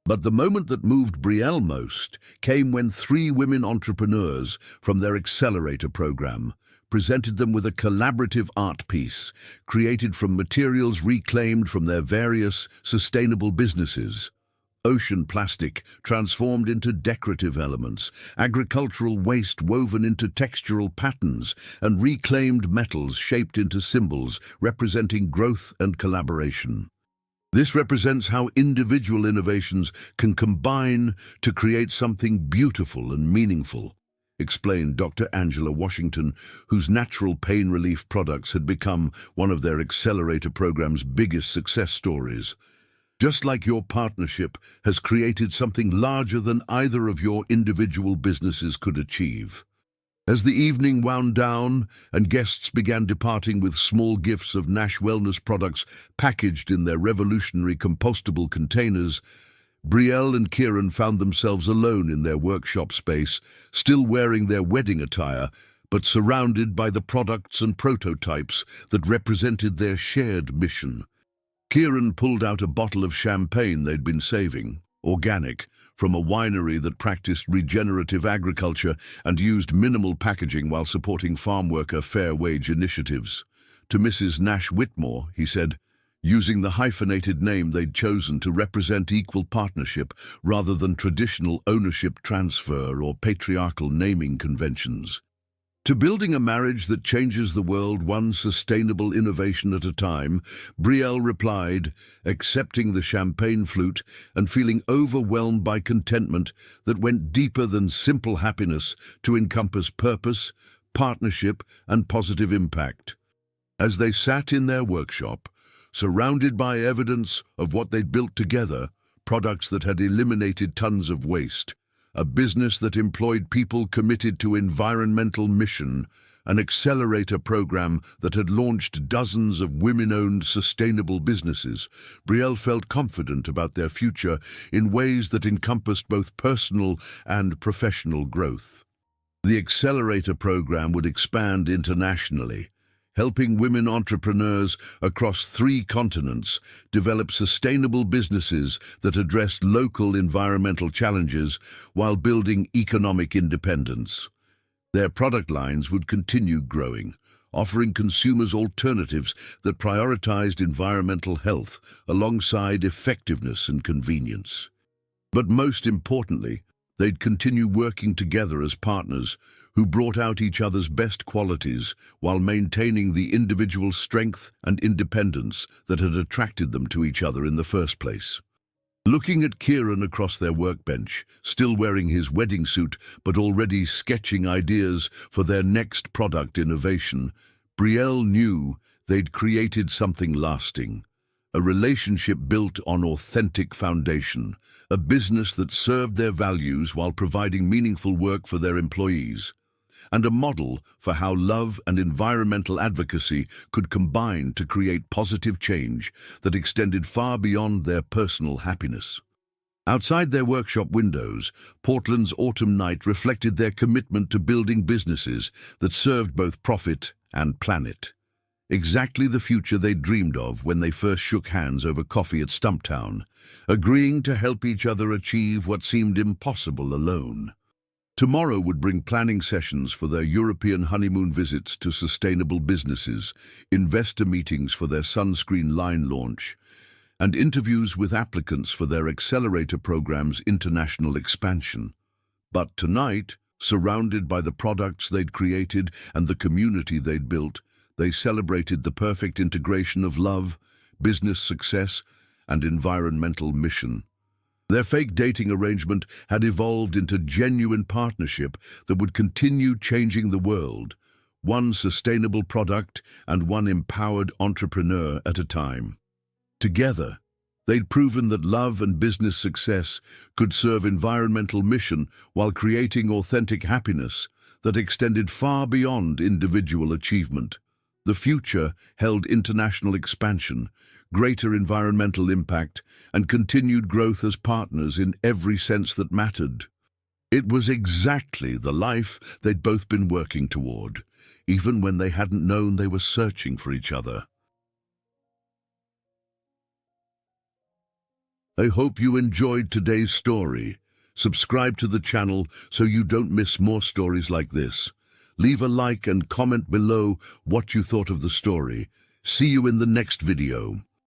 But the moment that moved Brielle most came when three women entrepreneurs from their accelerator program presented them with a collaborative art piece created from materials reclaimed from their various sustainable businesses. Ocean plastic transformed into decorative elements, agricultural waste woven into textural patterns, and reclaimed metals shaped into symbols representing growth and collaboration. This represents how individual innovations can combine to create something beautiful and meaningful, explained Dr. Angela Washington, whose natural pain relief products had become one of their accelerator program's biggest success stories. Just like your partnership has created something larger than either of your individual businesses could achieve. As the evening wound down and guests began departing with small gifts of Nash wellness products packaged in their revolutionary compostable containers, Brielle and Kieran found themselves alone in their workshop space, still wearing their wedding attire, but surrounded by the products and prototypes that represented their shared mission. Kieran pulled out a bottle of champagne they'd been saving, organic, from a winery that practiced regenerative agriculture and used minimal packaging while supporting farm worker fair wage initiatives. To Mrs. Nash Whitmore, he said, using the hyphenated name they'd chosen to represent equal partnership rather than traditional ownership transfer or patriarchal naming conventions. To building a marriage that changes the world one sustainable innovation at a time, Brielle replied, accepting the champagne flute and feeling overwhelmed by contentment that went deeper than simple happiness to encompass purpose, partnership, and positive impact. As they sat in their workshop, surrounded by evidence of what they'd built together, products that had eliminated tons of waste, a business that employed people committed to environmental mission, an accelerator program that had launched dozens of women-owned sustainable businesses, Brielle felt confident about their future in ways that encompassed both personal and professional growth. The accelerator program would expand internationally, helping women entrepreneurs across 3 continents develop sustainable businesses that addressed local environmental challenges while building economic independence. Their product lines would continue growing, offering consumers alternatives that prioritized environmental health alongside effectiveness and convenience. But most importantly, they'd continue working together as partners who brought out each other's best qualities while maintaining the individual strength and independence that had attracted them to each other in the first place. Looking at Kieran across their workbench, still wearing his wedding suit but already sketching ideas for their next product innovation, Brielle knew they'd created something lasting. A relationship built on authentic foundation, a business that served their values while providing meaningful work for their employees, and a model for how love and environmental advocacy could combine to create positive change that extended far beyond their personal happiness. Outside their workshop windows, Portland's autumn night reflected their commitment to building businesses that served both profit and planet. Exactly the future they dreamed of when they first shook hands over coffee at Stumptown, agreeing to help each other achieve what seemed impossible alone. Tomorrow would bring planning sessions for their European honeymoon visits to sustainable businesses, investor meetings for their sunscreen line launch, and interviews with applicants for their accelerator program's international expansion. But tonight, Surrounded by the products they'd created and the community they'd built, they celebrated the perfect integration of love, business success, and environmental mission. Their fake dating arrangement had evolved into genuine partnership that would continue changing the world, one sustainable product and one empowered entrepreneur at a time. Together, they'd proven that love and business success could serve environmental mission while creating authentic happiness that extended far beyond individual achievement. The future held international expansion, greater environmental impact, and continued growth as partners in every sense that mattered. It was exactly the life they'd both been working toward, even when they hadn't known they were searching for each other. I hope you enjoyed today's story. Subscribe to the channel so you don't miss more stories like this. Leave a like and comment below what you thought of the story. See you in the next video.